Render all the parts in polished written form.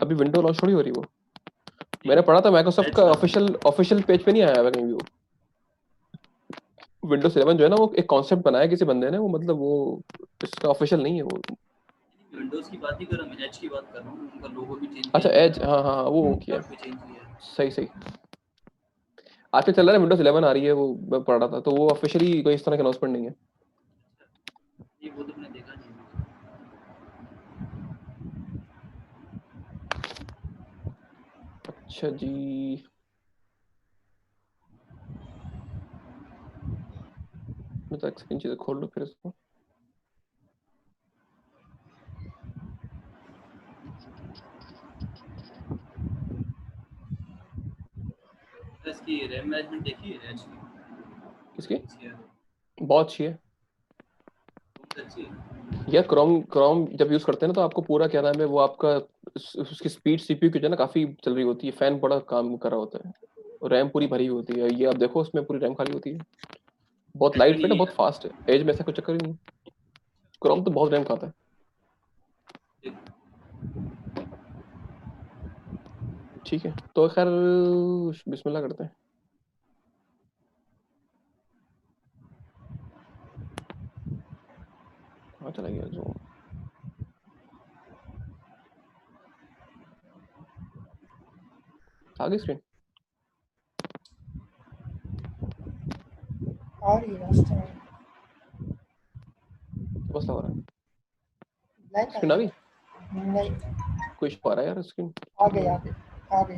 अभी window launch थोड़ी हो रही वो। मैंने पढ़ा था माइक्रोसॉफ्ट का ऑफिशियल पेज पे नहीं आया है कहीं भी वो। विंडोज 11 जो है ना वो एक कॉन्सेप्ट बनाया किसी बंदे ने, वो मतलब वो इसका ऑफिशियल नहीं है वो। विंडोज की बात नहीं कर रहा मैं, एज की बात कर रहा हूँ। उनका लोगो भी चेंज अच्छा किया एज, गया, हाँ हाँ वो किया। भी चेंज किया है। सही सही। आजकल चल रहा है विंडोज 11 आ रही है वो, मैं पढ़ रहा था, तो वो ऑफिशियली कोई इस तरह का अनाउंसमेंट नहीं है। ये वो तो मैंने देखा नहीं। अच्छा जी। मैं तो एक सेकंड चीजें खोल लूँ फिर इसको। इसकी रैम मैनेजमेंट देखी है एज की? किसकी? इसकी है, बहुत अच्छी है। बहुत अच्छी है। यार क्रोम क्रोम जब यूज करते हैं ना तो आपको पूरा क्या नाम है वो आपका उसकी स्पीड सीपीयू की जो है ना काफी चल रही होती है, फैन बड़ा काम कर रहा होता है, रैम पूरी भरी हुई होती है, ये आप देखो उसमें पूरी रैम खाली होती है। बहुत ऐसा लाइट वेट है, नहीं बहुत है। फास्ट है, एज में ऐसा कुछ चक्कर ही नहीं। क्रोम तो बहुत रैम खाता है। ठीक है तो खैर बिस्मिल्लाह करते हैं। कहाँ चला गया जो? आ गई स्क्रीन? आ रही है रास्ते में। बस हो रहा है। ब्लैंक स्क्रीन आ गई? नहीं, कोई इशू आ रहा है यार स्क्रीन। आ गई आ गई आ गई।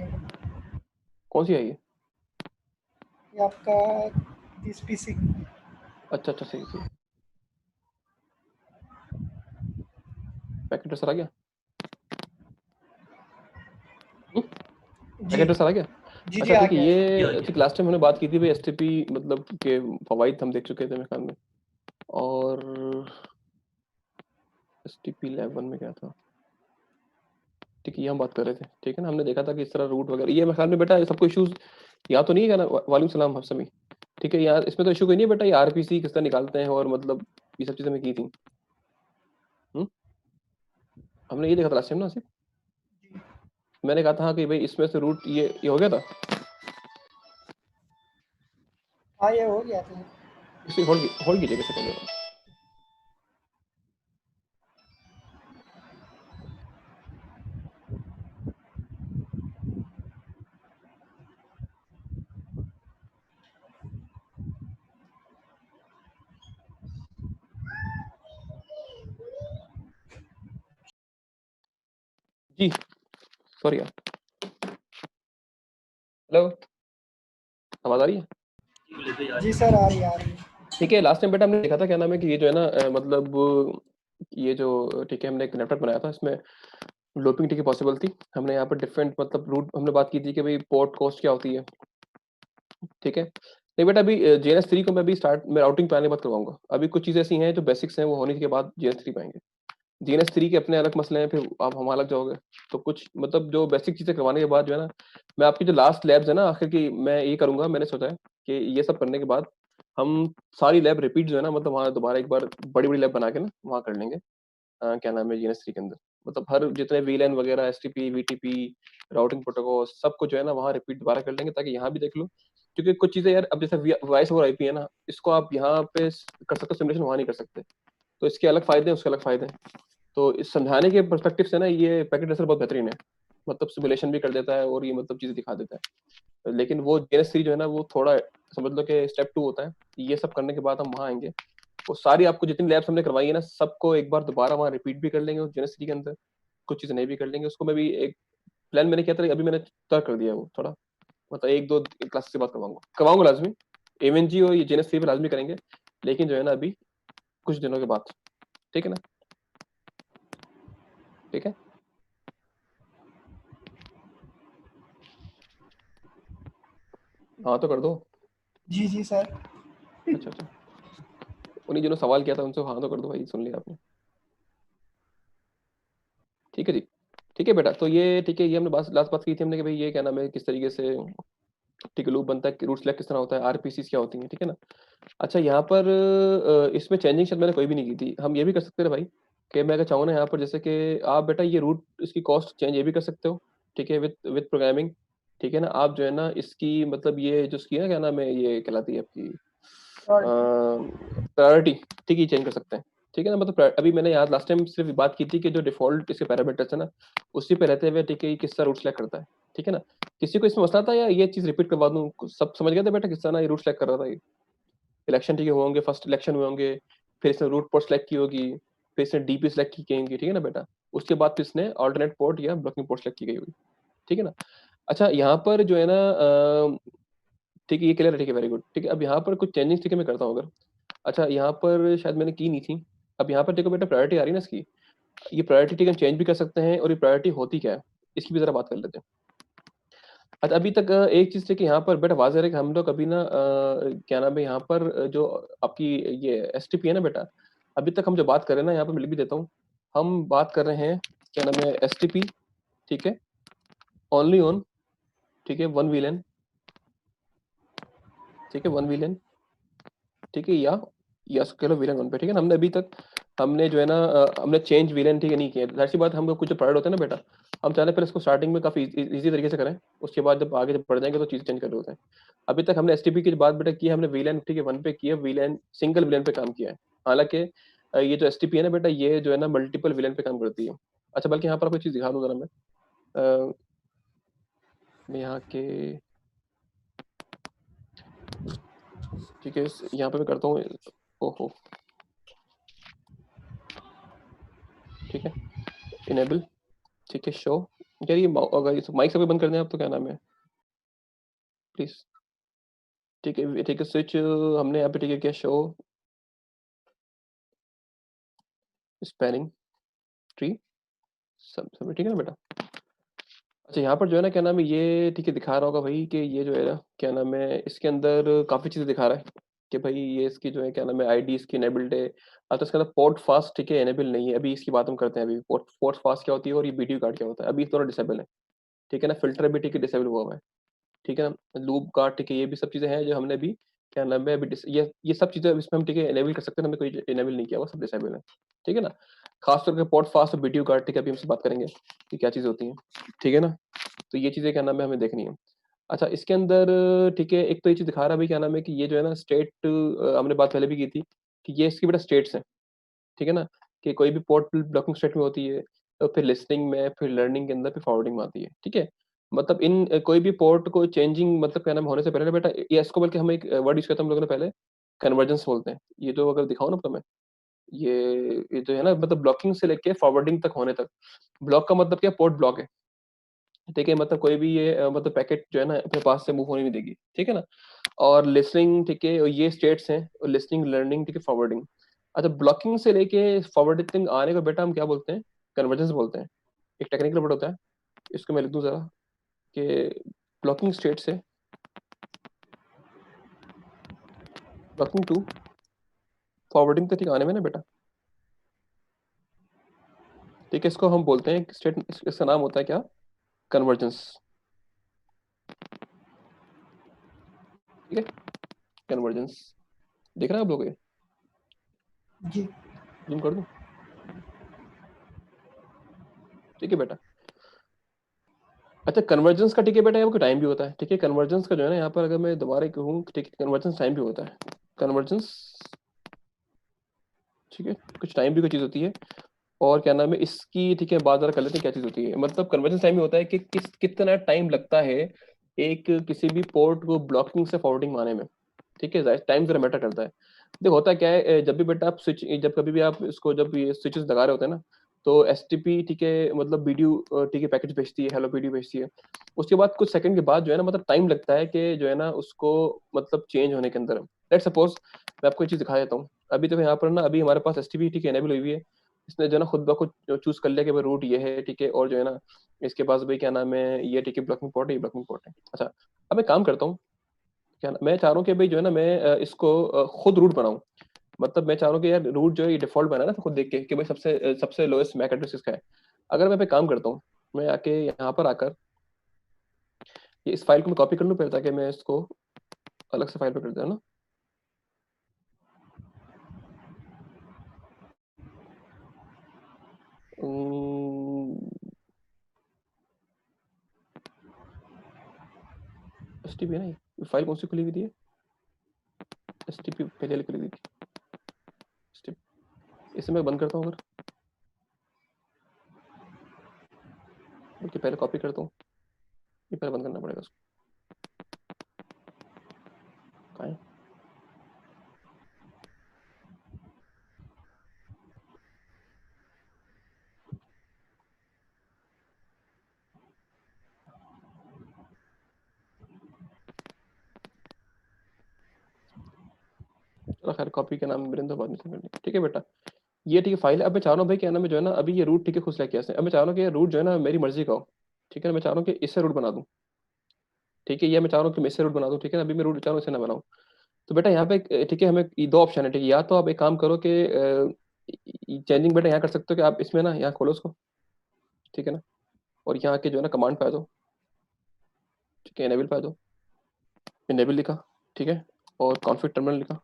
कौन सी आई है? ये आपका दिस पीसी। अच्छा अच्छा सही सही। पैकेट ट्रेसर आ गया? जी पैकेट ट्रेसर आ गया? जी जी अच्छा आ ठीक है, गया। ये ठीक लास्ट टाइम हमने बात की थी भाई एसटीपी मतलब के फवाइद हम देख चुके थे मेरे ख्याल में। और एसटीपी 11 में क्या था? ठीक है ये हम बात कर रहे थे, ठीक है ना, हमने देखा था कि इस तरह रूट वगैरह ये मेरे ख्याल में बेटा सबको इश्यूज यहाँ तो नहीं है क्या ना, वालेकुम सलाम समी। ठीक है यार इसमें तो इशू कोई नहीं है बेटा, ये आरपीसी किस तरह निकालते हैं और मतलब ये सब चीजें मैं की थी। हमने ये देखा था लास्ट टाइम ना सिर्फ। मैंने कहा था हाँ कि भाई इसमें से रूट ये हो गया था। हाँ ये हो गया था। इसे होल्ड कीजिए किसी को। जी सॉरी यार। हेलो, आवाज आ रही है? जी सर आ रही है। ठीक है लास्ट टाइम बेटा हमने देखा था क्या नाम है कि ये जो है ना मतलब ये जो ठीक है हमने एक नेटवर्क बनाया था, इसमें लोपिंग ठीक पॉसिबल थी। हमने यहाँ पर डिफरेंट मतलब रूट हमने बात की थी कि भाई पोर्ट कॉस्ट क्या होती है। ठीक है नहीं बेटा अभी JNS3 को मैं अभी स्टार्ट में राउटिंग पे आने बात करवाऊंगा। अभी कुछ चीजें ऐसी हैं जो बेसिक्स हैं वो होने के बाद JNS3 पे आएंगे। JNS3 के अपने अलग मसले हैं, फिर आप हम अलग जाओगे। तो कुछ मतलब जो बेसिक चीजें करवाने के बाद जो है ना, मैं आपकी जो लास्ट लैब्स है ना आखिर की मैं ये करूंगा, मैंने सोचा है कि ये सब करने के बाद हम सारी लैब रिपीट जो है ना मतलब वहाँ दोबारा एक बार बड़ी बड़ी लैब बना के ना वहाँ कर लेंगे। क्या नाम है JNS3 के अंदर मतलब हर जितने VLAN वगैरह STP VTP राउटिंग प्रोटोकॉल सबको जो है ना वहाँ रिपीट दोबारा कर लेंगे, ताकि यहाँ भी देख लो। क्योंकि कुछ चीजें यार अब जैसे वॉइस ओवर IP है ना, इसको आप यहाँ पे कर सकते हो सिमुलेशन, वहाँ नहीं कर सकते। तो इसके अलग फायदे हैं उसके अलग फायदे हैं। तो इस समझाने के पर्सपेक्टिव से ना ये पैकेट रेसर बहुत बेहतरीन है। मतलब सिमुलेशन भी कर देता है और ये मतलब चीजें दिखा देता है। लेकिन वो JNS3 जो है ना वो थोड़ा समझ लो कि स्टेप 2 होता है। ये सब करने के बाद हम वहाँ आएंगे। वो सारी आपको जितनी लैब्स हमने करवाई है ना सबको एक बार दोबारा वहाँ रिपीट भी कर लेंगे JNS3 के अंदर। कुछ चीजें नहीं भी कर लेंगे उसको। मैं भी एक प्लान मैंने किया था, अभी मैंने तय कर दिया है वो थोड़ा मतलब एक दो क्लास के बाद करवाऊंगा लाजमी। AVNG और ये JNS3 पे लाजमी करेंगे, लेकिन जो है ना अभी कुछ दिनों के बाद। ठीक है ना? ठीक है हाँ तो कर दो। जी जी सर। अच्छा अच्छा, उन्हीं जिन्होंने सवाल किया था उनसे हाँ तो कर दो भाई, सुन लिया आपने। ठीक है जी। ठीक है बेटा, तो ये ठीक है ये हमने लास्ट बात की थी हमने कि भाई ये क्या नाम है किस तरीके से ठीक है लूप बनता है, रूट सेलेक्ट किस तरह होता है, आरपीसीज क्या होती हैं, ठीक है ना। अच्छा यहाँ पर इसमें चेंजिंग शायद मैंने कोई भी नहीं की थी, हम ये भी कर सकते हैं भाई कि मैं अगर चाहूँ ना यहाँ पर जैसे कि आप बेटा ये रूट इसकी कॉस्ट चेंज ये भी कर सकते हो, ठीक है, विद प्रोग्रामिंग, ठीक है ना। आप जो है ना इसकी मतलब ये जो इसकी है ना क्या नाम है, ये कहलाती है आपकी प्रायोरिटी, ठीक है, चेंज कर सकते हैं, ठीक है ना। मतलब अभी मैंने याद लास्ट टाइम सिर्फ बात की थी कि जो डिफॉल्ट इसके पैरामीटर्स है ना उसी पे रहते हुए, ठीक है, ये किस तरह रूट सेलेक्ट करता है, ठीक है ना। किसी को इसमें मसला था या ये चीज़ रिपीट करवा दूँ? सब समझ गए थे बेटा किस तरह ना ये रूट सेलेक्ट कर रहा था ये? इलेक्शन ठीक है हुए होंगे, फर्स्ट इलेक्शन हुए होंगे, फिर इसने रूट पोर्ट सेलेक्ट की होगी, फिर इसने डीपी सेलेक्ट की होंगी, ठीक है ना बेटा। उसके बाद फिर इसने ऑल्टरनेट पोर्ट या ब्लॉकिंग पोर्ट सेलेक्ट की गई होगी, ठीक है ना। अच्छा यहाँ पर जो है ना ठीक है, ये क्लियर है, ठीक है, वेरी गुड, ठीक है। अब यहाँ पर कुछ चेंजिंग, ठीक है, मैं करता हूँ अगर। अच्छा यहाँ पर शायद मैंने की नहीं थी। अब यहाँ पर देखो बेटा प्रायोरिटी आ रही है ना इसकी, ये प्रायोरिटी ठीक है चेंज भी कर सकते हैं, और ये प्रायोरिटी होती क्या है इसकी भी जरा बात कर लेते हैं। अच्छा अभी तक एक चीज़ थी कि यहाँ पर बेटा वाज़ेह है कि हम लोग अभी ना क्या नाम है यहाँ पर जो आपकी ये एसटीपी है ना बेटा, अभी तक हम जो बात कर रहे हैं ना यहाँ पर मैं लिख भी देता हूँ, हम बात कर रहे हैं क्या नाम है एसटीपी, ठीक है, ओनली ऑन, ठीक है, वन वीलन, ठीक है, वन वीलन, ठीक है, या कह लो वीलन वन पे, ठीक है ना। हमने अभी तक हमने जो है ना हमने चेंज वीलन ठीक है नहीं किया। जाहिर सी बात हम लोग कुछ जो प्राइड होता है ना बेटा, हम चाहते हैं पहले इसको स्टार्टिंग में काफ़ी इजी तरीके से करें, उसके बाद जब आगे जब बढ़ जाएंगे तो चीज़ चेंज कर रहे होते हैं। अभी तक हमने एसटीपी की बात बेटा की, हमने वीलन ठीक है वन पे किया, वीलन सिंगल वीलन पे काम किया है। हालांकि ये जो एसटीपी है ना बेटा ये जो है ना मल्टीपल वीलन पे काम करती है। अच्छा बल्कि यहाँ पर आपको चीज़ दिखा दूँ जरा अ, मैं यहाँ के ठीक है यहाँ पे मैं करता हूँ, ओहो ठीक है, इनेबल, ठीक है, शो, यार ये अगर इस माइक से बंद कर दें आप तो क्या नाम है प्लीज, ठीक है स्विच हमने यहाँ पे ठीक है क्या शो स्पैनिंग ट्री सब ठीक है ना बेटा। अच्छा यहाँ पर जो है ना क्या नाम है ये ठीक है दिखा रहा होगा भाई कि ये जो है ना क्या नाम है इसके अंदर काफ़ी चीज़ें दिखा रहा है कि भाई ये इसकी जो है क्या नाम है आईडी इसकी इनेबल्ड है। अब तो इसके अंदर पोर्ट फास्ट ठीक है इनेबल नहीं है, अभी इसकी बात हम करते हैं। अभी पोर्ट पोर्ट फास्ट क्या होती है और ये वीडियो कार्ड क्या होता है, अभी दोनों डिसेबल है, ठीक है ना। फिल्टर भी ठीक है डिसेबल हुआ हुआ है, ठीक है ना। लूप गार्ड ठीक है ये भी सब चीज़ें हैं जो हमने अभी क्या नाम है अभी ये सब चीज़ें इसमें हम ठीक है इनेबल कर सकते हैं, हमने कोई इनेबल नहीं किया हुआ, सब डिसेबल है, ठीक है ना। खास तौर पे पोर्ट फास्ट और वीडियो गार्ड ठीक है अभी हमसे बात करेंगे कि क्या चीज़ें होती हैं, ठीक है ना। तो ये चीज़ें क्या नाम है हमें देखनी है। अच्छा इसके अंदर ठीक है एक तो ये चीज़ दिखा रहा है भाई क्या नाम है कि ये जो है ना स्टेट हमने बात पहले भी की थी कि ये इसकी बेटा स्टेट्स हैं, ठीक है ना। कि कोई भी पोर्ट ब्लॉकिंग स्टेट में होती है, तो फिर लिसनिंग में, फिर लर्निंग के अंदर, फिर फॉरवर्डिंग में आती है, ठीक है। मतलब इन कोई भी पोर्ट को चेंजिंग मतलब क्या नाम होने से पहले ना बेटा ये इसको बल्कि हम एक वर्ड यूज़ करते हैं हम लोगों ने पहले, कन्वर्जेंस बोलते हैं। ये जो अगर दिखाओ ना तुम्हें ये जो है ना मतलब ब्लॉकिंग से लेके फॉरवर्डिंग तक होने तक। ब्लॉक का मतलब क्या, पोर्ट ब्लॉक है, ठीक है, मतलब कोई भी ये मतलब पैकेट जो है ना अपने पास से मूव होने नहीं देगी, ठीक है ना। और लिसनिंग ठीक है, और ये स्टेट्स हैं, और लिसनिंग लर्निंग ठीक है फॉरवर्डिंग। अच्छा ब्लॉकिंग से लेके फॉरवर्डिंग आने को बेटा हम क्या बोलते हैं, कन्वर्जेंस बोलते हैं। एक टेक्निकल वर्ड होता है, इसको मैं लिख दूं जरा कि ब्लॉकिंग स्टेट से ब्लॉकिंग टू फॉरवर्डिंग तक ठीक आने में ना बेटा, ठीक है, इसको हम बोलते हैं स्टेट, इसका नाम होता है क्या, कन्वर्जेंस, ठीक है, कन्वर्जेंस। देख रहे हैं आप लोग ये, जी जूम कर दूं, ठीक है बेटा। अच्छा कन्वर्जेंस का ठीक है बेटा आपका टाइम भी होता है, ठीक है। कन्वर्जेंस का जो है ना यहाँ पर अगर मैं दोबारा कहूँ ठीक है कन्वर्जेंस टाइम भी होता है, कन्वर्जेंस, ठीक है, कुछ टाइम भी कोई चीज़ होती है। और क्या नाम है इसकी ठीक है बात जरा कर लेते हैं क्या चीज़ होती है। मतलब कन्वर्जेंस टाइम भी होता है कि कितना टाइम लगता है एक किसी भी पोर्ट को ब्लॉकिंग से फॉरवर्डिंग में आने में, ठीक है, टाइम जरा मैटर करता है। देखो होता क्या है जब भी बेटा आप स्विच जब कभी भी आप इसको जब ये स्विचेस लगा रहे होते हैं ना, तो एसटीपी ठीक है मतलब वीडियो ठीक है पैकेज भेजती है, हेलो वीडियो भेजती है। उसके बाद कुछ सेकंड के बाद जो है ना मतलब टाइम लगता है कि जो है ना उसको मतलब चेंज होने के अंदर। लेट सपोज मैं आपको एक चीज़ दिखा देता हूँ। अभी तो यहाँ पर ना अभी हमारे पास एसटीपी ठीक है एनेबल हुई हुई है, इसने जो है ना खुद ब खुद चूज कर लिया कि भाई रूट ये है, ठीक है, और जो है ना इसके पास भाई क्या नाम है ये ठीक है ब्लॉकिंग पोर्ट है, ये ब्लॉकिंग पोर्ट है। अच्छा अब मैं काम करता हूँ, क्या मैं चाह रहा हूँ कि भाई जो है ना मैं इसको खुद रूट बनाऊँ। मतलब मैं चाह रहा हूँ कि यार रूट जो है ये डिफ़ॉल्ट बना है ना, तो खुद देख के कि भाई सबसे लोएस्ट मैक एड्रेस किसका है। अगर मैं पे काम करता हूँ, मैं आके यहाँ पर आकर ये इस फाइल को मैं कॉपी कर लूँ पहले, ताकि मैं इसको अलग से फाइल पे कर दूँ ना। एसटीपी है ना, ये फाइल कौन सी खुली हुई थी? एसटीपी पहले खुली हुई थी। इसे मैं बंद करता हूँ अगर, बल्कि पहले कॉपी करता हूँ, ये पहले बंद करना पड़ेगा उसको। कहाँ है? चलो खैर, कॉपी के नाम वीरेंद्र बाद में से करनी, ठीक है बेटा। ये ठीक है फाइल है। अब मैं चाह रहा हूँ भाई क्या नाम है जो है ना, अभी ये रूट ठीक है खुद लेके ऐसे, अब मैं चाह रहा हूँ कि ये रूट जो है ना मेरी मर्जी का हो, ठीक है ना। मैं चाह रहा हूँ कि इससे रूट बना दूँ, ठीक है। ये मैं चाह रहा हूँ कि मैं इससे रूट बना दूँ, ठीक है ना। अभी मैं रूट चाह रहा हूँ इससे ना बनाऊँ। तो बेटा यहाँ पे ठीक है, हमें ये दो ऑप्शन है, ठीक है। या तो आप एक काम करो कि चेंजिंग बेटा यहाँ कर सकते हो कि आप इसमें ना यहाँ खोलो उसको, ठीक है ना, और यहाँ के जो है ना कमांड पे आ जाओ, ठीक है। इनेबल पे आ जाओ, इनेबल लिखा, ठीक है, और कॉन्फिग टर्मिनल लिखा,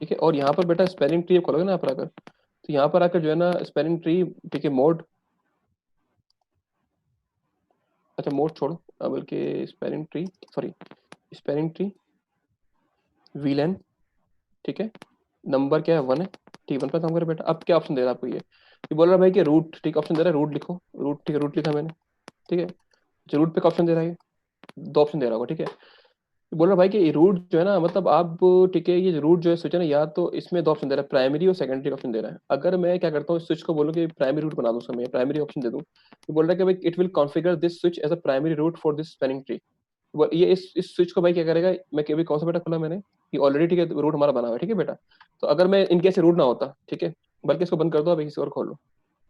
ठीक है। और यहाँ पर बेटा स्पेलिंग ट्री खोलोगे ना यहाँ पर आकर, तो यहाँ पर आकर जो है ना स्पेलिंग ट्री, ठीक है, मोड, अच्छा मोड छोड़ो, बल्कि spelling tree, sorry, spelling tree VLAN, ठीक है। नंबर क्या है, 1 है, ठीक है। 1 पे काम करे बेटा। अब क्या ऑप्शन दे रहा है आपको, ये बोल रहा है भाई कि रूट, ठीक ऑप्शन दे रहा है, रूट लिखो, रूट, ठीक है, रूट लिखा मैंने, ठीक है। जो रूट पे का ऑप्शन दे रहा है, दो ऑप्शन दे रहा होगा, ठीक है। बोल रहा भाई कि ये रूट जो है ना, मतलब आप, ठीक है, ये रूट जो है स्विच है ना, या तो इसमें दो ऑप्शन दे रहा है, प्राइमरी और सेकेंडरी ऑप्शन दे रहा है। अगर मैं क्या करता हूँ, स्विच को बोलूँ कि प्राइमरी रूट बना दूँ, उसका मैं प्राइमरी ऑप्शन दे दूँ, तो बोल रहा है कि भाई it will configure this switch as a primary root for this spanning tree. ये इस स्विच को भाई क्या करेगा, मैं कभी कौन सा बेटा खोला मैंने, ये ऑलरेडी ठीक है रूट हमारा बना हुआ है, ठीक है बेटा। तो अगर मैं इनकेस रूट ना होता, ठीक है, बल्कि इसको बंद कर दो, अभी किसी और खोल लो,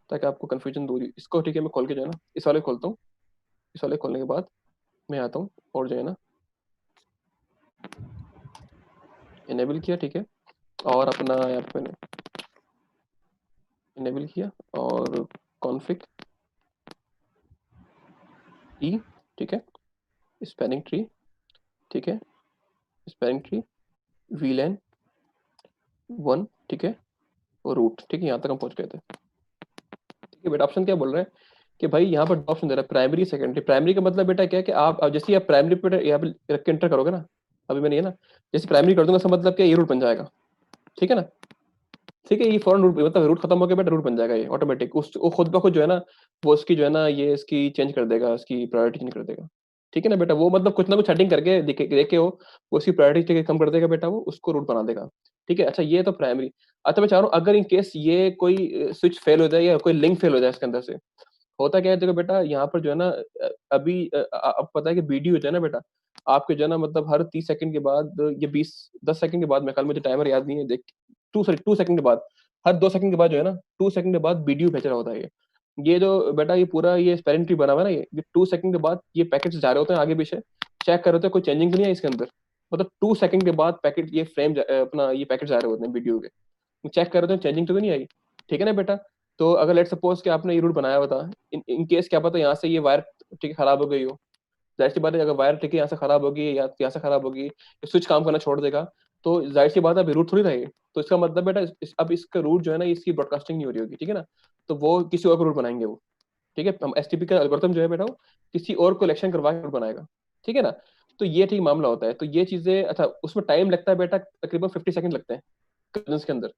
ताकि आपको कंफ्यूजन दूर ही इसको, ठीक है। मैं खोल के जो है ना इस वाले खोलता हूँ, इस वाले खोलने के बाद मैं आता हूँ और जो है ना इनेबल किया, ठीक है, और अपना यहाँ पे मैंने इनेबल किया और कॉन्फिग ई, ठीक है, स्पैनिंग ट्री, ठीक है, स्पैनिंग ट्री वीलैन 1, ठीक है, और रूट, ठीक है। यहाँ तक हम पहुंच गए थे, ठीक है बेटा। ऑप्शन क्या बोल रहे हैं कि भाई यहाँ पर ऑप्शन दे रहा है प्राइमरी सेकेंडरी। प्राइमरी का मतलब बेटा क्या है कि आप अब जैसे आप प्राइमरी पे यहाँ पे रख के एंटर करोगे ना, अभी मैंने ये ना जैसे प्राइमरी कर दूंगा, इसका मतलब क्या, ये रूट बन जाएगा, ठीक है ना, ठीक है। ये फॉरन रूट, मतलब रूट खत्म हो गया बेटा, रूट बन जाएगा ये ऑटोमेटिक, उस वो खुद ब खुद जो है ना, वो उसकी जो है ना ये इसकी चेंज कर देगा, उसकी प्रायोरिटी चेंज कर देगा, ठीक है ना बेटा। वो मतलब कुछ ना कुछ सेटिंग करके देखे देखे हो, वो उसकी प्रायोरिटी कम कर देगा बेटा, वो उसको रूट बना देगा, ठीक है। अच्छा ये तो प्राइमरी। अच्छा मैं चाह रहा हूँ अगर इन केस ये कोई स्विच फेल हो जाए या कोई लिंक फेल हो जाए इसके अंदर से, होता क्या है देखो बेटा, यहाँ पर जो है ना अभी अब पता है कि वीडियो जो है ना बेटा, आपके जो है ना मतलब हर 30 सेकंड के बाद, ये 20-10 सेकंड के बाद, मैं कल मुझे टाइमर याद नहीं है देख, 2 सेकंड के बाद, हर 2 सेकंड के बाद जो है ना, 2 सेकंड के बाद वीडियो भेज रहा होता है ये जो बेटा ये पूरा ये स्पेलिंग ट्री बना हुआ है ना, ये 2 सेकंड के बाद ये पैकेट्स जा रहे होते हैं आगे पीछे, चेक कर रहे होते हैं कोई चेंजिंग तो नहीं है इसके अंदर, मतलब 2 सेकंड के बाद पैकेट ये फ्रेम अपना ये पैकेट जा रहे होते हैं वीडियो के, चेक कर रहे थे चेंजिंग तो नहीं आई, ठीक है ना बेटा। तो अगर लेट सपोज कि आपने ये रूट बनाया हुआ था, इन केस क्या पता यहाँ से ये वायर, ठीक है, खराब हो गई हो, जाहिर सी बात है अगर वायर, ठीक है, यहाँ से खराब होगी या यहाँ से खराब होगी, स्विच काम करना छोड़ देगा, तो जाहिर सी बात है अभी रूट थोड़ी रहेगी। तो इसका मतलब बेटा अब इसका रूट जो है ना, इसकी ब्रॉडकास्टिंग नहीं हो रही होगी, ठीक है ना। तो वो किसी और को रूट बनाएंगे वो, ठीक है। हम एसटीपी का एल्गोरिथम जो है बेटा, वो किसी और को इलेक्शन करवा के रूट बनाएगा, ठीक है ना। तो ये ठीक मामला होता है। तो ये चीजें, अच्छा उसमें टाइम लगता है बेटा, तकरीबन 50 सेकंड लगते हैं के अंदर।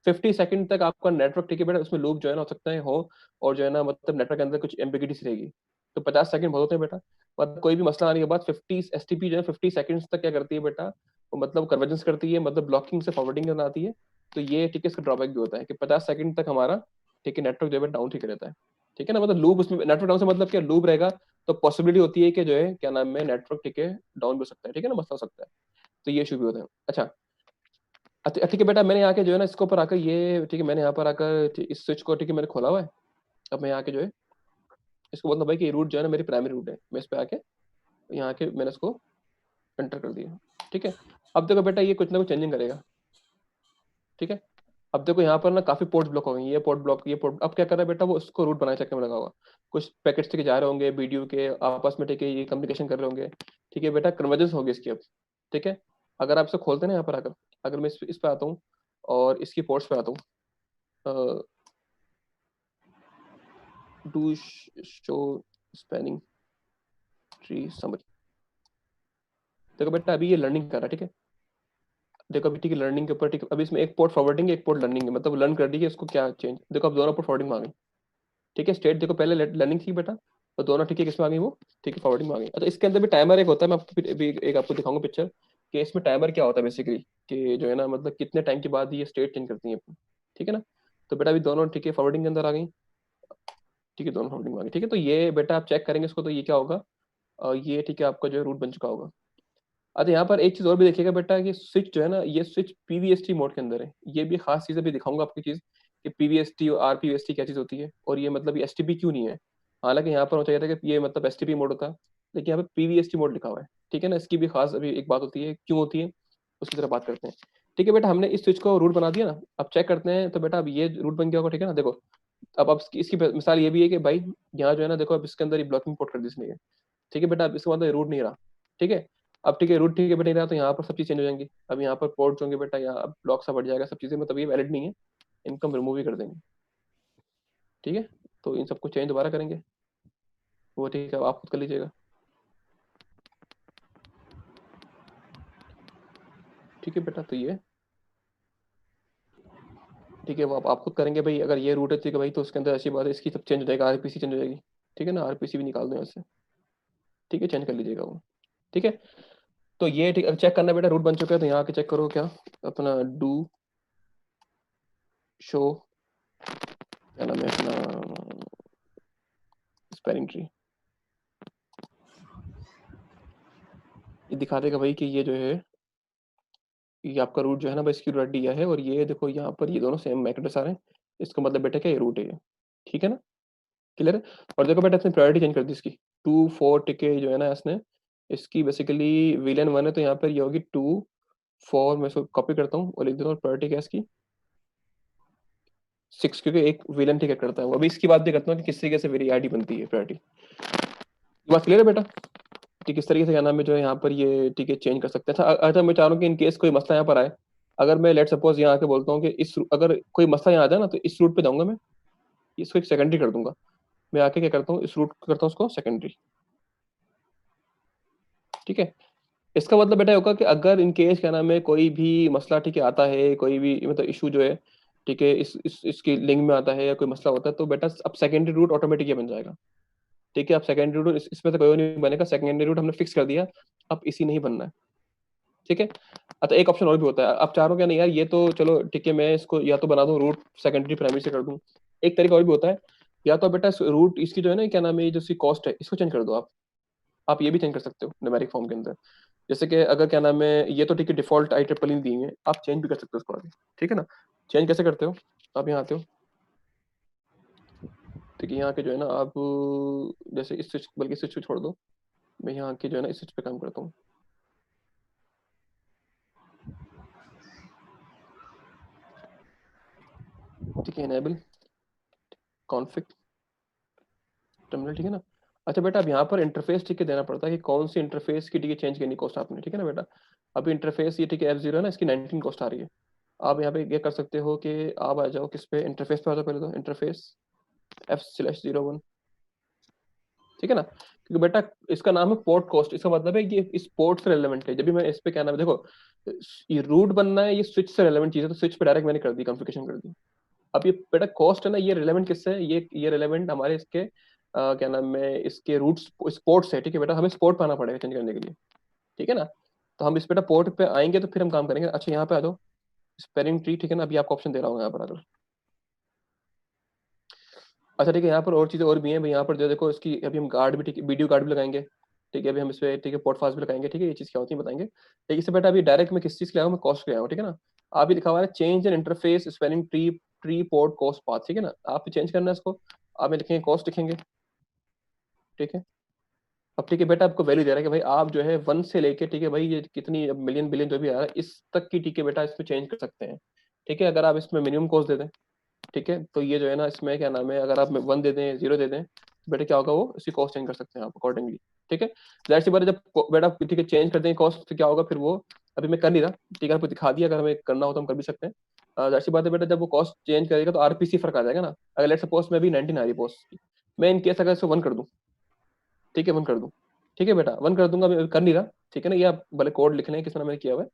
50 सेकंड तक आपका नेटवर्क, ठीक है बेटा, उसमें लूप जो है ना हो सकता है हो, और जो है ना मतलब नेटवर्क के अंदर कुछ एम्बिगिटी रहेगी। तो 50 सेकंड बहुत होते हैं बेटा। मतलब कोई भी मसला आने के बाद 50 एसटीपी जो है 50 सेकंड्स तक क्या करती है बेटा, वो मतलब कन्वर्जेंस करती है, मतलब ब्लॉकिंग से फॉरवर्डिंग करना आती है। तो ये ठीक है, इसका ड्रॉबैक भी होता है कि 50 सेकंड तक हमारा, ठीक है, नेटवर्क जो है डाउन ठीक रहता है, ठीक है ना। मतलब लूप उसमें नेटवर्क डाउन से मतलब क्या, लूप रहेगा तो पॉसिबिलिटी होती है कि जो है क्या नाम है नेटवर्क, ठीक है, डाउन भी हो सकता है, ठीक है ना, मसला हो सकता है। तो ये इशू भी होता है। अच्छा ठीक है बेटा, मैंने यहाँ के जो है ना इसके ऊपर आकर ये, ठीक है, मैंने यहाँ पर आकर इस स्विच को, ठीक है, मैंने खोला हुआ है। अब मैं यहाँ के जो है इसको बोलता हूँ भाई कि रूट जो है ना मेरी प्राइमरी रूट है, मैं इस पे आके यहाँ के मैंने इसको एंटर कर दिया, ठीक है। अब देखो बेटा ये कुछ ना कुछ चेंजिंग करेगा, ठीक है। अब देखो यहाँ पर ना काफी पोर्ट ब्लॉक हो गई, ये पोर्ट ब्लॉक, ये पोर्ट, अब क्या कर रहा है बेटा, वो उसको रूट बनाए चक्कर में लगा हुआ, कुछ पैकेट्स के जा रहे होंगे वीडियो के आपस में, ठीक है, ये कम्युनिकेशन कर रहे होंगे, ठीक है बेटा, कन्वर्जेंस होगी इसकी अब, ठीक है। अगर आप इसे खोलते हैं ना यहाँ पर आकर, अगर मैं इस पे आता हूँ और इसकी पोर्ट्स पे आता हूँ, do show spanning tree summary. देखो बेटा अभी ये लर्निंग कर रहा है, ठीक है। देखो अभी ठीक है लर्निंग के ऊपर, ठीक है। अभी इसमें एक पोर्ट फॉरवर्डिंग है, एक पोर्ट लर्निंग है, मतलब लर्न कर दी है इसको क्या चेंज। देखो अब दोनों पोर्ट फॉरवर्डिंग में आ गई, ठीक है। स्टेट देखो पहले लर्निंग थी बेटा, और दोनों ठीक है किसमें आ गई वो, ठीक है फॉरवर्डिंग में आ गई। अच्छा इसके अंदर भी टाइमर एक होता है, मैं आपको फिर अभी एक आपको दिखाऊंगा पिक्चर कि इसमें टाइमर क्या होता है बेसिकली, कि जो है ना मतलब कितने टाइम के बाद ये स्टेट चेंज करती है अपनी, ठीक है ना। तो बेटा अभी दोनों ठीक है फॉरवर्डिंग के अंदर आ गई, ठीक है दोनों फॉरवर्डिंग में आ गई, ठीक है। तो ये बेटा आप चेक करेंगे इसको, तो ये क्या होगा, ये ठीक है आपका जो है रूट बन चुका होगा। अच्छा यहाँ पर एक चीज और भी देखिएगा बेटा कि स्विच जो है ना, ये स्विच पीवीएसटी मोड के अंदर है। ये भी खास चीज अभी दिखाऊंगा आपकी चीज कि पीवीएसटी और आरपीवीएसटी क्या चीज होती है, और ये मतलब ये एसटीपी क्यों नहीं है। हालांकि यहाँ पर हो चाहिए था कि ये मतलब एसटीपी मोड होता है, लेकिन यहाँ पे पीवीएसटी मोड लिखा हुआ है, ठीक है ना। इसकी भी खास अभी एक बात होती है क्यों होती है, उसकी तरफ बात करते हैं। ठीक है बेटा हमने इस स्विच को रूट बना दिया ना, अब चेक करते हैं। तो बेटा अब ये रूट बन गया होगा, ठीक है ना। देखो अब इसकी मिसाल ये भी है कि भाई यहाँ जो है ना देखो अब इसके अंदर ये ब्लॉकिंग पोर्ट कर दी इसने, ठीक है बेटा। अब इसके बाद रूट नहीं रहा, ठीक है। अब ठीक है रूट ठीक है बेटा नहीं रहा, तो यहाँ पर सब चीज चेंज हो जाएंगी। अब यहाँ पर पोर्ट होंगे बेटा, यहाँ ब्लॉक सा बढ़ जाएगा, सब चीजें मतलब ये वैलिड नहीं है, इनको हम रिमूव ही कर देंगे, ठीक है। तो इन सबको चेंज दोबारा करेंगे, वो ठीक है अब आप खुद कर लीजिएगा, ठीक है बेटा। तो ये ठीक है वो आप खुद करेंगे भाई। अगर ये रूट है ठीक है भाई, तो उसके अंदर अच्छी बात है इसकी सब चेंज हो जाएगा, आरपीसी चेंज हो जाएगी, ठीक है ना। आरपीसी भी निकाल दो यहाँ से, ठीक है चेंज कर लीजिएगा वो, ठीक है। तो ये ठीक अब चेक करना बेटा रूट बन चुका है, तो यहाँ आके चेक करो क्या अपना डू शो क्या नाम है अपना स्पेलिंग ट्री, ये दिखा देगा भाई कि ये जो है ये आपका रूट जो है ना भाई इसकी रूट दिया है, और ये देखो यहाँ पर ये दोनों सेम मैक एड्रेस आ रहे हैं। इसका मतलब बेटा क्या ये रूट है ये, ठीक है ना, क्लियर है। और देखो बेटा इसने प्रायोरिटी चेंज कर दी इसकी, 2 4 टिके जो है ना इसने इसकी बेसिकली विलेन 1 है, तो यहाँ पर ये होगी 2 4, मैं इसको कॉपी करता हूँ और लिख देता हूँ प्रायोरिटी क्या है इसकी 6, क्योंकि एक विलेन टिकट करता है वो। अभी इसकी बात भी करता हूँ कि किस तरीके से मेरी आईडी बनती है प्रायोरिटी, बात क्लियर है बेटा। ठीक इस तरीके से क्या नाम है जो है यहाँ पर ये टिकट चेंज कर सकते हैं। अच्छा अच्छा मैं चाह रहा हूँ कि इन केस कोई मसला यहाँ पर आए, अगर मैं लेट सपोज यहाँ आके बोलता हूँ कि अगर कोई मसला यहाँ आ जाए ना, तो इस रूट पे जाऊंगा मैं, इसको एक सेकेंडरी कर दूंगा। मैं आके क्या करता हूँ इस रूट करता हूँ उसको सेकेंडरी, ठीक है। इसका मतलब बेटा होगा कि अगर इन केस क्या नाम है कोई भी मसला ठीक है आता है, कोई भी मतलब इशू जो है ठीक है इसकी लिंक में आता है या कोई मसला होता है, तो बेटा अब सेकेंडरी रूट ऑटोमेटिक बन जाएगा, ठीक है। अब सेकेंडरी रूट इसमें से कोई और नहीं बनेगा, सेकेंडरी रूट हमने फिक्स कर दिया, अब इसी नहीं बनना है, ठीक है। अच्छा एक ऑप्शन और भी होता है, अब चारों क्या नहीं यार ये तो चलो ठीक है, मैं इसको या तो बना दूं रूट सेकेंडरी प्राइमरी से कर दूं। एक तरीका और भी होता है, या तो बेटा रूट इसकी जो है ना क्या नाम है ये जो इसकी कॉस्ट है इसको चेंज कर दो आप ये भी चेंज कर सकते हो न्यूमेरिक फॉर्म के अंदर। जैसे कि अगर क्या नाम है ये तो ठीक है डिफॉल्ट आई ट्रिपल दी है, आप चेंज भी कर सकते हो उसको आगे, ठीक है ना। चेंज कैसे करते हो, आप यहाँ आते हो, ठीक है। यहाँ के जो है ना आप जैसे इस स्विच बल्कि स्विच छोड़ दो, मैं यहाँ के जो है ना इस स्विच पे काम करता हूँ, ठीक है। एनेबल कॉन्फिग टर्मिनल, ठीक है ना। अच्छा बेटा अब यहाँ पर इंटरफेस ठीक है देना पड़ता है कि कौन सी इंटरफेस की ठीक है चेंज करनी कॉस्ट आपने, ठीक है ना बेटा। अभी इंटरफेस ये ठीक है F0 है ना, इसकी 19 कॉस्ट आ रही है। आप यहाँ पे ये कर सकते हो कि आप आ जाओ किस पे, इंटरफेस पे आ जाओ, पहले तो इंटरफेस F/01, ठीक है ना। क्योंकि बेटा इसका नाम है पोर्ट कॉस्ट, इसका मतलब है कि इस पोर्ट से रेलेवेंट है। जब भी मैं इस पे क्या नाम है देखो ये रूट बनना है, ये स्विच से रेलेवेंट चीज है, तो स्विच पे डायरेक्ट मैंने कर दी कॉन्फ़िगरेशन कर दी। अब ये बेटा कॉस्ट है ना, ये रिलेवेंट किससे है, ये रिलेवेंट हमारे इसके क्या नाम है इसके रूट्स स्पोर्ट्स है, ठीक है बेटा। हमें स्पोर्ट पे आना पड़ेगा चेंज करने के लिए, ठीक है ना। तो हम इस बेटा पोर्ट पे आएंगे तो फिर हम काम करेंगे। अच्छा यहाँ पे आ जाओ स्पेलिंग ट्री, ठीक है ना। अभी आपको ऑप्शन दे रहा हूँ यहाँ पर आकर, अच्छा ठीक है। यहाँ पर और चीज़ें और भी हैं भाई, यहाँ पर जो देखो इसकी अभी हम गार्ड भी ठीक है, वीडियो गार्ड भी लगाएंगे, ठीक है। अभी हम इस पे ठीक है पोर्टफास्ट भी लगाएंगे, ठीक है। ये चीज़ क्या होती है बताएंगे, ठीक है। इससे बेटा अभी डायरेक्ट मैं किस चीज़ के आया हूँ, मैं कॉस्ट के आया हूँ, ठीक है ना। आप भी लिखा हुआ है change N interface spelling tree tree port cost path, ठीक है ना। आप चेंज करना है इसको, आप में लिखेंगे कॉस्ट लिखेंगे, ठीक है। अब ठीक है बेटा आपको वैल्यू दे रहा है कि भाई आप जो है 1 से लेके ठीक है भाई ये कितनी मिलियन बिलियन जो भी आ रहा है इस तक की ठीक है बेटा इसमें चेंज कर सकते हैं, ठीक है। अगर आप इसमें मिनिमम कॉस्ट दे दें, ठीक है, तो ये जो है ना इसमें क्या नाम है अगर आप 1 दे दें 0 दे दें, बेटा क्या होगा वो इसकी कॉस्ट चेंज कर सकते हैं आप अकॉर्डिंगली, ठीक है। जाहिर सी बात है जब बेटा ठीक है चेंज कर देंगे कॉस्ट तो क्या होगा फिर वो, अभी मैं कर नहीं रहा, ठीक है। आपको दिखा दिया, अगर हमें करना हो तो हम कर भी सकते हैं। जाहिर सी बात है बेटा जब वो कॉस्ट चेंज करेगा तो आरपीसी फर्क आ जाएगा ना। अगर लेट सपोज में अभी 19 आ रही पोस्ट, मैं इन केस अगर इसको 1 कर दूं, ठीक है 1 कर दूं, ठीक है बेटा 1 कर दूंगा, मैं कर नहीं रहा, ठीक है ना, ये आप भले कोड लिख लें किस तरह मैंने किया हुआ है,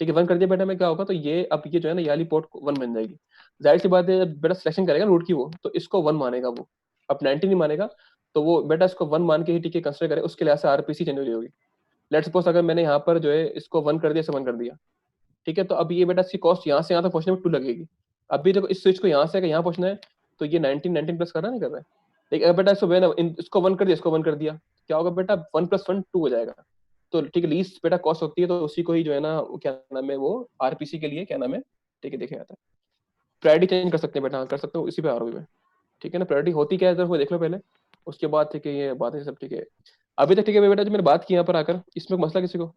ठीक है 1 कर दिया बेटा, मैं क्या होगा, तो ये अब ये जो है ना ये वाली पोर्ट 1 बन जाएगी। जाहिर सी बात है जब बेटा सिलेक्शन करेगा रूट की वो, तो इसको 1 मानेगा वो, अब 90 नहीं मानेगा, तो वो बेटा इसको 1 मान के ही ठीक है कंसिडर करे, उसके लिए आरपीसी चेंज हो जाएगी। लेट्स सपोज अगर मैंने यहाँ पर जो है इसको 1 कर दिया, इसे 1 कर दिया, ठीक है, तो अब ये बेटा इसकी कॉस्ट यहाँ से यहाँ तक पहुंचने में 2 लगेगी। अभी देखो इस स्विच को यहाँ से अगर यहाँ पहुंचना है, तो ये 19 प्लस कर रहा है, नहीं कर रहा है, लेकिन अगर बेटा इसको 1 कर दिया, इसको 1 कर दिया, क्या होगा बेटा 1 + 1 2 हो जाएगा। तो ठीक है लीस्ट बेटा कॉस्ट होती है, तो उसी को ही जो है ना क्या नाम है वो आरपीसी के लिए क्या नाम है, ठीक है देखे जाता है। प्रायोरिटी चेंज कर सकते हैं बेटा, हाँ कर सकते हो, इसी पे आ रहा हूँ मैं, ठीक है ना। प्रायोरिटी होती क्या है जरा वो देख लो पहले, उसके बाद ठीक है ये बातें सब ठीक है। अभी तक ठीक है बेटा जो मैंने बात की यहाँ पर आकर, इसमें कोई मसला किसी को?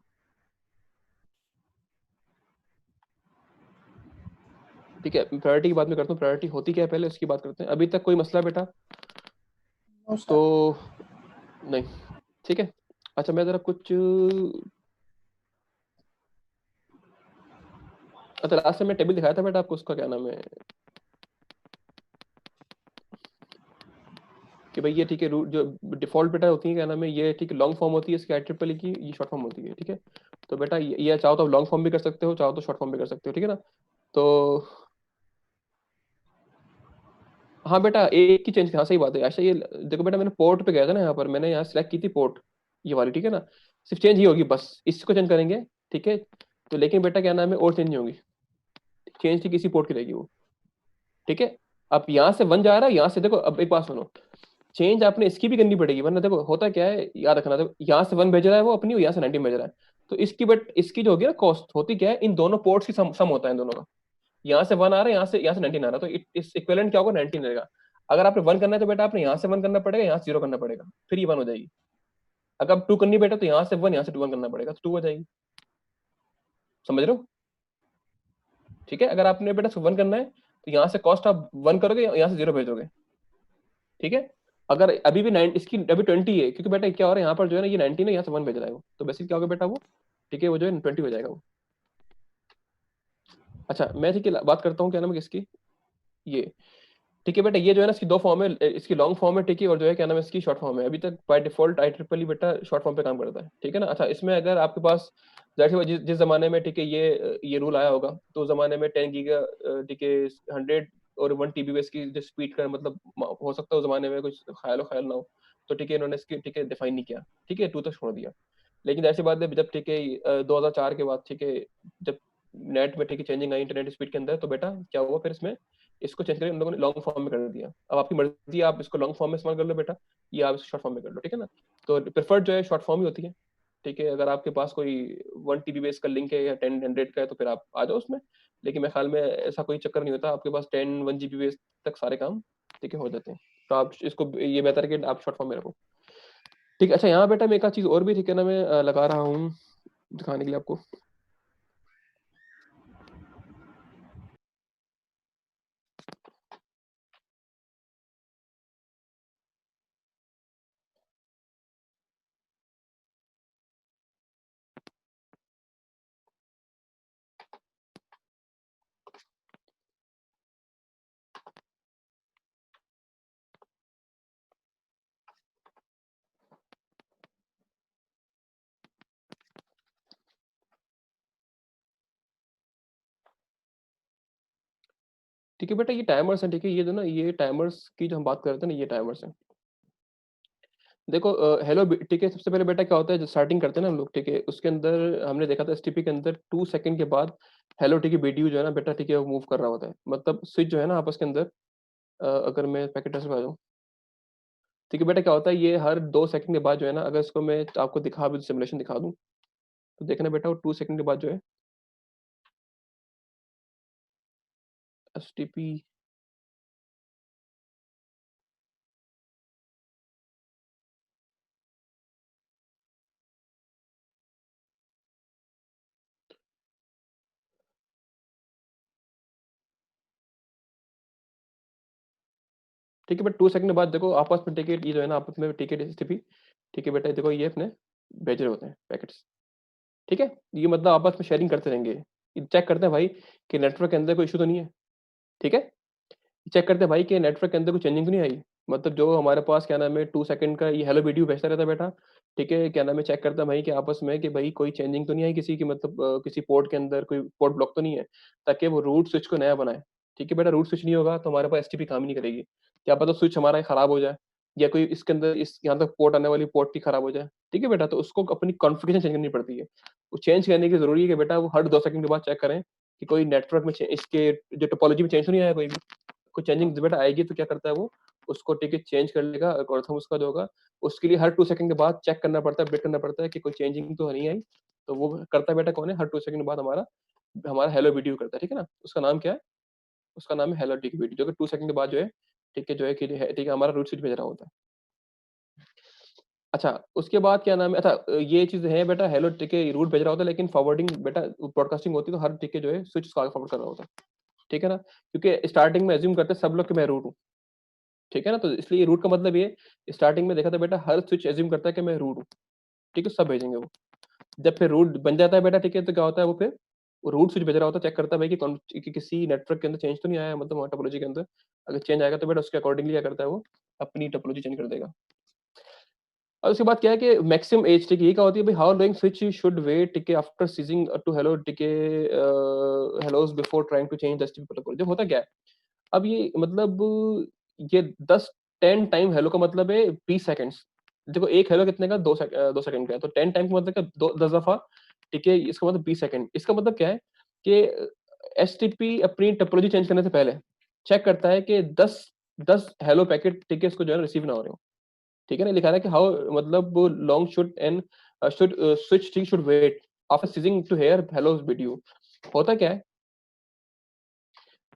ठीक है प्रायोरिटी की बात मैं करता हूँ, प्रायोरिटी होती क्या है पहले उसकी बात करते हैं। अभी तक कोई मसला बेटा? नो तो सर। नहीं, ठीक है। अच्छा मैं जरा कुछ, अच्छा लास्ट में मैं टेबल दिखाया था बेटा आपको, उसका क्या नाम है कि भाई ये ठीक है रूट जो डिफॉल्ट बेटा होती है क्या नाम है, ये ठीक है लॉन्ग फॉर्म होती है इसकी IEEE की, ये शॉर्ट फॉर्म होती है, ठीक है। तो बेटा ये चाहो तो लॉन्ग फॉर्म भी कर सकते हो, चाहो तो शॉर्ट फॉर्म भी कर सकते हो, ठीक है ना। तो हाँ बेटा एक ही चेंज, हाँ सही बात है अच्छा, ये देखो बेटा मैंने पोर्ट पे गया था ना, यहाँ पर मैंने यहाँ सिलेक्ट की थी पोर्ट ये वाली, ठीक है ना, सिर्फ चेंज ही होगी बस, इसको चेंज करेंगे, ठीक है। तो लेकिन बेटा क्या नाम है और चेंज नहीं होगी, चेंज थी किसी पोर्ट की रहेगी वो, ठीक है। अब यहाँ से 1 जा रहा है, यहाँ से देखो अब एक बात सुनो, चेंज आपने इसकी भी करनी पड़ेगी, वरना देखो होता क्या है याद रखना, देखो यहाँ से 1 भेज रहा है वो अपनी, यहाँ से 19 भेज रहा है, तो इसकी बट इसकी जो होगी ना कॉस्ट होती क्या है, इन दोनों पोर्ट्स की सम होता है इन दोनों का। यहाँ से 1 आ रहा है, यहाँ से 19 आ रहा है, तो इस इक्विवेलेंट क्या होगा 19 रहेगा। अगर आपने 1 करना है तो बेटा आपने यहाँ से 1 करना पड़ेगा, यहाँ से 0 करना पड़ेगा, फिर ये 1 हो जाएगी। अगर आप 2 करनी बेटा तो यहाँ से 1 यहाँ से 1 करना पड़ेगा, तो 2 हो जाएगी, समझ रहे हो, ठीक है। अगर आपने बेटा 1 करना है तो यहाँ से कॉस्ट आप 1 करोगे, यहाँ से 0 भेजोगे, ठीक है। अगर अभी भी 9 इसकी अभी 20 है, क्योंकि बेटा क्या हो रहा है यहाँ पर जो है ना ये 19 है, यहाँ से 1 भेज रहा है वो, तो बेसिक क्या होगा बेटा वो, ठीक है वो जो है 20 हो जाएगा वो। अच्छा मैं ठीक है बात करता हूँ क्या नाम है इसकी, ये ठीक है बेटा, ये जो है ना इसकी 2 फॉर्म है, इसकी लॉन्ग फॉर्म है ठीक है, और जो है क्या नाम है इसकी शॉर्ट फॉर्म है। अभी तक बाय डिफॉल्ट IEEE बेटा शॉर्ट फॉर्म पे काम करता है, ठीक है ना। अच्छा इसमें अगर आपके पास जाहिर सी बात जिस जमाने में ठीक है ये रूल आया होगा, तो उस जमाने में 10 गीगा ठीक है 100 और 1 TB की जो स्पीड का मतलब हो सकता है उस जमाने में कुछ ख्याल ना हो, तो ठीक है इन्होंने इसकी ठीक है डिफाइन नहीं किया, ठीक है 2 तक छोड़ दिया। लेकिन ऐसी बात है जब ठीक है 2004 के बाद ठीक है जब नेट में ठीक है चेंजिंग आई इंटरनेट स्पीड के अंदर, तो बेटा क्या हुआ फिर इसमें इसको चेंज करके उन लोगों ने लॉन्ग फॉर्म में कर दिया। अब आपकी मर्जी है, आप इसको लॉन्ग फॉर्म में इस्तेमाल कर लो बेटा, या आप इसको शॉर्ट फॉर्म में कर लो, ठीक है ना। तो प्रेफर्ड जो है शॉर्ट फॉर्म ही होती है, ठीक है। अगर आपके पास कोई 1 TB बेस का लिंक है या 10 100 का है तो फिर आप आ जाओ उसमें, लेकिन मेरे ख्याल में ऐसा कोई चक्कर नहीं होता, आपके पास 10 1 GB बेस तक सारे काम ठीक है हो जाते हैं। तो आप इसको ये बेहतर है कि आप शॉर्ट फॉर्म में रखो, ठीक है। अच्छा यहाँ बेटा मैं एक चीज और भी ठीक है ना मैं लगा रहा हूँ दिखाने के लिए आपको, ठीक है बेटा ये टाइमर्स हैं, ठीक है। ये जो ना ये टाइमर्स की जो हम बात कर रहे थे ना, ये टाइमर्स हैं। देखो हेलो ठीक है, सबसे पहले बेटा क्या होता है, जो स्टार्टिंग करते हैं ना हम लोग ठीक है, उसके अंदर हमने देखा था एसटीपी के अंदर 2 सेकंड के बाद हेलो ठीक है बीडीयू जो है ना बेटा ठीक है वो मूव कर रहा होता है, मतलब स्विच जो है ना आपस के अंदर अगर मैं पैकेट ट्रेस पे आ जाऊँ, ठीक है बेटा क्या होता है, ये हर 2 सेकंड के बाद जो है ना, अगर इसको मैं आपको दिखा भी सिमुलेशन दिखा दूँ, तो देखना बेटा वो 2 सेकंड के बाद जो है एसटीपी, ठीक है बट 2 सेकंड के बाद देखो आपस में टिकट ये जो है ना आपस में टिकट एसटीपी, ठीक है बेटा देखो ये अपने भेज रहे होते हैं पैकेट्स, ठीक है। ये मतलब आपस में शेयरिंग करते रहेंगे, चेक करते हैं भाई कि नेटवर्क के अंदर कोई इशू तो नहीं है, ठीक है। चेक करते हैं भाई कि नेटवर्क के अंदर कोई चेंजिंग तो नहीं आई, मतलब जो हमारे पास क्या नाम है 2 सेकंड का ये हेलो वीडियो भेजता रहता है बेटा, ठीक है? क्या नाम है चेक करता है भाई कि आपस में कि भाई कोई चेंजिंग तो नहीं आई किसी की मतलब किसी पोर्ट के अंदर कोई पोर्ट ब्लॉक तो नहीं है, ताकि वो रूट स्विच को नया बनाए। ठीक है बेटा, रूट स्विच नहीं होगा तो हमारे पास एसटीपी काम ही नहीं करेगी। क्या पता स्विच हमारा खराब हो जाए या कोई इसके अंदर इस यहाँ तक पोर्ट आने वाली पोर्ट ही खराब हो जाए। ठीक है बेटा, तो उसको अपनी कॉन्फ़िगरेशन चेंज करनी पड़ती है। वो चेंज करने की ज़रूरी है कि बेटा वो हर 2 सेकंड के बाद चेक करें कि कोई नेटवर्क में इसके जो टोपोलॉजी में चेंज तो नहीं आया कोई भी। कोई चेंजिंग बेटा आएगी तो क्या करता है वो, उसको टिकट चेंज कर लेगा एल्गोरिथम उसका जो होगा, उसके लिए हर 2 सेकंड के बाद चेक करना पड़ता है, अपडेट करना पड़ता है कि कोई चेंजिंग तो नहीं आई। तो वो करता है बेटा कौन है, हर 2 सेकंड बाद हमारा हमारा हेलो वीडियो करता है, ठीक है ना? उसका नाम क्या है? उसका नाम है हेलो टिक वीडियो, जो कि 2 सेकंड के बाद जो है, ठीक है, जो है कि ठीक है, हमारा रूट स्विच भेज रहा होता है। अच्छा, उसके बाद क्या नाम है अच्छा ये चीज़ है बेटा हेलो ठीक है, रूट भेज रहा होता है लेकिन फॉरवर्डिंग बेटा ब्रॉडकास्टिंग होती है तो हर ठीक है जो है स्विच उसको आगे फॉरवर्ड कर रहा होता है। ठीक है ना? क्योंकि स्टार्टिंग में अज़्यूम करते हैं सब लोग कि मैं रूट हूँ। ठीक है ना? तो इसलिए रूट का मतलब ये स्टार्टिंग में देखा था बेटा हर स्विच अज़्यूम करता है कि मैं रूट हूँ। ठीक है? सब भेजेंगे वो। जब फिर रूट बन जाता है बेटा ठीक है, तो क्या होता है वो फिर वो रूट स्विच भेज रहा होता है, चेक करता है भाई कि किसी नेटवर्क के अंदर चेंज तो नहीं आया मतलब वहाँ टोपोलॉजी के अंदर। अगर चेंज आएगा तो बेटा उसके अकॉर्डिंगली क्या करता है वो अपनी टोपोलॉजी चेंज कर देगा। और उसके बाद क्या है कि मैक्सिमम एज ठीक है, ये क्या होती है भाई how long switch should wait ठीक है आफ्टर सीजिंग टू हेलो ठीक है hellos before trying to change the STP protocol. जब होता क्या है अब ये मतलब ये 10 टाइम हेलो का मतलब है 20 सेकंड्स। देखो एक हेलो कितने का 2 सेकंड का है तो 10 टाइम का मतलब क्या 10 दफा ठीक है इसका मतलब 20 सेकंड। इसका मतलब क्या है कि एसटीपी अपनी टोपोलॉजी चेंज करने से पहले चेक करता है कि 10 हेलो पैकेट ठीक है इसको जो है रिसीव ना हो रहे हो। ठीक है ना? लिखा है कि हाउ मतलब लॉन्ग शुड स्विच ठीक should wait after ceasing to hear hello video. होता क्या है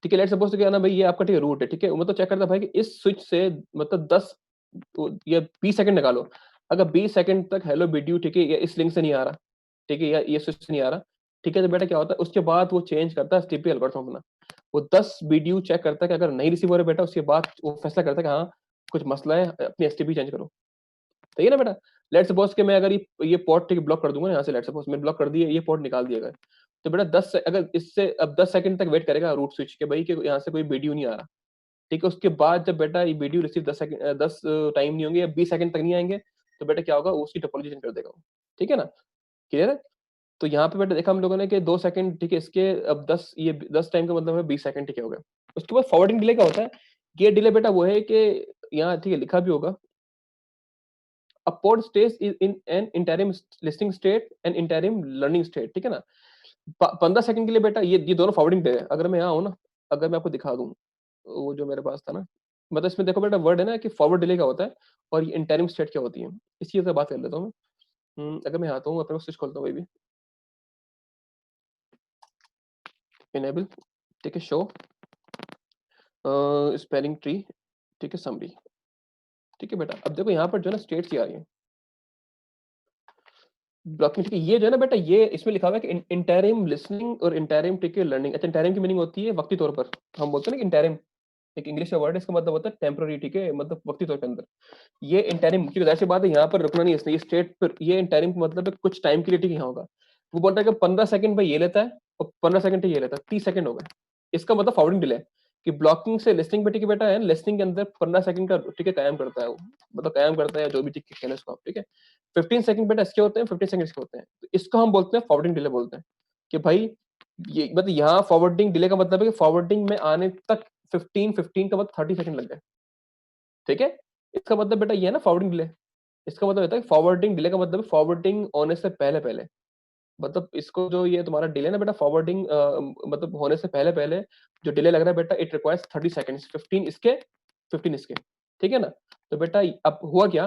ठीक है, लेट्स सपोज क्या है ना भाई ये आपका ठीक है रूट है, ठीक है? वो मतलब चेक करता है भाई कि इस स्विच से मतलब 10 तो या 20 सेकंड निकालो। अगर 20 सेकंड तक हेलो वीडियो ठीक है, या इस लिंक से नहीं आ रहा, ठीक है? या ये स्विच से नहीं आ रहा, ठीक है? तो बेटा क्या होता है उसके बाद वो चेंज करता है एसटीपी एल्गोरिथम अपना। वो 10 वीडियो चेक करता है कि अगर नहीं रिसीव हो रहे बेटा उसके बाद वो फैसला करता है कि हाँ, कुछ मसला है अपनी एसटीपी चेंज करो। सही है ना बेटा? लेट्स सपोज कि मैं अगर ये पोर्ट ठीक ब्लॉक कर दूँगा ना यहाँ से लेट्स सपोज मैंने ब्लॉक कर दिया, ये पोर्ट निकाल दिया अगर, तो बेटा 10 से अगर इससे अब 10 सेकंड तक वेट करेगा रूट स्विच के भाई कि यहाँ से कोई वीडियो नहीं आ रहा। ठीक है? उसके बाद जब बेटा ये वीडियो रिसीव 10 टाइम नहीं होंगे या 20 सेकंड तक नहीं आएँगे, तो बेटा क्या होगा वो उसकी टोपोलॉजी चेंज कर देगा वो। ठीक है ना? क्लियर है? तो यहाँ पे बेटा देखा हम लोगों ने कि 2 सेकंड ठीक है इसके अब 10 टाइम का मतलब है 20 सेकंड ठीक है हो गया। उसके बाद फॉरवर्डिंग डिले क्या होता है? ये डिले बेटा वो है कि यहाँ ठीक है लिखा भी होगा A pod stays in an interim listening state and interim learning state ठीक है ना 15 सेकंड के लिए बेटा ये दोनों फॉरवर्डिंग डे है अगर मैं यहाँ हूँ ना अगर मैं आपको दिखा दूँ वो जो मेरे पास था ना मतलब इसमें देखो बेटा वर्ड है ना कि फॉरवर्ड डिले क्या होता है और ये इंटरिम स्टेट क्या होती है इस चीज से बात कर लेता हूँ मैं अगर मैं आता हूँ अपने स्विच खोलता हूँ भी इनेबल ठीक है शो स्पेलिंग ट्री ठीक है समरी ठीक है बेटा अब देखो यहाँ पर जो है ना स्टेट्स ही आ रही है ब्लॉकिंग ठीक है ये जो है ना बेटा ये इसमें लिखा हुआ है कि इंटरिम लिसनिंग और इंटरिम ठीक है लर्निंग अच्छा इंटरिम की मीनिंग होती है वक्ती तौर पर हम बोलते हैं ना कि इंटरिम एक इंग्लिश का वर्ड है इसका मतलब होता है टेम्पररी ठीक है मतलब वक्ती तौर के अंदर ये इंटरिम क्योंकि जाहिर सी बात है यहाँ पर रुकना नहीं है इसने ये स्टेट पर ये इंटरिम का मतलब है कुछ टाइम के लिए ठीक है यहाँ होगा वो बोलता है कि 15 सेकंड पे ये लेता है और 15 सेकंड पे ये लेता है 30 सेकंड हो गए इसका मतलब फॉरवर्डिंग डिले कि ब्लॉकिंग से लिसनिंग पे ठीक है बेटा है लिसनिंग के अंदर 15 सेकंड का ठीक है कायम करता है वो मतलब कायम करता है जो भी ठीक है इसको आप ठीक है 15 सेकंड बेटा इसके होते हैं 15 सेकंड इसके होते हैं तो इसको हम बोलते हैं फॉरवर्डिंग डिले बोलते हैं कि भाई ये मतलब यहाँ फॉरवर्डिंग डिले का मतलब है कि फॉरवर्डिंग में आने तक 15 का मतलब 30 सेकंड लग गए ठीक है इसका मतलब बेटा ये है ना फॉरवर्डिंग डिले इसका मतलब होता है फॉरवर्डिंग डिले का मतलब फॉरवर्डिंग होने से पहले पहले मतलब इसको जो ये तुम्हारा डिले ना बेटा फॉरवर्डिंग मतलब होने से पहले पहले जो डिले लग रहा है बेटा इट रिक्वायर्स 30 सेकंड्स 15 इसके 15 इसके ठीक है ना तो बेटा अब हुआ क्या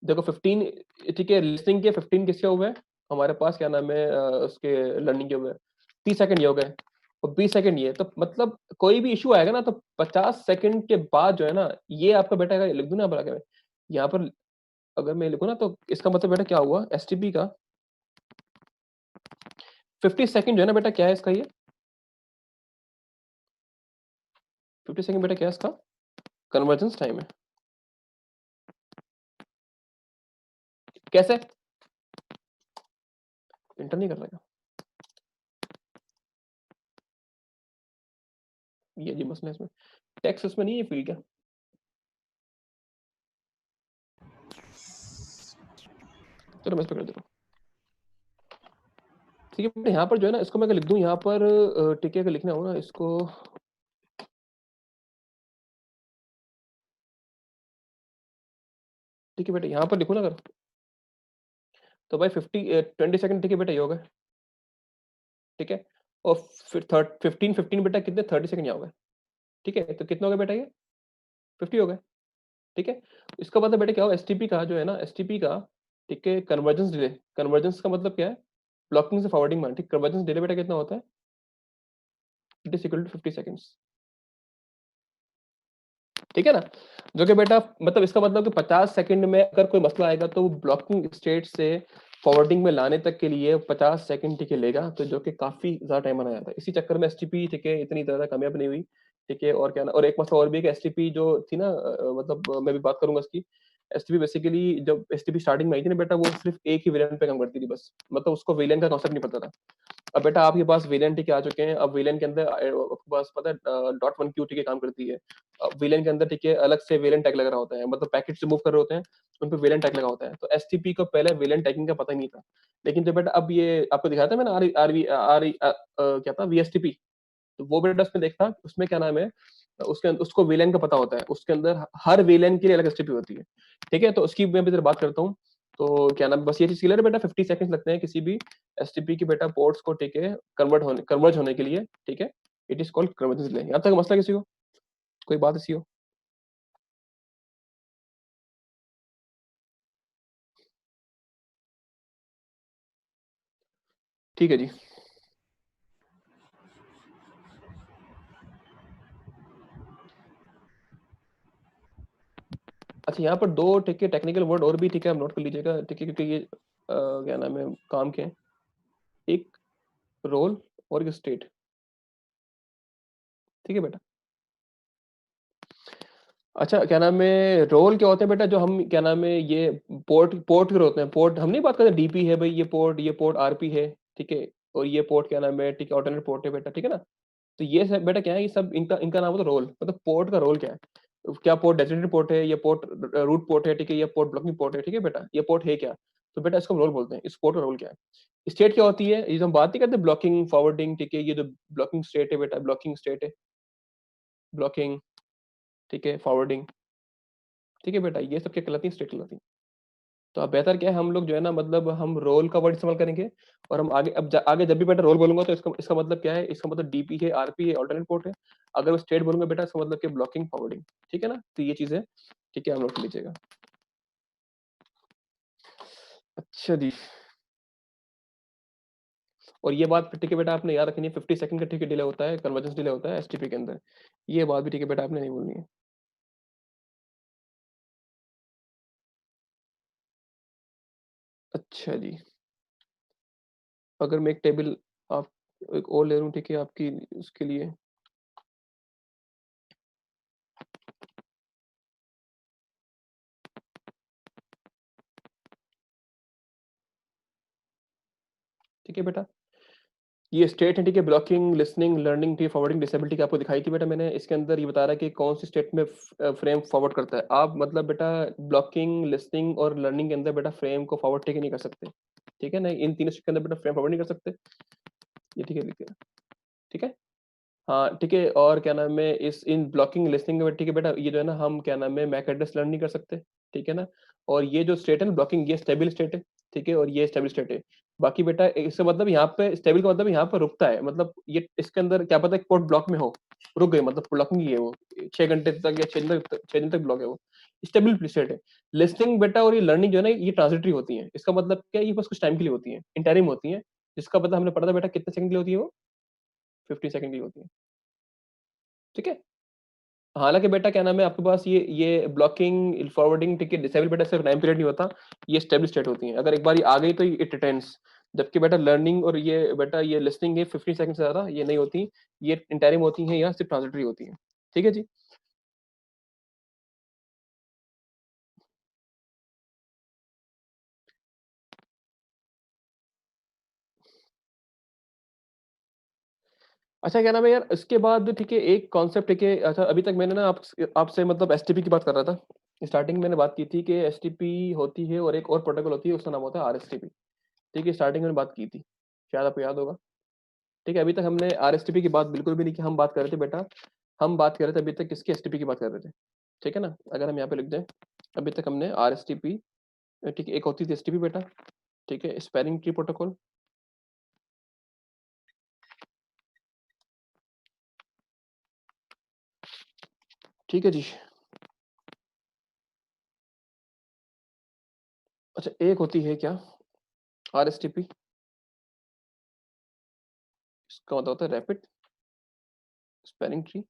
देखो 15 ठीक है लिसनिंग के 15 किसके हुए हमारे पास क्या नाम है उसके लर्निंग के हुए 30 सेकंड ये हो गए और 20 सेकंड ये तो मतलब कोई भी इशू आएगा ना तो 50 सेकंड के बाद जो है ना ये आपका बेटा का लिख दूं ना बड़ा यहाँ पर अगर मैं लिखूँ ना तो इसका मतलब बेटा क्या हुआ एसटीपी का 50 सेकंड जो है ना बेटा क्या है इसका ये 50 सेकंड बेटा क्या है इसका कन्वर्जेंस टाइम है कैसे इंटर नहीं कर रहा ये जी मसला है इसमें टेक्स्ट इसमें नहीं है फील्ड क्या चलो मैं इस पे कर देता हूँ। ठीक है बेटा, यहाँ पर जो है ना इसको मैं अगर लिख दूँ यहाँ पर ठीक है, अगर लिखना हो ना इसको, ठीक है बेटा यहाँ पर लिखूँ ना अगर, तो भाई 20 सेकंड ठीक है बेटा ये हो गए, ठीक है? और फिर 15 बेटा कितने 30 सेकंड यहाँ हो गए, ठीक है? तो कितना हो गया बेटा ये? 50 हो गए, ठीक है? इसका मतलब बेटा क्या होगा, एसटीपी का जो है ना, एसटीपी का, ठीक है, कन्वर्जेंस डिले, कन्वर्जेंस का मतलब क्या है? ब्लॉकिंग से फॉरवर्डिंग मान, ठीक, कन्वर्जेंस डिले बेटा कितना होता है? It is equal to 50 seconds, ठीक है ना? जो कि बेटा मतलब इसका मतलब कि 50 सेकंड में अगर कोई मसला आएगा तो वो ब्लॉकिंग स्टेट से फॉरवर्डिंग में लाने तक के लिए 50 सेकंड ठीक है लेगा, तो जो कि काफी ज्यादा टाइम बनाया जाता है। इसी चक्कर में एसटीपी ठीक है इतनी ज्यादा कामयाब नहीं हुई, ठीक है? और क्या ना, और एक मसला और भी है कि एसटीपी जो थी ना, मतलब मैं भी बात करूंगा इसकी। एसटीपी बेसिकली जब एसटीपी स्टार्टिंग में आई थी ना बेटा, वो सिर्फ एक ही वेरिएंट पे काम करती थी बस, मतलब उसको वेरिएंट का कॉन्सेप्ट नहीं पता था। अब बेटा आपके पास वेरिएंट ठीक है आ चुके हैं, अब वेरिएंट के अंदर आपके पास पता है डॉट वन क्यू ठीक है काम करती है। वेरिएंट के अंदर ठीक है अलग से वेरिएंट टैग लगा रहा होता है, मतलब पैकेट से मूव कर रहे होते हैं, उन पे वेरिएंट टैग लगा होता है। तो एसटीपी को पहले वेरिएंट टैगिंग का पता ही नहीं था, लेकिन जो बेटा अब ये आपको दिखाया था मैंने आर आर आर क्या था, वीएसटीपी, तो वो बेटा उसमें देखता उसमें क्या नाम है, उसके उसको वेलेन का पता होता है, उसके अंदर हर वेलेन के लिए अलग एसटीपी होती है, ठीक है? तो उसकी मैं भी जरा बात करता हूँ। तो क्या नाम, बस ये चीज क्लियर है बेटा, 50 सेकंड्स लगते हैं किसी भी एसटीपी की बेटा पोर्ट्स को ठीक है कन्वर्ज होने के लिए, ठीक है? It is called convergence delay. यहाँ तक मसला किसी को, कोई बात ऐसी हो? ठीक है जी। अच्छा यहाँ पर दो ठीक है टेक्निकल वर्ड और भी ठीक है आप नोट कर लीजिएगा, ठीक है? क्योंकि ये क्या नाम है काम के हैं, एक रोल और एक स्टेट, ठीक है बेटा? अच्छा क्या नाम है, रोल क्या होते हैं बेटा, जो हम क्या नाम है ये पोर्ट पोर्ट के होते हैं, पोर्ट हम नहीं बात करते डीपी है भाई, ये पोर्ट आरपी है, ठीक है? और ये पोर्ट क्या नाम है, ठीक है, ऑल्टरनेट पोर्ट है बेटा, ठीक है ना? तो ये सब बेटा क्या है, ये सब इनका इनका नाम होता है रोल, मतलब पोर्ट का रोल क्या है? क्या पोर्ट डेजिग्नेटेड पोर्ट है, ये पोर्ट रूट पोर्ट है, ठीक है? ये पोर्ट ब्लॉकिंग पोर्ट है, ठीक है बेटा? ये पोर्ट है क्या? तो बेटा इसको रोल बोलते हैं, इस पोर्ट का रोल क्या है? स्टेट क्या होती है, ये जो हम बात नहीं करते ब्लॉकिंग फॉरवर्डिंग, ठीक है? ये जो ब्लॉकिंग स्टेट है बेटा, ब्लॉकिंग स्टेट है, ब्लॉकिंग, ठीक है, फॉरवर्डिंग, ठीक है बेटा? ये सब क्या कहलाती है, स्टेट कहलाती है। तो अब बेहतर क्या है, हम लोग जो है ना मतलब हम रोल का वर्ड इस्तेमाल करेंगे, और हम आगे आगे जब भी बेटा रोल बोलूंगा तो इसका इसका मतलब क्या है, इसका मतलब डीपी है, आरपी है, ऑल्टरनेट पोर्ट है। अगर मैं स्टेट बोलूंगा बेटा, इसका मतलब क्या, ब्लॉकिंग फॉरवर्डिंग, ठीक है ना? तो ये चीज है, ठीक है, हम लोग लीजिएगा। अच्छा जी। और ये बात ठीक है बेटा आपने याद रखनी है, 50 सेकंड का ठीक है डिले होता है, कन्वर्जेंस डिले होता है एसटीपी के अंदर। ये बात भी ठीक है बेटा आपने नहीं बोलनी है। अच्छा जी। अगर मैं एक टेबल आप एक और ले लूँ, ठीक है, आपकी उसके लिए, ठीक है बेटा? ये स्टेट है, ठीक है, ब्लॉकिंग, लिसनिंग, लर्निंग, ठीक है, फॉरवर्डिंग, डिसेबिलिटी की आपको दिखाई थी बेटा मैंने। इसके अंदर ये बता रहा है कि कौन सी स्टेट में फ्रेम फॉरवर्ड करता है। आप मतलब बेटा ब्लॉकिंग, लिसनिंग और लर्निंग के अंदर बेटा फ्रेम को फॉरवर्ड ठीक है नहीं कर सकते, ठीक है ना? इन तीनों स्टेट के अंदर बेटा फ्रेम फॉरवर्ड नहीं कर सकते, ये ठीक है, लिखिए, ठीक है? हाँ, ठीक है। और क्या नाम है, इस इन ब्लॉकिंग, लिसनिंग में ठीक है बेटा, ये जो है ना हम क्या नाम है मैक एड्रेस लर्न नहीं कर सकते, ठीक है ना? और ये जो स्टेट है ना ब्लॉकिंग, ये स्टेबल स्टेट है, ठीक है? और ये स्टेबल स्टेट है। बाकी बेटा इसका मतलब यहाँ पे स्टेबल का मतलब यहाँ पर रुकता है, मतलब ये इसके अंदर क्या पता है पोर्ट ब्लॉक में हो, रुक गए, मतलब ब्लॉकिंग ही है वो, 6 घंटे तक या 6 दिन तक ब्लॉक है वो, स्टेबल स्टेट है। लिसनिंग बेटा और ये लर्निंग जो है ना ये ट्रांजिटरी होती है, इसका मतलब क्या है, ये बस कुछ टाइम के लिए होती है, इंटरिम होती है, जिसका मतलब हमने पढ़ा था बेटा कितने सेकंड के लिए होती है वो, 50 सेकंड की होती है, ठीक है? हालाँकि बेटा क्या नाम है आपके पास ये ब्लॉकिंग, फॉरवर्डिंग ठीक है, डिसेबल बेटा सिर्फ टाइम पीरियड नहीं होता, ये स्टेबल स्टेट होती हैं। अगर एक बार ये आ गई तो इट रिटेन्स, जबकि बेटा लर्निंग और ये बेटा ये लिसनिंग है 15 सेकंड से ज़्यादा ये नहीं होती, ये इंटरिम होती हैं या सिर्फ ट्रांजिटरी होती हैं। ठीक है जी? अच्छा क्या नाम है यार, इसके बाद ठीक है एक कॉन्सेप्ट ठीक है, अच्छा अभी तक मैंने ना आपसे मतलब एसटीपी की बात कर रहा था। स्टार्टिंग में मैंने बात की थी कि एसटीपी होती है और एक और प्रोटोकॉल होती है, उसका नाम होता है आरएसटीपी। ठीक है, स्टार्टिंग में बात की थी, शायद आपको याद होगा। ठीक है, अभी तक हमने आरएसटीपी की बात बिल्कुल भी नहीं की, हम बात कर रहे थे बेटा, हम बात कर रहे थे अभी तक किसकी, एसटीपी की बात कर रहे थे। ठीक है ना, अगर हम यहाँ पे लिख दें, अभी तक हमने आरएसटीपी, ठीक है, एक होती थी एसटीपी बेटा, ठीक है, स्पैनिंग ट्री प्रोटोकॉल। ठीक है जी। अच्छा, एक होती है क्या आरएसटीपी, इसका मतलब होता है रैपिड स्पैनिंग ट्री।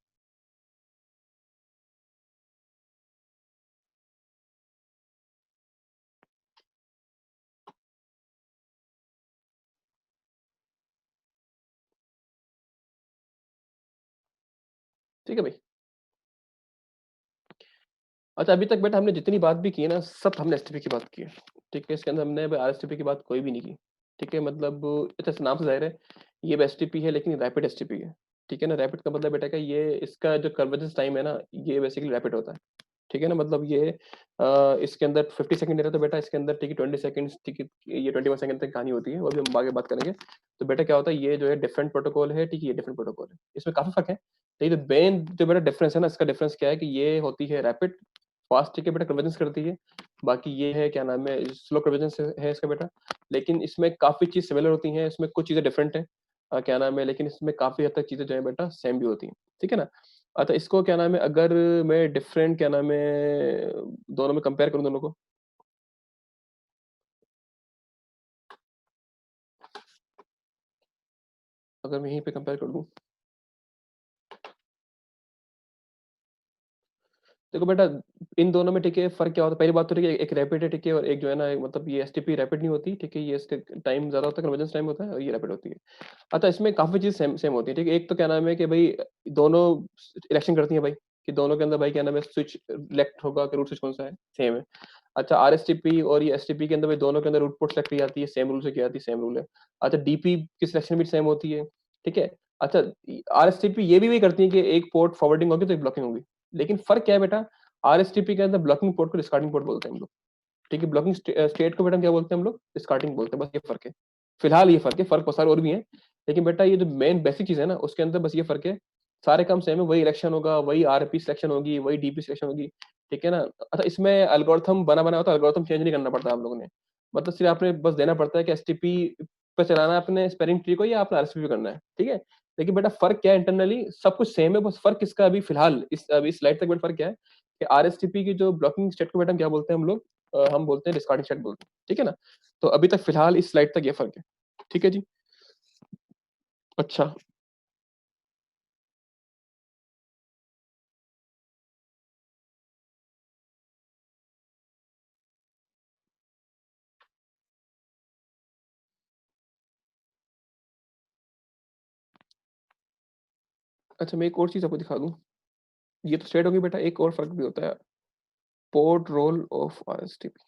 ठीक है भाई। अच्छा, अभी तक बेटा हमने जितनी बात भी की है ना, सब हमने एसटीपी की बात की है। ठीक है, इसके अंदर हमने आरएसटीपी की बात कोई भी नहीं की। ठीक है, मतलब अच्छा, नाम से जाहिर है ये भी एसटीपी है, लेकिन रैपिड एसटीपी है। ठीक है ना, रैपिड का मतलब बेटा क्या, ये इसका जो कन्वर्जेंस टाइम है ना, ये बेसिकली रैपिड होता है। ठीक है ना, मतलब ये इसके अंदर 50 सेकंड दे रहा है, तो बेटा इसके अंदर ठीक है 20 सेकंड्स, ठीक है, ये 21 सेकंड तक कहानी होती है, वो भी हम आगे बात करेंगे। तो बेटा क्या होता है, ये जो है डिफरेंट प्रोटोकॉल है, ठीक है, ये डिफरेंट प्रोटोकॉल है, इसमें काफी फर्क है। ठीक है, तो मेन जो बेटा डिफरेंस है ना, इसका डिफरेंस क्या है कि ये होती है रैपिड फास्ट, ठीक है बेटा, कन्वर्जेंस करती है। बाकी ये है क्या नाम है, स्लो कन्वर्जेंस है इसका बेटा। लेकिन इसमें काफी चीज सिमिलर होती हैं, इसमें कुछ चीजें डिफरेंट है, क्या नाम है, लेकिन इसमें काफी हद तक चीजें जो है बेटा सेम भी होती हैं। ठीक है ना। अच्छा, इसको क्या नाम है, अगर मैं डिफरेंट क्या नाम है, दोनों में कंपेयर करूं दोनों को, अगर मैं यहीं पे कंपेयर कर दूं, देखो बेटा, इन दोनों में ठीक है फर्क क्या होता है, पहली बात तो ठीक है, एक रैपिड है, ठीक है, और एक जो है ना, मतलब ये एसटीपी रैपिड नहीं होती, ठीक है, ये इसके टाइम ज्यादा होता है, कन्वर्जेंस टाइम होता है, और ये रैपिड होती है। अच्छा, इसमें काफी चीज सेम सेम होती है। ठीक है, एक तो क्या नाम है कि भाई दोनों इलेक्शन करती है भाई, कि दोनों के अंदर भाई क्या नाम है, स्विच इलेक्ट होगा कि रूट स्विच कौन सा है, सेम है। अच्छा, आरएसटीपी और ये एसटीपी के अंदर भाई दोनों के अंदर रूट पोर्ट सेलेक्ट की जाती है, सेम रूल से की जाती है, सेम रूल है। अच्छा, डीपी की सिलेक्शन भी सेम होती है। ठीक है। अच्छा, आरएसटीपी ये भी वही करती है कि एक पोर्ट फॉरवर्डिंग होगी तो एक ब्लॉकिंग होगी। लेकिन फर्क क्या है बेटा, आरएसटीपी के अंदर ब्लॉकिंग पोर्ट को डिस्कार्डिंग पोर्ट बोलते हैं हम लोग। ठीक है, ब्लॉकिंग स्टेट को बेटा क्या बोलते हैं हम लोग, डिस्कार्डिंग बोलते हैं, बस ये फर्क है। फिलहाल ये फर्क है, फर्क बहुत सारे और भी हैं, लेकिन बेटा ये जो मेन बेसिक चीज है ना, उसके अंदर बस ये फर्क है। सारे काम सेम है, वही इलेक्शन होगा, वही आरपी सिलेक्शन होगी, वही डीपी सिलेक्शन होगी। ठीक है ना। अच्छा, इसमें एल्गोरिथम बना बना होता है, एल्गोरिथम चेंज नहीं करना पड़ता हम लोगों ने, मतलब सिर्फ आपने बस देना पड़ता है कि एसटीपी पे चलाना है अपने स्पेलिंग ट्री को, या आपने आरएसपी पे करना है। ठीक है। लेकिन बेटा फर्क क्या है, इंटरनली सब कुछ सेम है, बस फर्क इसका अभी फिलहाल इस अभी स्लाइड तक बेटा फर्क क्या है कि आरएसटीपी की जो ब्लॉकिंग स्टेट को बेटा हम क्या बोलते हैं हम लोग, हम बोलते हैं डिस्कार्डिंग स्टेट बोलते हैं। ठीक है ना। तो अभी तक फिलहाल इस स्लाइड तक ये फर्क है। ठीक है जी। अच्छा। अच्छा, मैं एक और चीज आपको दिखा दूं, ये तो स्टेट होगी बेटा, एक और फर्क भी होता है, पोर्ट रोल ऑफ आरएसटीपी।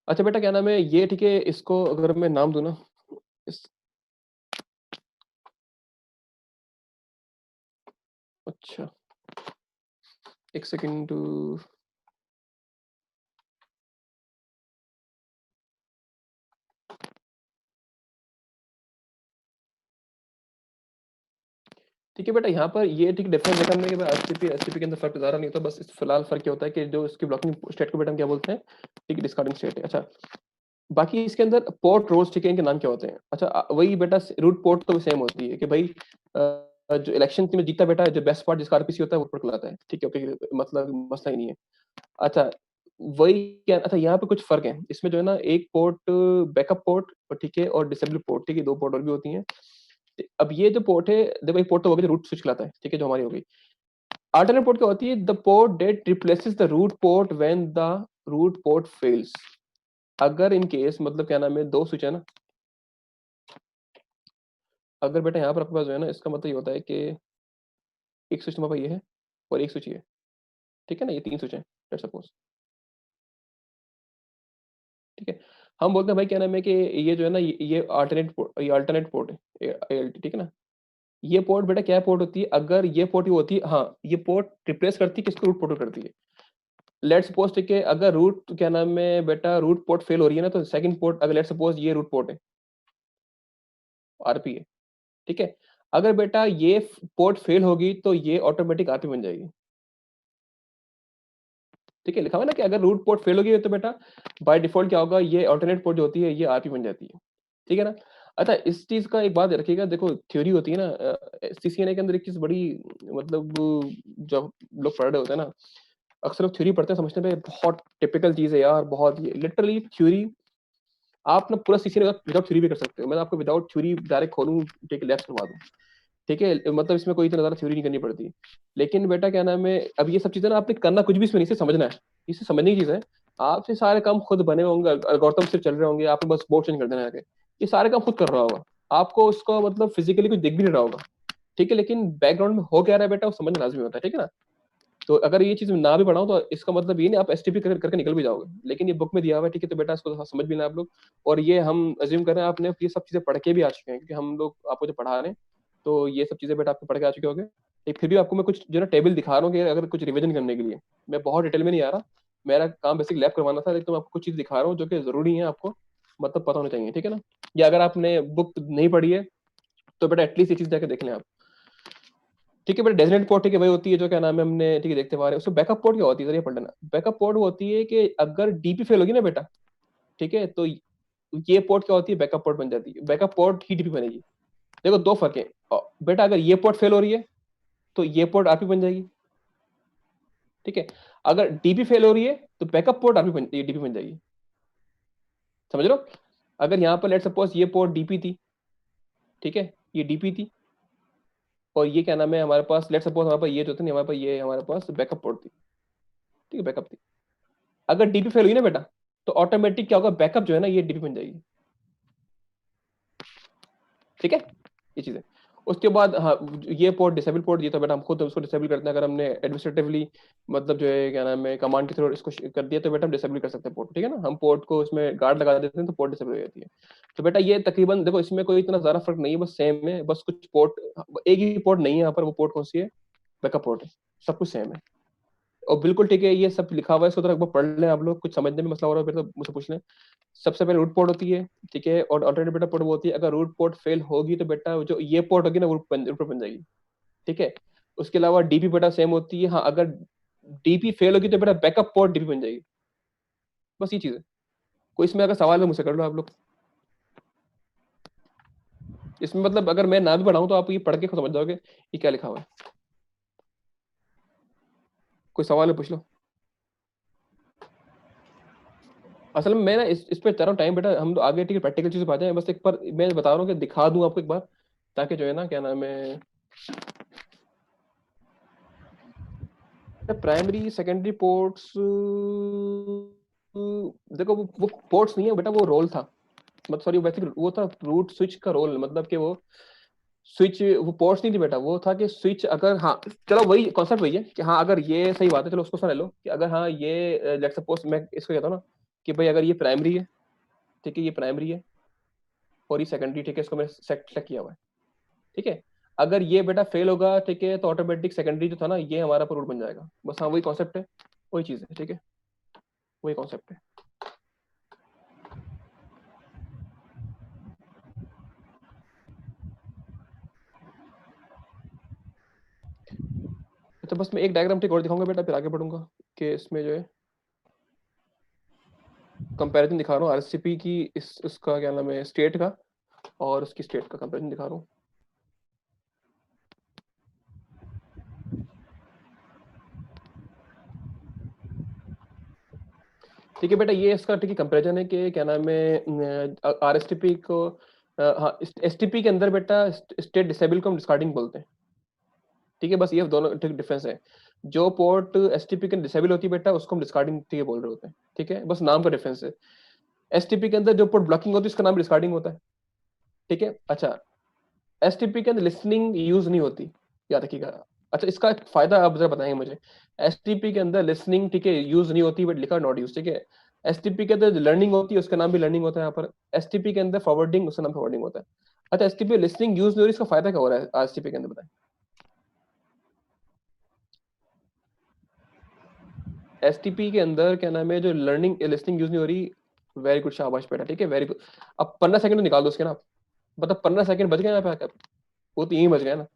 अच्छा बेटा, क्या नाम है ये, ठीक है, इसको अगर मैं नाम दूं ना, इस, अच्छा, एक सेकंड। ठीक है बेटा, यहाँ पर ये ठीक डिफरेंस देखा हमने कि भाई आरसीपी एससीपी के अंदर फर्क ज़्यादा नहीं होता, बस फिलहाल फर्क क्या होता है कि जो इसकी ब्लॉकिंग स्टेट को बेटा हम क्या बोलते हैं, ठीक है, डिस्कार्डिंग स्टेट है। अच्छा, बाकी इसके अंदर पोर्ट रोल्स, ठीक है, इनके नाम क्या होते हैं। अच्छा, वही बेटा रूट पोर्ट तो सेम होती है कि भाई जो इलेक्शन में जीता बेटा, जो बेस्ट पार्ट जिसका आरपीसी होता है वो पोर्ट कहलाता है। ठीक है, ओके, मतलब मसला ही नहीं है। अच्छा, वही क्या, अच्छा यहाँ पे कुछ फर्क है इसमें जो है ना, एक पोर्ट बैकअप पोर्ट, और ठीक है, और डिसेबल पोर्ट, ठीक है, दो पोर्ट और भी होती हैं। अब ये जो पोर्ट है, देखो एक पोर्ट तो हो गया रूट स्विच कहलाता है, ठीक है, जो हमारी हो गई। अल्टरनेट पोर्ट क्या होती है, the port that replaces the root port when the root port fails. अगर इन केस, मतलब क्या नाम है, दो स्विच है ना, अगर बेटा यहाँ पर आपके पास जो है ना, इसका मतलब ये होता है कि एक स्विच तुम्हारे पास ये है, और एक स्विच ये है। ठीक है ना, ये तीन स्विच है, लेट्स सपोज। ठीक है। हम बोलते हैं भाई क्या नाम है कि ये जो है ना ये अल्टरनेट पोर्ट है ALT, ठीक है ना। ये पोर्ट बेटा क्या पोर्ट होती है, अगर ये पोर्ट ही होती है, हाँ ये पोर्ट रिप्लेस करती है किसको, रूट पोर्ट करती है। लेट्स सपोज ठीक है, अगर रूट क्या नाम है बेटा रूट पोर्ट फेल हो रही है ना, तो सेकंड पोर्ट, अगर लेट्स सपोज ये रूट पोर्ट है RP है, ठीक है। अगर बेटा ये पोर्ट फेल होगी तो ये ऑटोमेटिक RP बन जाएगी, ठीक है। लिखा हुआ है ना कि अगर रूट पोर्ट फेल होगी तो बेटा बाय डिफॉल्ट क्या होगा, ये अल्टरनेट पोर्ट जो होती है ये RP बन जाती है, ठीक है ना। अच्छा इस चीज का एक बात रखिएगा, देखो थ्योरी होती है ना CCNA के अंदर एक चीज बड़ी मतलब जब लोग पढ़ रहे होते हैं ना, अक्सर लोग थ्योरी पढ़ते हैं समझने पे बहुत टिपिकल चीज है यार, बहुत लिटरली थ्योरी आप ना पूरा CCNA विदाउट थ्योरी भी कर सकते हो। मैं आपको विदाउट थ्योरी डायरेक्ट खोलूं, ठीक है, लैब्स करवा दूं, ठीक है, मतलब इसमें कोई इतना ज्यादा थ्योरी नहीं करनी पड़ती। लेकिन बेटा क्या नाम है, अब ये सब चीजें ना आपने करना कुछ भी इसमें नहीं, इसे समझना है, इसे समझने की चीज है। आपसे सारे काम खुद बने होंगे, अलगोरिथम से चल रहे होंगे, आपको बस बोर्ड चेंज कर देना है आगे, ये सारे काम खुद कर रहा होगा, आपको उसको मतलब फिजिकली कुछ दिख भी नहीं रहा होगा, ठीक है। लेकिन बैकग्राउंड में हो क्या रहा है बेटा वो समझना लाजमी होता है, ठीक है ना। तो अगर ये चीज ना भी पढ़ाऊं तो इसका मतलब ये नहीं आप STP करके निकल भी जाओगे, लेकिन ये बुक में दिया हुआ है, ठीक है, तो बेटा इसको समझ भी ना आप लोग। और ये हम अज्यूम कर रहे हैं आपने ये सब चीजें पढ़ के भी आ चुके हैं, क्योंकि हम लोग आपको जो पढ़ा रहे हैं तो ये सब चीजें बेटा आपको पढ़ के आ चुके होंगे। एक फिर भी आपको मैं कुछ जो ना टेबल दिखा रहा हूँ कि अगर कुछ रिविजन करने के लिए, मैं बहुत डिटेल में नहीं आ रहा, मेरा काम बेसिक लैब करवाना था, लेकिन मैं आपको कुछ चीज दिखा रहा हूँ जो कि जरूरी है आपको मतलब पता होना चाहिए, ठीक है ना। या अगर आपने बुक नहीं पढ़ी है तो बेटा एटलीस्ट ये चीज जाके देख लें आप, ठीक है। बेटा डेजिग्नेटेड पोर्ट ठीक है वही होती है जो क्या नाम है हमने ठीक है देखते हुए आ रहे हैं। उसमें बैकअप पोर्ट क्या होती है, जरिए पढ़ लेना। बैकअप पोर्ट वो होती है कि अगर DP फेल होगी ना बेटा, ठीक है, तो ये पोर्ट क्या होती है, बैकअप पोर्ट बन जाती है, बैकअप पोर्ट ही DP बनेगी। देखो दो फर्क है बेटा, अगर ये पोर्ट फेल हो रही है तो ये पोर्ट RP बन जाएगी, ठीक है। अगर DP फेल हो रही है तो बैकअप पोर्ट DP बन जाएगी, समझ रहे हो। अगर यहाँ पर लेट सपोज ये पोर्ट DP थी, ठीक है, ये DP थी, और ये क्या नाम है हमारे पास लेट सपोज हमारे पास ये जो थी हमारे पास ये हमारे पास बैकअप पोर्ट थी, ठीक है, बैकअप थी। अगर DP फेल हुई ना बेटा तो ऑटोमेटिक क्या होगा, बैकअप जो है ना ये DP बन जाएगी, ठीक है, ये चीज है। उसके बाद हाँ ये पोर्ट डिसेबल पोर्ट, ये तो बेटा हम खुद उसको डिसेबल करते हैं, अगर हमने एडमिनिस्ट्रेटिवली मतलब जो है क्या नाम है कमांड के थ्रू इसको कर दिया तो बेटा हम डिसेबल कर सकते हैं पोर्ट, ठीक है ना। हम पोर्ट को उसमें गार्ड लगा देते हैं तो पोर्ट डिसेबल हो जाती है। तो बेटा ये तकरीबन देखो इसमें कोई इतना ज्यादा फर्क नहीं है, बस सेम है, बस कुछ पोर्ट एक ही पोर्ट नहीं है यहाँ पर, वो पोर्ट कौन सी है, बैकअप पोर्ट है, सब कुछ सेम है। और बिल्कुल ठीक है, ये सब लिखा हुआ है, इसको तो एक बार पढ़ लें आप लोग, कुछ समझने में मसला हो रहा है फिर तो मुझसे पूछ लें। सबसे पहले रूट पोर्ट होती है, ठीक है, और अल्टरनेट बेटा पोर्ट वो होती है, अगर रूट पोर्ट फेल होगी तो बेटा जो ये पोर्ट होगी ना वो रूट पोर्ट बन जाएगी, ठीक है। उसके अलावा DP बेटा सेम होती है, हाँ अगर DP फेल होगी तो बेटा बैकअप पोर्ट DP बन जाएगी, बस ये चीज है। कोई इसमें अगर सवाल है मुझसे कर लो आप लोग, इसमें मतलब अगर मैं ना भी पढ़ाऊं तो आप ये पढ़ के खुद समझ जाओगे ये क्या लिखा हुआ है। कोई सवाल है पूछ लो। असल में मैं ना इस पे चाह रहा हूँ टाइम बेटा, हम तो आगे ठीक है प्रैक्टिकल चीज पे आ जाए, बस एक बार मैं बता रहा हूँ कि दिखा दूं आपको एक बार, ताकि जो है ना क्या नाम है प्राइमरी सेकेंडरी पोर्ट्स, देखो वो पोर्ट्स नहीं है बेटा, वो रोल था, मतलब सॉरी वैसे वो था रूट स्विच का रोल, मतलब कि वो स्विच वो पोर्ट्स नहीं थी बेटा, वो था कि स्विच अगर हाँ चलो वही कॉन्सेप्ट वही है कि हाँ अगर ये सही बात है, चलो उसको समझ लो कि अगर हाँ ये लेट्स सपोज मैं इसको कहता हूँ ना कि भाई अगर ये प्राइमरी है, ठीक है, ये प्राइमरी है और ये सेकेंडरी, ठीक है, इसको मैंने सेट किया हुआ है, ठीक है। अगर ये बेटा फेल होगा, ठीक है, तो ऑटोमेटिक सेकेंडरी जो था ना ये हमारा पर रूट बन जाएगा, बस हाँ वही कॉन्सेप्ट है, वही चीज है, ठीक है, वही कॉन्सेप्ट है। तो बस मैं एक डायग्राम ठीक और दिखाऊंगा बेटा, फिर आगे बढ़ूंगा कि इसमें जो है कंपैरिजन दिखा रहा हूँ RCP की इसका क्या नाम है स्टेट का, और उसकी स्टेट का कंपैरिजन दिखा रहा हूँ। ठीक है बेटा, ये इसका ठीक है कंपैरिजन है कि क्या नाम है RSTP को हाँ STP के अंदर बेटा स्टेट डिसेबल को हम डिस्कार्डिंग बोलते हैं, ठीक है, बस ये दोनों ठीक डिफरेंस है। जो पोर्ट STP के डिसेबल होती है बेटा उसको हम डिस्कार्डिंग ठीक है बोल रहे होते हैं, ठीक है, बस नाम का डिफरेंस है। STP के अंदर जो पोर्ट ब्लॉकिंग होती है उसका नाम डिस्कार्डिंग होता है, ठीक है। अच्छा STP के अंदर लिसनिंग यूज नहीं होती, याद रखिएगा। अच्छा इसका एक फायदा आप जरा बताएंगे मुझे, STP के अंदर लिसनिंग ठीक है यूज नहीं होती, बट लिखा नॉट यूज, ठीक है। एसटीपी के अंदर जो लर्निंग होती है उसका नाम भी लर्निंग होता है यहाँ पर। एसटीपी के अंदर फॉरवर्डिंग, उसका नाम फॉरवर्डिंग होता है। अच्छा, एसटीपी लिसनिंग यूज नहीं हो रही, इसका फायदा क्या हो रहा है एसटीपी के अंदर, बताएं। एसटीपी के अंदर क्या नाम है, जो लर्निंग लिसनिंग यूज नहीं हो रही। वेरी गुड, शाबाश बेटा, ठीक है, वेरी गुड। अब 15 सेकंड तो निकाल दो उसके ना, मतलब 15 सेकंड बच गए यहाँ पे आकर, वो तो यही बच गया ना।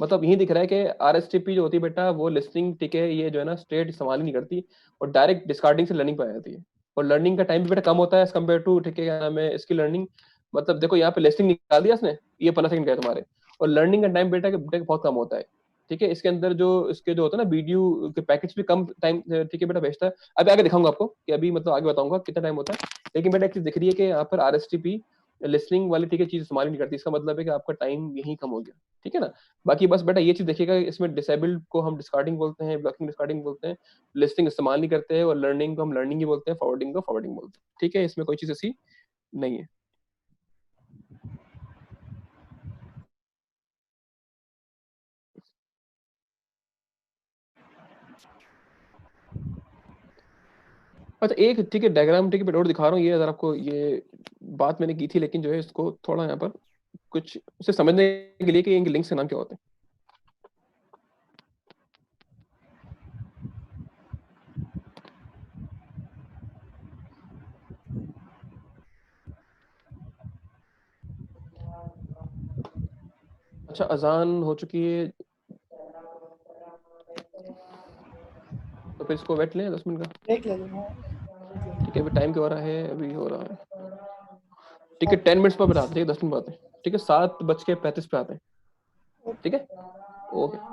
मतलब यही दिख रहा है कि आरएसटीपी जो होती है बेटा, वो लिसनिंग, ठीक है, ये जो है ना स्ट्रेट इस्तेमाल ही नहीं करती, और डायरेक्ट डिस्कार्डिंग से लर्निंग पे आ जाती है। और लर्निंग का टाइम भी बेटा कम होता है एज कम्पेयर टू, ठीक है, क्या नाम है, इसकी लर्निंग। मतलब देखो यहाँ पे लिसनिंग निकाल दिया इसने, ये 15 सेकंड गए तुम्हारे, और लर्निंग का टाइम बेटा बहुत कम होता है। ठीक है, इसके अंदर जो इसके जो होता है ना वीडियो के पैकेज भी कम टाइम, ठीक है बेटा, भेजता है। अभी आगे दिखाऊंगा आपको कि अभी मतलब आगे बताऊंगा कितना टाइम होता है। लेकिन बेटा एक चीज दिख रही है कि यहाँ पर आरएसटीपी लिसनिंग वाली, ठीक है, चीज इस्तेमाल ही नहीं करती। इसका मतलब है कि आपका टाइम यही कम हो गया, ठीक है ना। बाकी बस बेटा ये चीज देखिएगा, इसमें डिसेबल्ड को हम डिस्कार्डिंग बोलते हैं, ब्लॉकिंग डिस्कार्डिंग बोलते हैं, लिस्टिंग इस्तेमाल नहीं करते हैं, और लर्निंग को हम लर्निंग ही बोलते हैं, फॉरवर्डिंग को फॉरवर्डिंग बोलते हैं। ठीक है, इसमें कोई चीज ऐसी नहीं है। अच्छा एक, ठीक है, डायग्राम, ठीक है, और दिखा रहा हूँ ये, अगर आपको ये बात मैंने की थी, लेकिन जो है इसको थोड़ा यहाँ पर कुछ उसे समझने के लिए कि इनके लिंक्स के नाम क्या होते हैं। अच्छा, अजान हो चुकी है, तो फिर इसको वेट लें 10 मिनट का। ब्रेक ले लूंगा। ठीक है, अभी टाइम क्या हो रहा है, अभी हो रहा है, ठीक है, 10 मिनट्स पर आते हैं, ठीक है, 10 मिनट आते हैं, ठीक है, 7:35 पे आते हैं। ठीक है, ओके।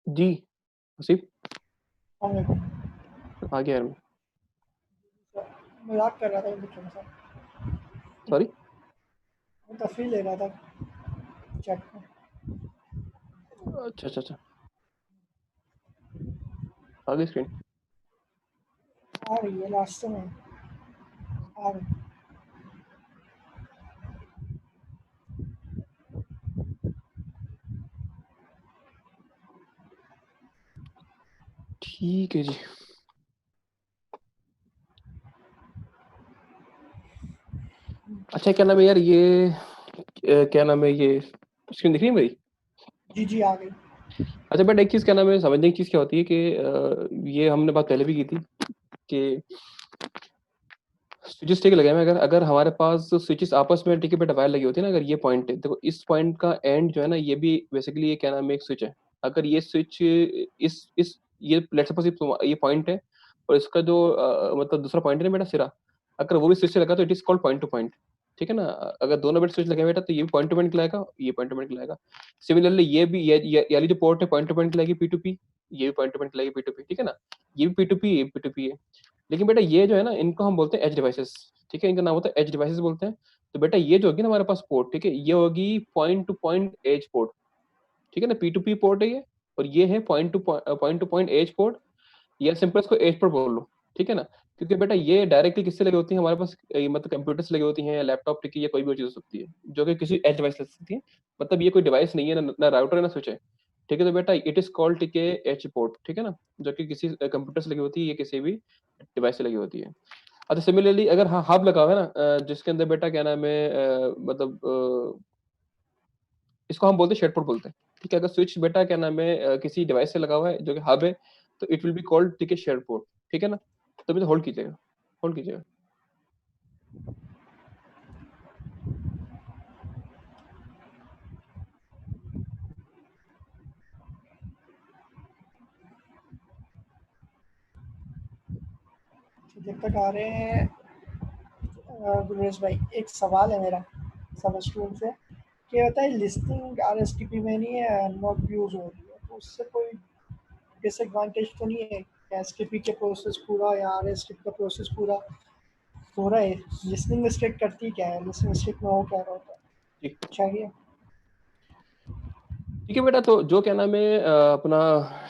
जी, हसीब वालेकुम। आ गया यार मैं। मजाक कर रहा था बच्चों के साथ, सॉरी? मैं तस्वीर ले रहा था चैट में। अच्छा, अच्छा, अच्छा। आ गई स्क्रीन? आ रही है लास्ट में, आ रही। ठीक है जी। अच्छा क्या नाम है यार ये क्या नाम है ये स्क्रीन दिख रही है मेरी? जी जी आ गई। अच्छा बट एक चीज़ क्या नाम है समझने की चीज़ क्या होती है कि ये हमने बात पहले भी की थी कि स्विचेस ठीक लगे हुए हैं, अगर अगर हमारे पास स्विचेस आपस में ठीक है बेटा वायर लगी होती है ना, अगर ये पॉइंट है देखो, इस पॉइंट का एंड जो है ना ये भी बेसिकली ये क्या नाम है एक स्विच है। अगर ये स्विच इस ये लेट्स सपोज ये पॉइंट है और इसका जो मतलब दूसरा पॉइंट है ना बेटा सिरा, अगर वो भी स्विच से लगा तो it is called point to point. ठीक है ना, अगर दोनों बेटा स्विच लगे हुए बेटा तो ये भी पॉइंट टू पॉइंट लाएगा, ये पॉइंट टू पॉइंट लाएगा। सिमिलरली ये भी ये वाली जो पोर्ट है पॉइंट टू पॉइंट लाएगी P2P, ये भी पॉइंट टू पॉइंट लाएगी P2P। ठीक है ना, ये भी P2P ये भी P2P है। लेकिन बेटा ये जो है ना इनको हम बोलते हैं एज डिवाइसेस। ठीक है, इनका नाम होता है एज डिवाइसेस बोलते हैं। तो बेटा ये जो होगी ना हमारे पास पोर्ट, ठीक है, ये होगी point to point edge port. ठीक है ना, P2P पोर्ट है ये, और ये है point to point edge port, या सिंपल इसको एज पोर्ट बोल लो। ठीक है ना, क्योंकि बेटा ये डायरेक्टली किससे लगी होती है हमारे पास, मतलब कंप्यूटर से लगी होती हैं या लैपटॉप, ठीक है, या कोई भी चीज हो सकती है जो कि किसी एज डिवाइस लग सकती है। मतलब ये कोई डिवाइस नहीं है, ना राउटर है ना स्विच है। ठीक है, तो बेटा इट इज कॉल्ड, ठीक है, एच पोर्ट। ठीक है ना, जो कि किसी कंप्यूटर से लगी होती है या किसी भी डिवाइस से लगी होती है। अच्छा सिमिलरली अगर हाँ हब लगा हुआ है ना जिसके अंदर बेटा क्या नाम है मतलब इसको हम बोलते हैं शेड पोर्ट बोलते हैं। ठीक है, अगर स्विच बेटा क्या नाम है किसी डिवाइस से लगा हुआ है जो कि हब है, तो इट विल बी कॉल्ड, ठीक है, शेड पोर्ट। ठीक है ना, तो भी तो होल्ड कीजिएगा, होल्ड कीजिएगा। तो जब तक आ रहे हैं गुरवेश भाई, एक सवाल है मेरा सब स्टूडेंट से कि बताइए लिस्टिंग RSTP में नहीं है, नॉट यूज हो रही है, तो उससे कोई डिसएडवांटेज तो नहीं है? STP के प्रोसेस पूरा या RSTP का प्रोसेस पूरा हो रहा है? लिसनिंग मिस्टेक करती क्या है? लिसनिंग मिस्टेक में हो क्या रहा होता है? जी चाहिए। ठीक है बेटा, तो जो क्या नाम है अपना,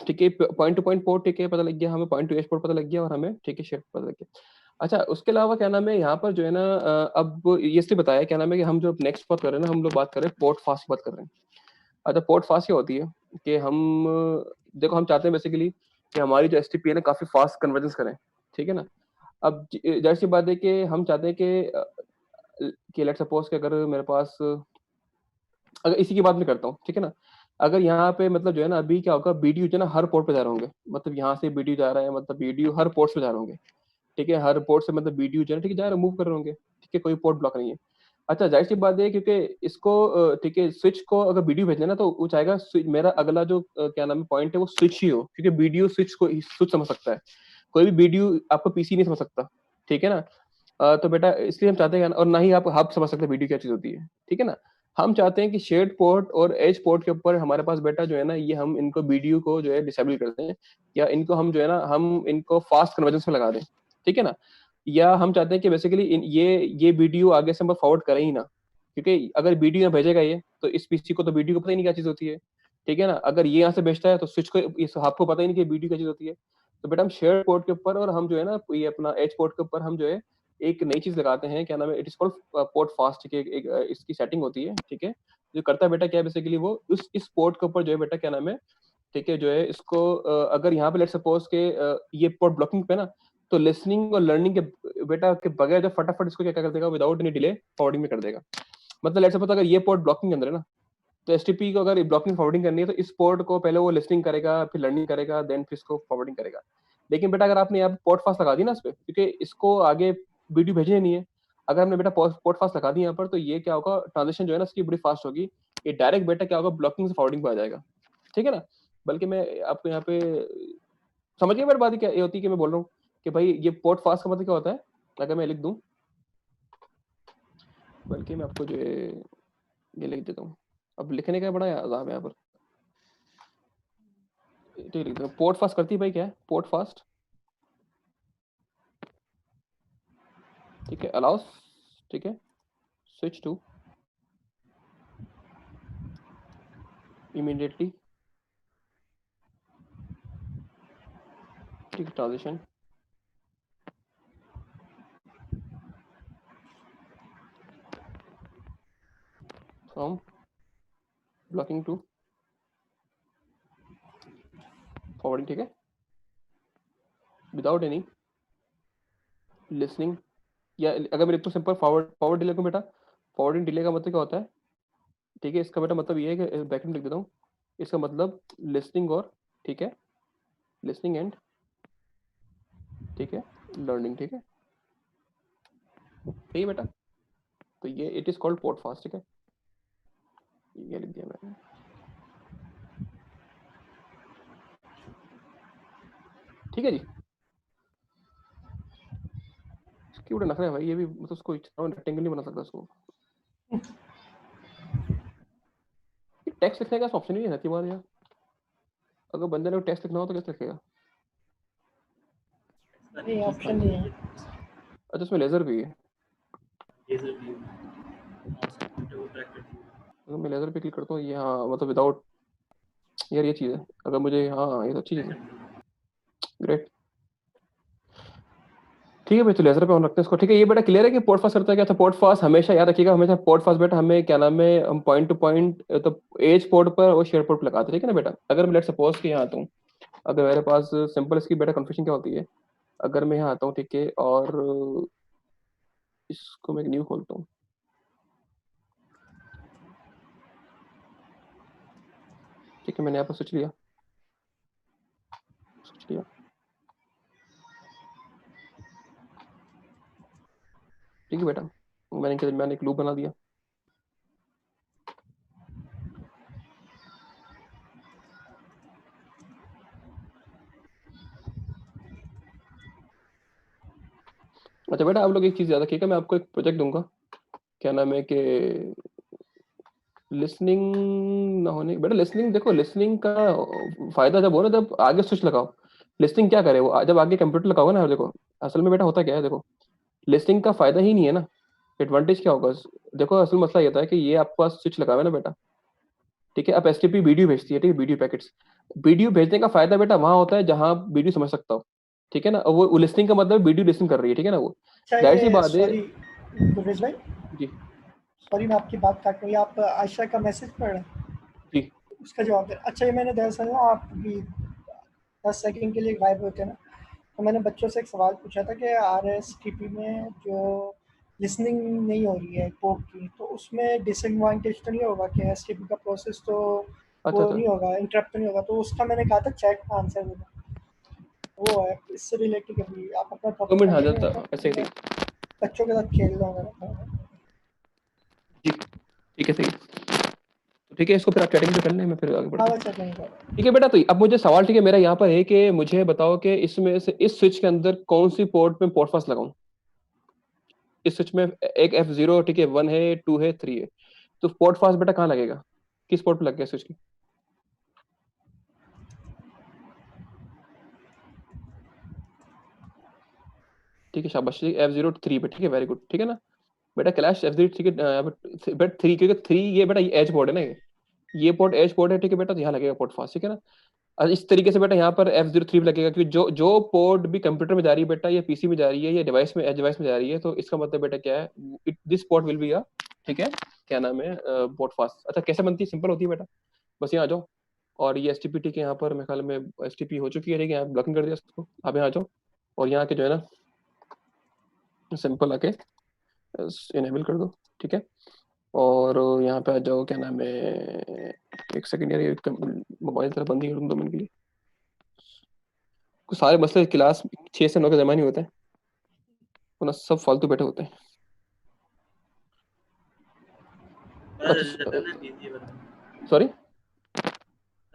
ठीक है, पॉइंट टू पॉइंट पोर्ट, ठीक है, पता लग गया हमें, पॉइंट टू एच पोर्ट पता लग गया, और हमें ठीक है शेड पता लग गया। अच्छा उसके अलावा क्या नाम है यहाँ पर जो है ना अब ये इसलिए बताया क्या नाम है कि हम जो नेक्स्ट बात कर रहे हैं ना, हम लोग बात कर रहे हैं पोर्ट फास्ट की बात कर रहे हैं। अच्छा पोर्ट फास्ट क्या होती है कि हम देखो हम चाहते हैं बेसिकली कि हमारी जो एसटीपी है ना काफी फास्ट कन्वर्जेंस करें। ठीक है ना, अब जाहिर सी बात है कि हम चाहते हैं कि लेट सपोज कि अगर मेरे पास, अगर इसी की बात मैं करता हूँ, ठीक है ना, अगर यहाँ पे मतलब जो है ना अभी क्या होगा, बीडीयू जो है ना हर पोर्ट पे जा रहे होंगे, मतलब यहाँ से बीडीयू जा रहा है, मतलब बीडीयू हर पोर्ट पे जा रहे होंगे। ठीक है, हर पोर्ट से मतलब बीडीयू जो है ठीक है जा रहे मूव कर रहे होंगे। ठीक है, कोई पोर्ट ब्लॉक नहीं है। अच्छा जाहिर सी बात है क्योंकि इसको ठीक है स्विच को अगर बीडीयू भेजना है ना तो वो चाहेगा मेरा अगला जो क्या नाम है पॉइंट है वो स्विच ही हो, क्योंकि बीडीयू स्विच को स्विच समझ सकता है, कोई भी बीडीयू आपको पीसी नहीं समझ सकता। ठीक है ना, तो बेटा इसलिए हम चाहते हैं, और ना ही आप हब समझ सकते बीडीयू क्या चीज होती है। ठीक है ना, हम चाहते हैं कि शेड पोर्ट और एज पोर्ट के ऊपर हमारे पास बेटा जो है ना ये हम इनको बीडीयू को जो है डिसेबल करते हैं, या इनको हम जो है ना हम इनको फास्ट कन्वर्जेंस में लगा दें। ठीक है ना, या हम चाहते हैं कि बेसिकली ये बीडीयू आगे से हम फॉरवर्ड करें ही ना, क्योंकि अगर बीडीयू यहाँ भेजेगा ये तो इस पीसी को तो बीडीयू को पता ही नहीं क्या चीज होती है। ठीक है ना, अगर ये यहाँ से भेजता है तो स्विच को इस हब को पता ही नहीं कि बीडीयू क्या चीज होती है। तो बेटा हम शेयर पोर्ट के ऊपर और हम जो है ना ये अपना एच पोर्ट के ऊपर हम जो है एक नई चीज लगाते हैं, क्या नाम है, it is called port fast. ठीक है, इसकी सेटिंग होती है। ठीक है, जो करता है बेटा क्या है बेसिकली वो इस पोर्ट के ऊपर जो है बेटा क्या नाम है, ठीक है, जो है इसको अगर यहाँ पे लेट सपोज के ये पोर्ट ब्लॉकिंग पे ना, तो लिसनिंग और लर्निंग के बेटा के बगैर जो फटाफट इसको क्या कर देगा, विदाउट एनी डिले फॉरवर्डिंग में कर देगा। मतलब लेट सपोज अगर ये पोर्ट ब्लॉकिंग के अंदर है ना, तो एसटीपी को अगर ब्लॉकिंग फॉरवर्डिंग करनी है तो इस पोर्ट को पहले वो लिसनिंग करेगा, फिर लर्निंग करेगा, देन फिर इसको फॉरवर्डिंग करेगा। लेकिन बेटा अगर आपने यहाँ पे पोर्ट फास्ट लगा दी ना इस पे, क्योंकि इसको आगे वीडियो भेजनी नहीं है, अगर हमने बेटा पोर्ट फास्ट लगा दी यहाँ पर, तो ये क्या होगा, ट्रांजेक्शन जो है ना इसकी बड़ी फास्ट होगी। ये डायरेक्ट बेटा क्या होगा, ब्लॉकिंग से फॉरवर्डिंग पे आ जाएगा। ठीक है ना, बल्कि मैं आपको यहाँ पे समझ गए मेरी बात क्या ये होती है कि मैं बोल रहा हूँ कि भाई ये पोर्ट फास्ट का मतलब क्या होता है, अगर मैं लिख दूं, बल्कि मैं आपको जो है ये लिख देता हूँ, अब लिखने का बड़ा आजाम है यहाँ पर। ठीक लिख देता हूँ, पोर्ट फास्ट करती है भाई क्या है पोर्ट फास्ट। ठीक है, अलाउस, ठीक है, स्विच टू इमीडिएटली, ठीक, transition from blocking to forwarding. ठीक है, विदाउट एनी लिसनिंग, या अगर मैं लिख तो सिंपल फॉरवर्ड डिले को बेटा, फॉरवर्डिंग डिले का मतलब क्या होता है, ठीक है, इसका बेटा मतलब ये है कि ब्रैकेट में लिख देता हूँ, इसका मतलब लिसनिंग और, ठीक है, लिसनिंग एंड, ठीक है, लर्निंग, ठीक है, सही है बेटा। तो ये it is called port fast, ठीक है, ये लिख दिया मैंने। ठीक है जी, इसकी बड़ा नखरा है भाई, ये भी मतलब उसको रेक्टेंगल नहीं बना सकता उसको, टेक्स्ट लिखने का ऑप्शन ही नहीं रहती बात यार, अगर बंदे ने टेक्स्ट लिखना हो तो कैसे लिखेगा? नहीं ऑप्शन नहीं है। अच्छा इसमें लेजर भी है, लेजर व्यू वो ट्रैक करती है। अगर मैं लेजर पे क्लिक करता हूँ ये, हाँ मतलब विदाउट, यार ये चीज़ है, अगर मुझे, हाँ ये तो अच्छी चीज़ है, ग्रेट। ठीक है भाई, तो लेजर पे ऑन रखते हैं इसको, ठीक है। ये बेटा क्लियर है कि पोर्ट फास्ट करता है क्या था? पोर्ट फास्ट हमेशा याद रखिएगा, हमेशा पोर्ट फास्ट बेटा हमें क्या नाम है, हम पॉइंट टू पॉइंट तो एज पोर्ट पर और शेयर पोर्ट पर लगाते हैं, ठीक है ना बेटा। अगर मैं लेट सपोज कि यहाँ आता हूँ, अगर मेरे पास सिंपल, इसकी बेटा कन्फ्यूजन क्या होती है, अगर मैं यहाँ आता हूँ, ठीक है, और इसको मैं एक न्यू खोलता हूँ, ठीक है, मैंने यहाँ पर स्विच लिया, ठीक है बेटा, मैंने इनके दरमियान एक लूप बना दिया। अच्छा बेटा आप लोग एक चीज़ याद रखिएगा, मैं आपको एक प्रोजेक्ट दूंगा, क्या नाम है कि लिसनिंग ना होने, बेटा लिसनिंग देखो, लिसनिंग का फायदा जब हो ना, जब आगे स्विच लगाओ, लिसनिंग क्या करे वो, जब आगे कंप्यूटर लगाओगे ना, देखो असल में बेटा होता क्या है, देखो लिसनिंग का फायदा ही नहीं है ना, एडवांटेज क्या होगा, देखो असल मसला ये होता है कि ये आपके पास स्विच लगा हुआ है ना बेटा, ठीक है, अब एसटीपी वीडियो भेजती है, ठीक है, वीडियो पैकेट्स, वीडियो भेजने का फायदा बेटा वहां होता है जहां आप वीडियो समझ सकता हो, ठीक है ना, वो लिसनिंग का मतलब वीडियो लिसन कर रही है, ठीक है ना, वो अच्छा जाहिर सी ये बात है सॉरी गुररेज भाई, जी। सॉरी मैं आपकी बात काट रही हूँ, आप आयशा का मैसेज पढ़ रहे हैं, जी उसका जवाब दे। अच्छा ये मैंने दरअसल ना आप भी 10 सेकंड के लिए गायब होते हैं ना, तो मैंने बच्चों से एक सवाल पूछा था कि RSTP में जो लिसनिंग नहीं हो रही है पोर्ट की, तो उसमें डिसएडवांटेज तो नहीं होगा कि STP का प्रोसेस तो अच्छा वो अच्छा, नहीं होगा, इंटरप्ट तो नहीं होगा, तो उसका मैंने कहा था चैट का आंसर देना, वो है इससे रिलेटेड। अभी आप अपना 2 टॉपिक मिनट हाजिर कंटिन्यू था रखें, ऐसे मैं ही, बच्चों के साथ खेल लूँगा। जी ठीक है, सही, तो ठीक है, इसको फिर आप चैटिंग पे कर लें, मैं फिर आगे हाँ बढ़ता हूँ। बच्चा कहीं का ठीक है बेटा, तो अब मुझे सवाल, ठीक है, मेरा यहाँ पर है कि मुझे बताओ कि इसमें से इस स्विच के अंदर कौन सी पोर्ट में पोर्ट फास्ट लगाऊं, इस स्विच में एक F0, ठीक है, 1 है, 2 है, 3 है, तो पोर्ट फास्ट बेटा कहाँ लगेगा, किस पोर्ट पे लग गया स्विच की? ठीक है शाबाश, F0 3 पे, ठीक है, वेरी गुड, ठीक है ना बेटा, क्लैश F0, ठीक है, बेटा 3, क्योंकि 3 ये बेटा ये एज पोर्ट है ना, ये पोर्ट एज पोर्ट है, ठीक है बेटा, तो यहाँ लगेगा पोर्ट फास्ट, ठीक है ना। और इस तरीके से बेटा यहाँ पर F03 लगेगा, क्योंकि जो जो पोर्ट भी कंप्यूटर में जा रही है बेटा, ये पीसी में जा रही है, ये डिवाइस में, एज डिवाइस में जा रही है, तो इसका मतलब बेटा क्या है, this port will be a, ठीक है, क्या नाम है, पोर्ट फास्ट। अच्छा कैसे बनती है, सिंपल होती है बेटा, बस यहाँ आ जाओ, और ये एसटीपी, ठीक है, यहाँ पर मेरे ख्याल में एसटीपी हो चुकी है, ठीक है, यहाँ ब्लॉकिंग कर दिया इसको, आप यहाँ आ जाओ, और यहाँ के जो है ना सिंपल आके इनेबल कर दो, ठीक है, और यहाँ पे आ जाओ, क्या नाम है, एक सेकंड यार, ये मोबाइल तरह बंद ही कर दूँ 2 मिनट के लिए, कुछ सारे मसले क्लास 6 से 9 के जमा नहीं होते हैं, वरना सब फालतू बैठे होते हैं। पता चल अच्छा जाता है ना बिजी है बंदा, सॉरी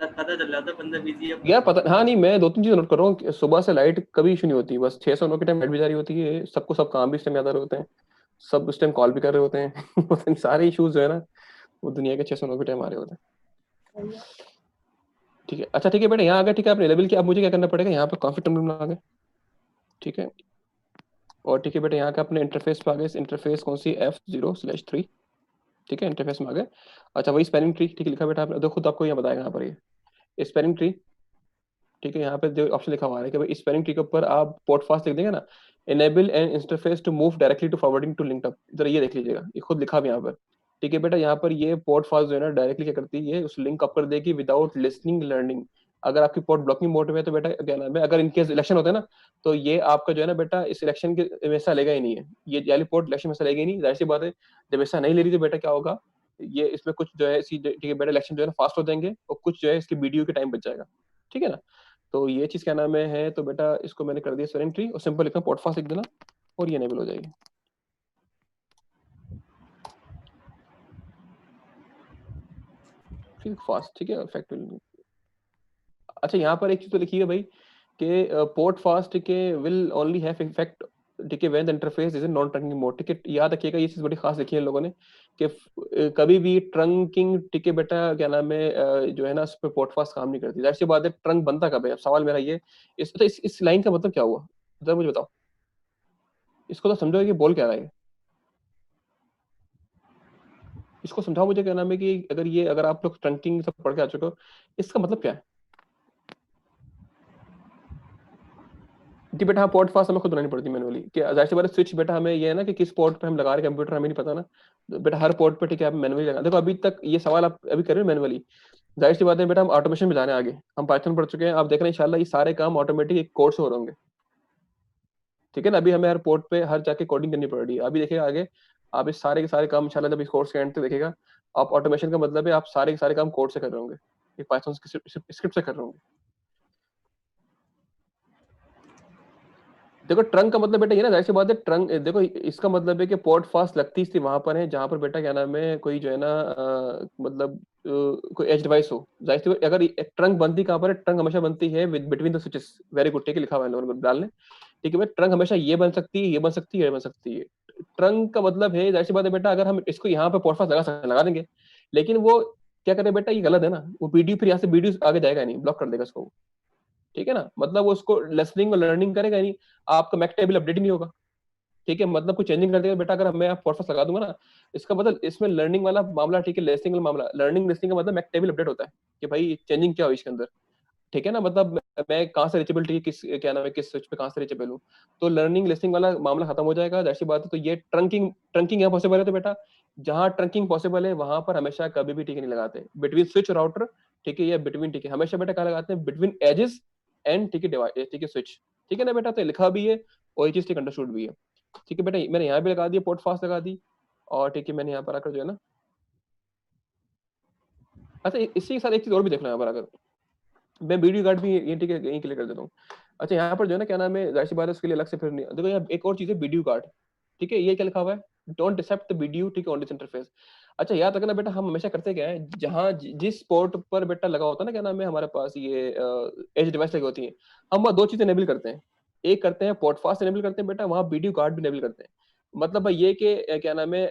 पता चल जाता है बंदा बिजी है। यार, पता, हाँ नहीं, मैं 2-3 चीज़ नोट कर रहा हूँ, सुबह से लाइट कभी इशू नहीं होती, बस 6 से 9 के टाइम लाइट भी जा रही होती है, सबको सब काम भी इस टाइम याद आ रहे होते हैं, सब उस टाइम कॉल भी कर रहे होते हैं पता नहीं, सारे इश्यूज जो है ना वो दुनिया के 6 से 9 के टाइम आ रहे होते हैं। सही है। ठीक है, अच्छा ठीक है बेटा, यहाँ आ गया, ठीक है, आपने लेवल किया, अब मुझे क्या करना पड़ेगा, यहाँ पे कॉन्फिग टर्मिनल आ गए, ठीक है, और ठीक है बेटा, यहाँ का अपने इंटरफेस पे आ गए, इंटरफेस कौन सी, F0/3, ठीक है, इंटरफेस में आ गए। अच्छा वही स्पेलिंग ट्री, ठीक है, लिखा बेटा आपने, देखो खुद आपको यहाँ बताएगा यहाँ पर ये स्पेलिंग ट्री, ठीक है, यहाँ पे जो ऑप्शन लिखा हुआ है कि भाई स्पेलिंग ट्री के ऊपर आप पोर्ट फास्ट लिख देंगे ना, enable and interface to move directly to forwarding to linked up, इधर ये देख लीजिएगा, ये खुद लिखा भी यहाँ पर, ठीक है बेटा, यहाँ पर ये पोर्ट फास्ट जो है ना डायरेक्टली क्या करती है, ये उस लिंक अप कर देगी विदाउट लिसनिंग लर्निंग, अगर आपकी पोर्ट ब्लॉकिंग मोड में है तो बेटा क्या नाम है, अगर इनकेस इलेक्शन होता है ना, तो ये आपका जो है ना बेटा इस इलेक्शन के में हिस्सा लेगा ही नहीं है, ये वाली पोर्ट इलेक्शन में हिस्सा लेगी नहीं, जाहिर सी बात है। जब हिस्सा नहीं ले रही तो बेटा क्या होगा, ये इसमें कुछ जो है ठीक है बेटा इलेक्शन जो है ना फास्ट हो जाएंगे, और कुछ जो है इसकी बीडीयू के टाइम बच जाएगा, ठीक है ना। तो ये चीज क्या नाम है, तो बेटा इसको मैंने कर दिया स्वेरिंग ट्री, और सिंपल लिखना पोर्ट फास्ट लिख देना, और ये एनेबल हो जाएगी। ठीक फास्ट, ठीक है इफेक्टिव। अच्छा यहाँ पर एक चीज तो लिखी है भाई कि पोर्ट फास्ट के विल ओनली हैव इफेक्ट, ठीक है, when the interface is in non trunking mode, ठीक है, याद रखिएगा ये चीज बड़ी खास लिखी है इन लोगों ने कि कभी भी ट्रंकिंग, ठीक है बेटा क्या नाम है, जो है ना उस पर पोर्ट फास्ट काम नहीं करती। जाहिर सी बात है, ट्रंक बनता कब है, अब सवाल मेरा ये, इस लाइन का मतलब क्या हुआ, जरा मुझे बताओ, इसको तो समझो कि बोल क्या रहा है, इसको समझाओ मुझे, क्या नाम है कि अगर ये, अगर आप लोग ट्रंकिंग सब पढ़ के आ चुके हो, इसका मतलब क्या है। जी बेटा हाँ, पोर्ट फास्ट हमें खुद बनानी पड़ती है मैनुअली, कि जाहिर सी बात है स्विच बेटा हमें ये है ना कि किस पोर्ट पे हम लगा रहे हैं, कंप्यूटर हमें नहीं पता ना, तो बेटा हर पोर्ट पे ठीक है आप मैनुअली लगा, देखो अभी तक ये सवाल आप अभी कर रहे हो मैनुअली, जाहिर सी बात है बेटा हम ऑटोमेशन में जाने आगे, हम पाइथन पढ़ चुके हैं, आप देख रहे हैं इंशाल्लाह ये सारे काम ऑटोमेटिक एक कोड से हो रहे होंगे, ठीक है ना। अभी हमें हर पोर्ट पे हर जाके कोडिंग करनी पड़ रही है, अभी देखिएगा आगे आप इस सारे के सारे काम इंशाल्लाह जब इस कोर्स के एंड तक देखेगा, आप ऑटोमेशन का मतलब है आप सारे के सारे काम कोड से कर रहे होंगे, ये पाइथन स्क्रिप्ट से कर रहे होंगे। देखो ट्रंक का मतलब बेटा ये ना, जाहिर सी बात है ट्रंक, देखो इसका मतलब है कि पोर्ट फास्ट लगती थी वहां पर है जहां पर बेटा क्या नाम है कोई जो है ना मतलब कोई एज डिवाइस हो, जाहिर सी बात अगर ट्रंक बनती कहां पर है, ट्रंक हमेशा बनती है between the switches, very good, ठीक है लिखा हुआ है इन लोगों ने डालने, ठीक है भाई, ट्रंक हमेशा ये बन सकती है, ये बन सकती है, ये बन सकती है। ट्रंक का मतलब है जाहिर सी बात है बेटा, अगर हम इसको यहाँ पे पोर्ट फास्ट लगा देंगे, लेकिन वो क्या करे बेटा, ये गलत है ना, वो बीडीयू फिर यहाँ से बीडीयू आगे जाएगा नहीं, ब्लॉक कर देगा इसको, ठीक है ना, मतलब वो उसको लिसनिंग और लर्निंग करेगा नहीं, आपका मैक टेबल अपडेट नहीं होगा, ठीक है, मतलब कुछ चेंजिंग कर देगा बेटा, अगर मैं फोर्स लगा दूंगा ना, इसका मतलब इसमें लर्निंग वाला मामला, ठीक है, लिसनिंग वाला मामला, लर्निंग लिसनिंग का मतलब मैक टेबल अपडेट होता है कि भाई चेंजिंग क्या हुई इसके अंदर, ठीक है ना, मतलब मैं कहाँ से रीचेबल, ठीक है, किस क्या नाम है किस स्विच पे कहाँ से रीचेबल हूँ, तो लर्निंग लिसनिंग वाला मामला खत्म हो जाएगा, जाहिर सी बात है। तो ये ट्रंकिंग ट्रंकिंग यहाँ पॉसिबल है, तो बेटा जहाँ ट्रंकिंग पॉसिबल है वहां पर हमेशा कभी भी ठीक नहीं लगाते बिटवीन स्विच राउटर, ठीक है, या बिटवीन, ठीक है, हमेशा बेटा क्या लगाते हैं, बिटवीन एजेस एंड, ठीक है, डिवाइस, ठीक है, स्विच, ठीक है ना बेटा, तो लिखा भी है और ये चीज ठीक अंडरस्टूड भी है, ठीक है बेटा, मैंने यहाँ भी लगा दिया पोर्ट फास्ट लगा दी, और ठीक है मैंने यहाँ पर आकर जो है ना, अच्छा इसी के साथ एक चीज और भी देखना है यहाँ पर, अगर मैं वीडियो कार्ड भी ये ठीक है यहीं क्लियर कर देता हूँ। अच्छा यहाँ पर जो है ना क्या नाम है, जाहिर सी बात है उसके लिए अलग से फिर नहीं, देखो यहाँ एक और चीज है वीडियो कार्ड, ठीक है, ये क्या लिखा हुआ है, डोंट एक्सेप्ट द वीडियो, ठीक है, ऑन दिस इंटरफेस। अच्छा याद रखना बेटा, हम हमेशा करते क्या है, जहाँ जिस पोर्ट पर बेटा लगा होता है ना क्या नाम है हमारे पास ये एज डिवाइस लगी होती है, हम वहाँ दो चीजें इनेबल करते हैं, एक करते हैं पोर्ट फास्ट इनेबल करते हैं बेटा, वहाँ वीडियो कार्ड भी इनेबल करते हैं, मतलब भाई ये कि क्या नाम है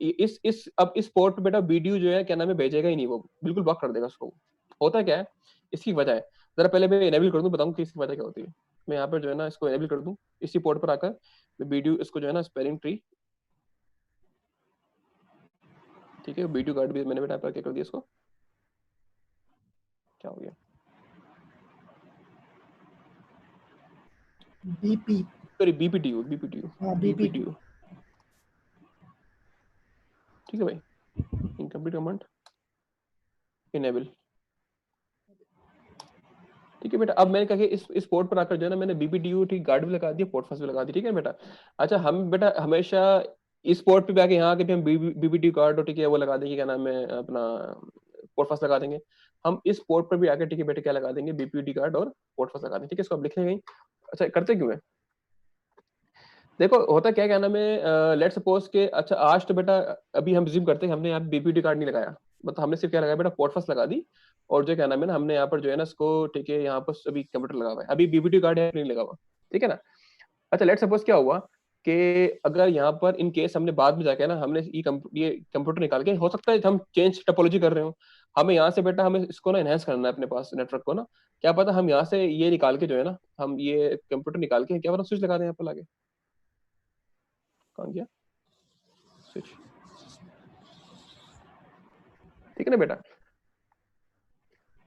इस अब इस पोर्ट पे बेटा वीडियो जो है क्या नाम है भेजेगा ही नहीं, वो बिल्कुल ब्लॉक कर देगा उसको। होता क्या है, इसकी वजह है, जरा पहले मैं इनेबल कर दूं, बताऊं कि इसकी वजह क्या होती है। मैं यहाँ पर जो है ना इसको इनेबल कर दूं, इसी पोर्ट पर आकर मैं वीडियो इसको जो है ना स्पेलिंग ट्री, ठीक है, वीडियो कार्ड भी मैंने बेटा पर क्या कर दिया इसको, क्या हो गया, बीपी, सॉरी बीपीटीयू बीपीटीयू हाँ बीपी, बीपीटीयू, ठीक है भाई, इनकम्प्लीट कमांड इनेबल, ठीक है बेटा। अब मैंने कहा कि इस पोर्ट पर आकर जो है ना मैंने बीपीटीयू ठीक गार्ड भी लगा दिया, पोर्ट फास्ट भी लगा दी, ठीक है बेटा। अच्छा हम बेटा हमेशा इस पोर्ट पे भी आके यहाँ के भी हम बीपीटीयू गार्ड और ठीक है वो लगा देंगे, क्या नाम है अपना पोर्ट फास्ट लगा देंगे, हम इस पोर्ट पर भी आके ठीक है बेटे क्या लगा देंगे, बीपीटी गार्ड और पोर्ट फास्ट लगा देंगे, ठीक है, इसको आप लिख लेंगे। अच्छा करते क्यों है, देखो होता क्या, क्या नाम है, लेट सपोज के, अच्छा आज तो बेटा अभी हम रिज्यूम करते हैं, हमने यहाँ बीपीटी कार्ड नहीं लगाया, मतलब हमने सिर्फ क्या लगाया बेटा पोर्ट फास्ट लगा दी, और जो क्या नाम है ना हमने यहाँ पर जो है ना इसको, ठीक है, यहाँ पर अभी कंप्यूटर लगा हुआ है, अभी बीपीटी कार्ड नहीं लगा हुआ, ठीक है ना। अच्छा लेट सपोज क्या हुआ कि अगर यहाँ पर इन केस हमने बाद में जाके ना हमने ये कंप्यूटर निकाल के, हो सकता है हम चेंज टोपोलॉजी कर रहे हो, हमें यहाँ से बेटा हमें इसको ना एनहेंस करना है अपने पास नेटवर्क को ना, क्या पता हम यहाँ से ये निकाल के जो है ना, हम ये कंप्यूटर निकाल के क्या पता स्विच लगा दें यहाँ पर लाके, कौन गया स्विच, ठीक है ना बेटा।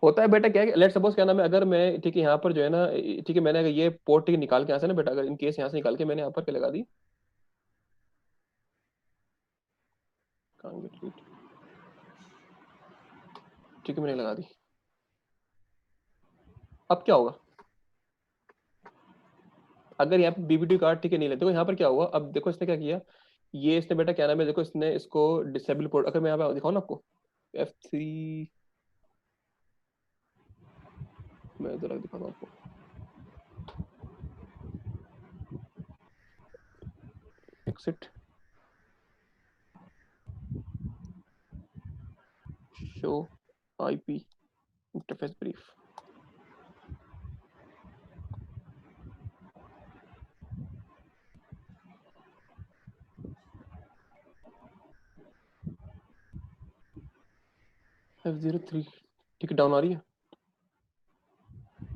होता है बेटा क्या है, लेट सपोज क्या नाम है, अगर मैं ठीक है यहाँ पर जो है ना, ठीक है मैंने अगर ये पोर्ट ठीक निकाल के यहाँ से ना बेटा, अगर इन केस यहाँ से निकाल के मैंने यहाँ पर क्या लगा दी, कहाँ गया स्विच, ठीक है मैंने लगा दी, अब क्या होगा अगर यहाँ पे बीबीटी कार्ड ठीक है नहीं लेते, तो यहाँ पर क्या हुआ, अब देखो इसने क्या किया, ये इसने बेटा क्या नाम है, देखो इसने इसको डिसेबल पोर्ट, अगर मैं यहाँ पे दिखाऊँ ना आपको F3, मैं जरा दिखाता हूँ आपको, exit, show IP interface brief, F03 ठीक है, डाउन आ रही है,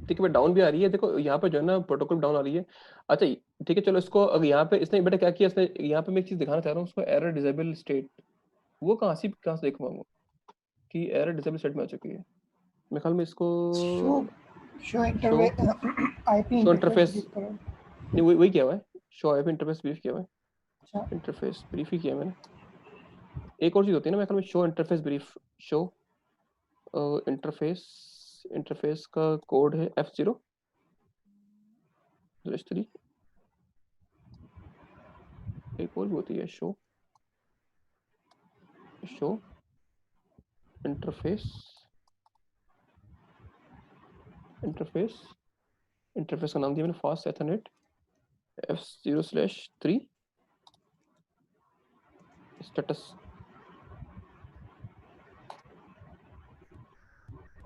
ठीक है, डाउन भी आ रही है, देखो यहाँ पे जो है ना प्रोटोकॉल डाउन आ रही है। अच्छा ठीक है, चलो इसको, अगर यहाँ पे इसने बेटा क्या किया, इसने यहाँ पे मैं एक चीज दिखाना चाह रहा हूँ उसको, एरर डिसेबल स्टेट, वो कहाँ से देख पाऊंगा कि एरर डिसेबल स्टेट में आ चुकी है, मेरे ख्याल में इसको show interface IP show interface interface, click करो। नहीं वही किया हुआ है, शो आईपी इंटरफेस ब्रीफ किया हुआ है, अच्छा इंटरफेस ब्रीफ ही किया है मैंने। एक और चीज होती है ना मेरे ख्याल में, show interface brief, show interface, interface का कोड है F0 3, एक और भी होती है, शो इंटरफेस, इंटरफेस इंटरफेस का नाम दिया मैंने फास्ट एथरनेट F0/3 स्टेटस,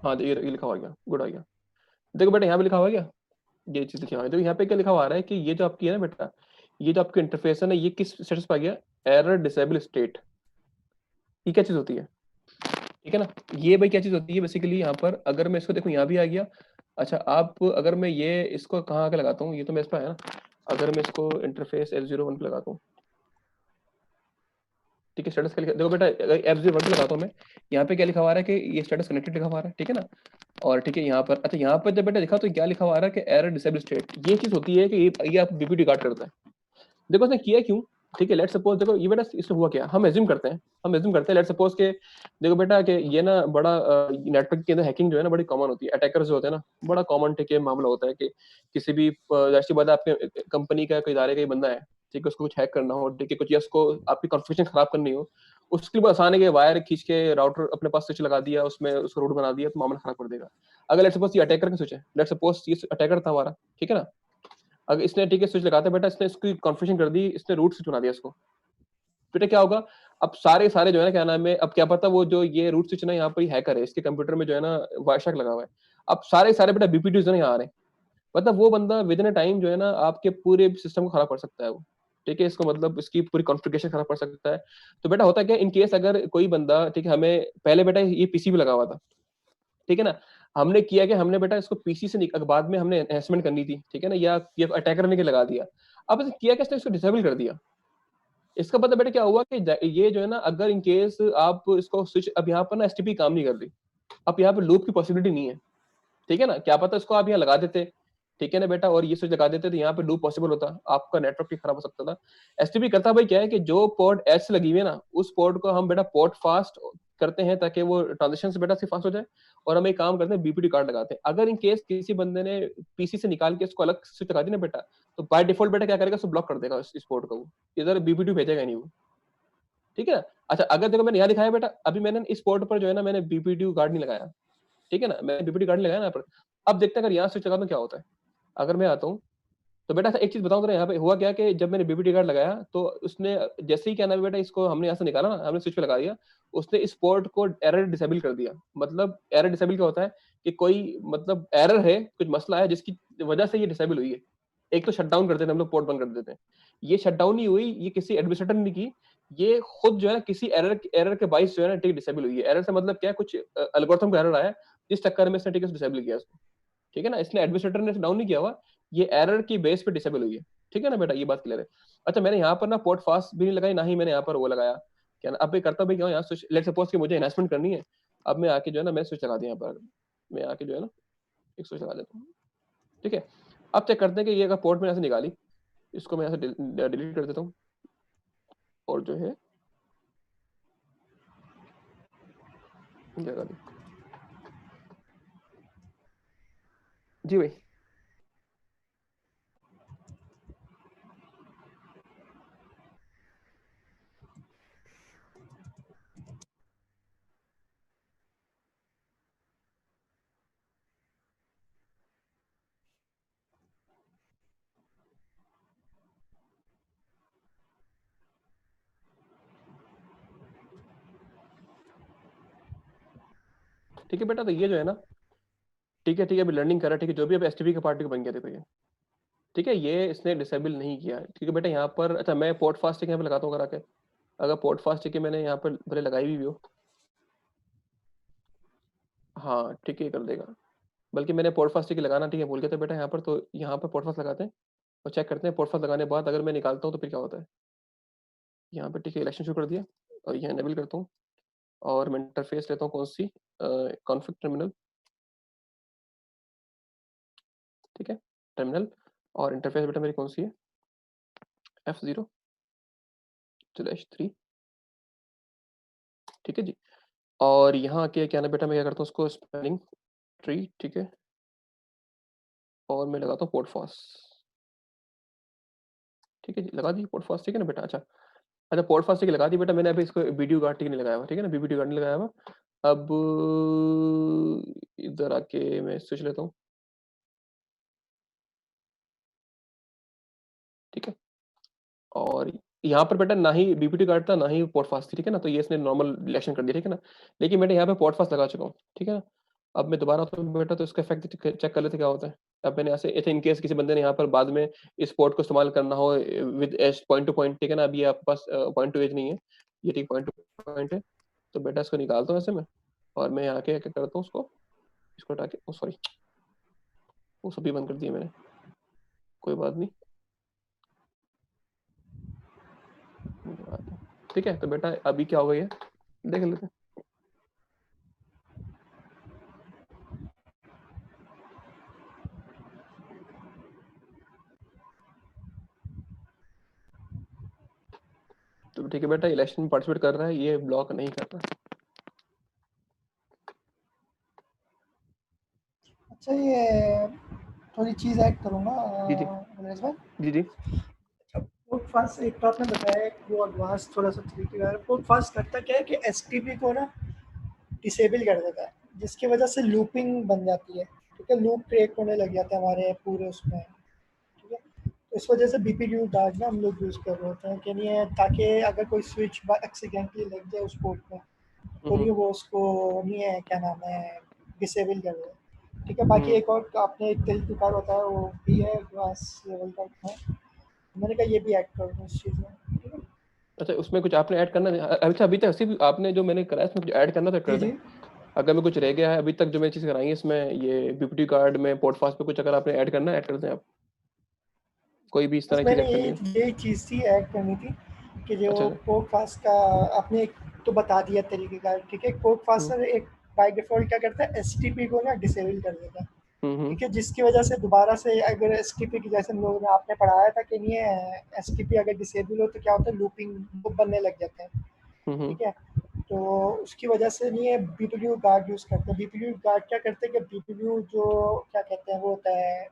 हाँ ये लिखा हुआ गया, गुड आ गया। देखो बेटा यहाँ पे लिखा हुआ क्या, ये चीज लिखा हुआ है, तो यहाँ पे क्या लिखा हुआ आ रहा है कि ये जो आपकी है ना बेटा, ये जो आपकी इंटरफेस है ना, ये किस स्टेटस पे आ गया, एरर डिसेबल स्टेट। ये क्या चीज होती है, ठीक है ना, ये भाई क्या चीज होती है बेसिकली, यहाँ पर अगर मैं इसको देखूँ यहाँ भी आ गया। अच्छा आप अगर मैं ये इसको कहाँ आके लगाता हूँ, ये तो मैं इस पर आया ना, अगर मैं इसको इंटरफेस F01 पे लगाता हूँ, ठीक है, स्टेटस का देखो बेटा, F01 पे लगाता हूँ मैं, यहाँ पे क्या लिखा हुआ है कि ये स्टेटस कनेक्टेड लिखा हुआ है, ठीक है ना, और ठीक है यहाँ पर, अच्छा यहाँ पर जब बेटा देखा तो क्या लिखा हुआ है कि एरर डिसेबल स्टेट, ये चीज होती है कि ये आप बीपीटी कार्ड करता है। देखो इसने किया क्यों, ठीक है, लेट सपोज, देखो ये बेटा इससे हुआ क्या, हम एज्यूम करते हैं लेट सपोज के, देखो बेटा कि ये ना बड़ा नेटवर्क के अंदर हैकिंग जो है ना बड़ी कॉमन होती है, अटैकर्स जो होते हैं ना, बड़ा कॉमन ठीक है मामला होता है कि किसी भी जैसी बात है, आपके कंपनी का कोई इदारे का ही बंदा है, ठीक है, उसको कुछ हैक करना हो, ठीक है, कुछ या उसको आपकी कॉन्फ़िगरेशन खराब करनी हो, उसके लिए आसान है कि वायर खींच के राउटर अपने पास स्विच लगा दिया, उसमें उसको रूट बना दिया, तो मामला खराब कर देगा। अगर लेट सपोज ये अटैकर का स्विच है, लेट सपोज ये अटैकर था हमारा, ठीक है ना, अगर इसने ठीक है स्विच लगाते बेटा, इसने इसकी कॉन्फ़िगरेशन कर दी, इसने रूट स्विच बना दिया इसको, बेटा क्या होगा, अब सारे सारे जो है ना क्या नाम है, अब क्या पता वो जो ये रूट स्विच ना यहाँ पर हैकर है, इसके कंप्यूटर में जो है ना वायरशॉक लगा हुआ है, अब सारे सारे बेटा बीपीटीज ना यहाँ आ रहे हैं, मतलब वो बंदा विद इन टाइम जो है ना आपके पूरे सिस्टम को खराब कर सकता है वो, ठीक है, इसको मतलब इसकी पूरी कॉन्फ़िगरेशन खराब कर सकता है। तो बेटा होता क्या, इन केस अगर कोई बंदा, ठीक है, हमें पहले बेटा ये पीसी पे लगा हुआ था, ठीक है ना, हमने किया कि हमने बेटा इसको पीसी से बाद में हमने एनहेंसमेंट करनी थी, ठीक है ना, या ये अटैकर ने के लगा दिया, अब इसे किया कि इसने इसको डिसेबल कर दिया। इसका मतलब बेटा क्या हुआ कि ये जो है ना, अगर इन केस आप इसको स्विच, अब यहाँ पर ना एसटीपी काम नहीं कर रही, अब यहाँ पे लूप की पॉसिबिलिटी नहीं है, ठीक है ना, क्या पता इसको आप यहाँ लगा देते, ठीक है ना बेटा, और ये स्विच लगा देते तो यहाँ पे लूप पॉसिबल होता, आपका नेटवर्क भी खराब हो सकता था। एसटीपी करता भाई क्या है कि जो पोर्ट एच लगी हुई है ना, उस पोर्ट को हम बेटा पोर्ट फास्ट करते हैं ताकि वो ट्रांजेक्शन बेटा से फास्ट हो जाए, और हम एक काम करते हैं बीपीटी कार्ड लगाते हैं। अगर इन केस किसी बंदे ने पीसी से निकाल के इसको अलग स्विच लगा दी ना बेटा, तो बाय डिफॉल्ट बेटा क्या करेगा, उसको ब्लॉक कर देगा इस पोर्ट को, वो इधर बीपीटी भेजेगा नहीं वो, ठीक है ना। अच्छा अगर देखो मैंने यहाँ दिखाया बेटा, अभी मैंने इस पोर्ट पर जो है ना मैंने बीपीटी कार्ड नहीं लगाया, ठीक है ना, मैंने बीपीटी कार्ड नहीं लगाया ना यहाँ पर। अब देखते हैं अगर यहाँ स्विच लगाता हूँ क्या होता है, अगर मैं आता हूँ तो बेटा एक चीज बताऊं, तो यहाँ पे हुआ क्या कि जब मैंने बीबीटी कार्ड लगाया तो उसने जैसे ही क्या नाम है बेटा, इसको हमने यहाँ से निकाला ना, हमने स्विच पे लगा दिया, उसने इस पोर्ट को एरर डिसेबल कर दिया। मतलब एरर डिसेबल क्या होता है कि कोई मतलब एरर है, कुछ मसला है जिसकी वजह से ये डिसेबल हुई है। एक तो शटडाउन कर देते हैं हम लोग, पोर्ट बंद कर देते हैं, ये शटडाउन नहीं हुई, ये किसी एडमिनिस्ट्रेटर ने की, ये खुद जो है ना किसी एरर के बाइस जो है ना ठीक डिसेबल हुई है। एरर से मतलब क्या, कुछ एल्गोरिथम का एरर आया, इस चक्कर में इसने ठीक है डिसेबल किया इसको, ठीक है ना, इसने एडमिनिस्ट्रेटर ने डाउन नहीं किया हुआ, ये एरर की बेस पे डिसेबल हुई है, ठीक है ना बेटा, ये बात क्लियर है। अच्छा मैंने यहाँ पर ना पोर्ट फास्ट भी नहीं लगाई, ना ही मैंने यहाँ पर वो लगाया, क्या ना, अब मैं करता भी क्या हूँ, यहाँ स्विच लेट सपोज कि मुझे इन्वेस्टमेंट करनी है, अब मैं आके जो है ना मैं स्विच लगा दिया यहाँ पर, मैं आके जो है ना एक स्विच लगा देता हूँ, ठीक है। अब चेक करते हैं कि ये अगर पोर्ट में यहाँ से निकाली, इसको मैं यहाँ से डिलीट कर देता हूँ, और जो है लगा दी, जी भाई। ठीक है बेटा, तो ये जो है ना, ठीक है अभी लर्निंग कर रहा है, ठीक है, जो भी अब एसटीपी का पार्ट बन गया, देखो ये, ठीक है, ये इसने डिसेबल नहीं किया, ठीक है बेटा। यहाँ पर अच्छा, मैं पोर्ट फास्ट टिक यहाँ पे लगाता हूँ करा के, अगर पोर्ट फास्ट टिक मैंने यहाँ पर भले लगाई भी हो, हाँ ठीक है, कर देगा। बल्कि मैंने पोर्ट फास्ट टिक लगाना, ठीक है, भूल गया था बेटा यहाँ पर, तो यहाँ पर पोर्ट फास्ट लगाते हैं और चेक करते हैं। पोर्ट फास्ट लगाने के बाद अगर मैं निकालता हूँ तो फिर क्या होता है। यहाँ पे ठीक है, इलेक्शन शुरू कर दिया और यहाँ एनेबल करता हूँ और मैं इंटरफेस लेता हूँ कौन सी, कॉन्फिग टर्मिनल, ठीक है, टर्मिनल। और इंटरफेस बेटा मेरी कौन सी है, F0/3, ठीक है जी। और यहाँ आके क्या ना बेटा, मैं क्या करता हूँ उसको स्पेलिंग ट्री, ठीक है, और मैं लगाता हूँ पोर्ट फास्ट, ठीक है जी, लगा दी पोर्ट फास्ट, ठीक है ना बेटा। अच्छा अच्छा, पोर्ट फास्ट लगा दी बेटा मैंने, अभी इसको वीडियो गार्ड ठीक नहीं लगाया हुआ, ठीक है ना, वीडियो गार्ड नहीं लगाया हुआ। अब इधर आके मैं स्विच लेता हूँ, ठीक है। और यहाँ पर बेटा ना ही बीपीटी गार्ड था ना ही पोर्ट फास्ट थी, ठीक है ना, तो ये इसने नॉर्मल इलेक्शन कर दिया, ठीक है ना। लेकिन मैंने यहाँ पे पोर्ट फास्ट लगा चुका हूँ, ठीक है ना। अब मैं दोबारा तो बेटा तो इसका इफेक्ट चेक कर लेते क्या होता है। अब मैंने ऐसे इन केस किसी बंदे ने यहाँ पर बाद में इस पोर्ट को इस्तेमाल करना हो with edge point to point, ठीक है ना, अभी आपके पास पॉइंट टू एज नहीं है, ये ठीक पॉइंट टू पॉइंट है, तो बेटा इसको निकालता हूँ ऐसे में, और मैं यहाँ के क्या करता हूँ उसको, इसको हटा के, ओ सॉरी, वो सभी बंद कर दिए मैंने, कोई बात नहीं, ठीक है। तो बेटा अभी क्या हो गई है देख लेते हैं। तो ठीक है बेटा, इलेक्शन में पार्टिसिपेट कर रहा है, ये ब्लॉक नहीं कर रहा है। अच्छा, ये थोड़ी चीज़ ऐड करूँगा जी जी नरेश भाई। जी जी। पोर्ट फास्ट एक तो आपने बताया कि वो एडवांस थोड़ा सा तरीके का है। पोर्ट फास्ट करता क्या है कि एसटीपी को ना डिसेबल कर देता है, जिसकी वजह से लूपिंग बन जाती है, ठीक है, लूप क्रिएट होने लग जाते हैं हमारे पूरे उसमें, ठीक है। तो इस वजह से बीपीडीयू डार्ट ना हम लोग यूज़ कर रहे होते हैं कि नहीं है, ताकि अगर कोई स्विच एक्सीडेंटली लग जाए उस पोर्ट में तो नहीं वो उसको नहीं है क्या नाम है डिसेबल कर दे, ठीक है। बाकी एक और आपने एक तरीका बताया वो भी है एडवांस लेवल का है, मैंने कहा ये भी ऐड कर दूँ इस चीज़ में, ठीक है। अच्छा, उसमें कुछ आपने ऐड करना है? अच्छा अभी तक सिर्फ आपने जो मैंने कराया इसमें कुछ ऐड करना तो कर जी दें। जी। अगर मैं कुछ रह गया है अभी तक जो मैं चीज़ कराई है इसमें, ये बीपीटी कार्ड में पोर्ट फास्ट पे कुछ अगर आपने ऐड करना है ऐड कर दें आप, कोई भी इस बस तरह की चीज़ मैंने ऐड करनी है। यही चीज़ थी ऐड करनी थी कि जो अच्छा अच्छा। कोक फास्ट का आपने एक तो बता दिया तरीके का, ठीक है। कोक हम्म फास्ट एक बाय डिफ़ॉल्ट क्या करता है, एसटीपी को ना डिसेबल कर देता है, हम्म। ठीक है, जिसकी वजह से दोबारा से अगर एसटीपी की जैसे हम लोगों ने आपने पढ़ाया था कि नहीं है, एसटीपी अगर डिसेबल हो तो क्या होता है, लूपिंग लूप बनने लग जाते हैं, हम्म। ठीक है। तो उसकी वजह से नहीं है बीपीयू गार्ड यूज़ करते हैं। बीपीयू गार्ड क्या करते हैं कि बीपीयू जो क्या कहते हैं वो होता है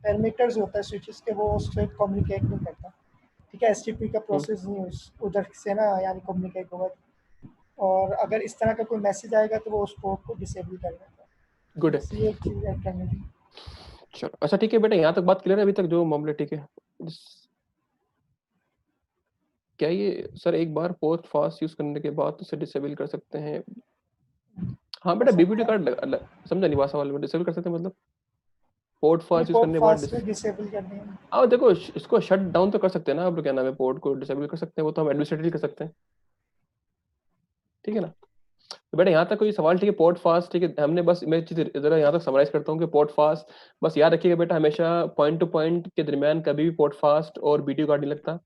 पैरामीटर्स होता है स्विचेस के, वो उससे कम्युनिकेट नहीं करता, ठीक है। एसटीपी का प्रोसेस नहीं उधर से ना यानी कम्युनिकेट होगा, और अगर इस तरह का कोई मैसेज आएगा तो वो उस पोर्ट को डिसेबल कर देता है। गुड है। बस ये एक चीज़ ऐड करनी थी। चलो अच्छा ठीक है बेटा, यहाँ तक बात क्लियर है अभी तक जो मामले, ठीक है। क्या ये सर एक बार पोर्ट फास्ट यूज करने के बाद उसे डिसेबल कर सकते हैं? हाँ कर बेटा, सकते बीपीटी हैं, कार्ड समझा नहीं भाषा वाले में, डिसेबल कर सकते हैं मतलब पोर्ट ये फास्ट यूज पोर्ट करने के बाद फास्ट में डिसेबल करनी है। हाँ देखो इसको शट डाउन तो कर सकते हैं ना आप लोग, क्या नाम है, पोर्ट को डिसेबल कर सकते हैं, वो तो हम एडमिनिस्ट्रेटिवली कर सकते हैं, ठीक है ना। तो बेटा यहाँ तक कोई सवाल, ठीक है। पोर्ट फास्ट, ठीक है, हमने बस मैं चीज जरा यहाँ तक समराइज करता हूँ कि पोर्ट फास्ट, बस याद रखिएगा बेटा हमेशा पॉइंट टू पॉइंट के दरमियान कभी भी पोर्ट फास्ट और वीडियो कार्ड नहीं लगता,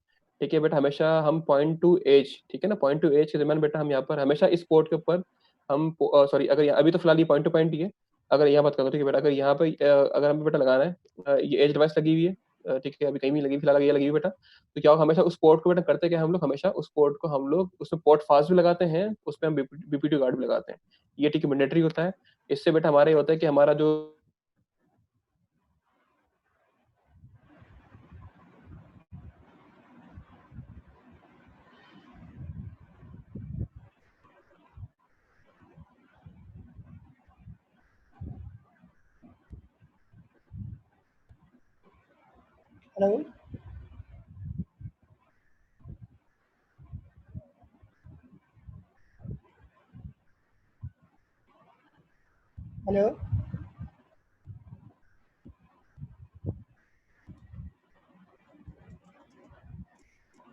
ठीक है बेटा। हमेशा हम पॉइंट टू एज, ठीक है ना, पॉइंट टू एज के दरमियान बेटा हम यहाँ पर हमेशा इस पोर्ट के ऊपर हम सॉरी, अगर अभी तो फिलहाल ये पॉइंट टू पॉइंट ही है, अगर यहाँ बात करो, ठीक है बेटा, अगर यहाँ पे अगर हमें बेटा लगाना है ये एज डिवाइस लगी हुई है, ठीक है, अभी कहीं नहीं लगी फिलहाल, ये लगी हुई बेटा, तो क्या होगा, हमेशा उस पोर्ट को बेटा करते क्या हम लोग, हमेशा उस पोर्ट को हम लोग उसमें पोर्ट फास्ट भी लगाते हैं, उसमें हम बीपीटी गार्ड भी लगाते हैं, ये ठीक है मैंडेटरी होता है। इससे बेटा हमारा ये होता है कि हमारा जो हेलो हेलो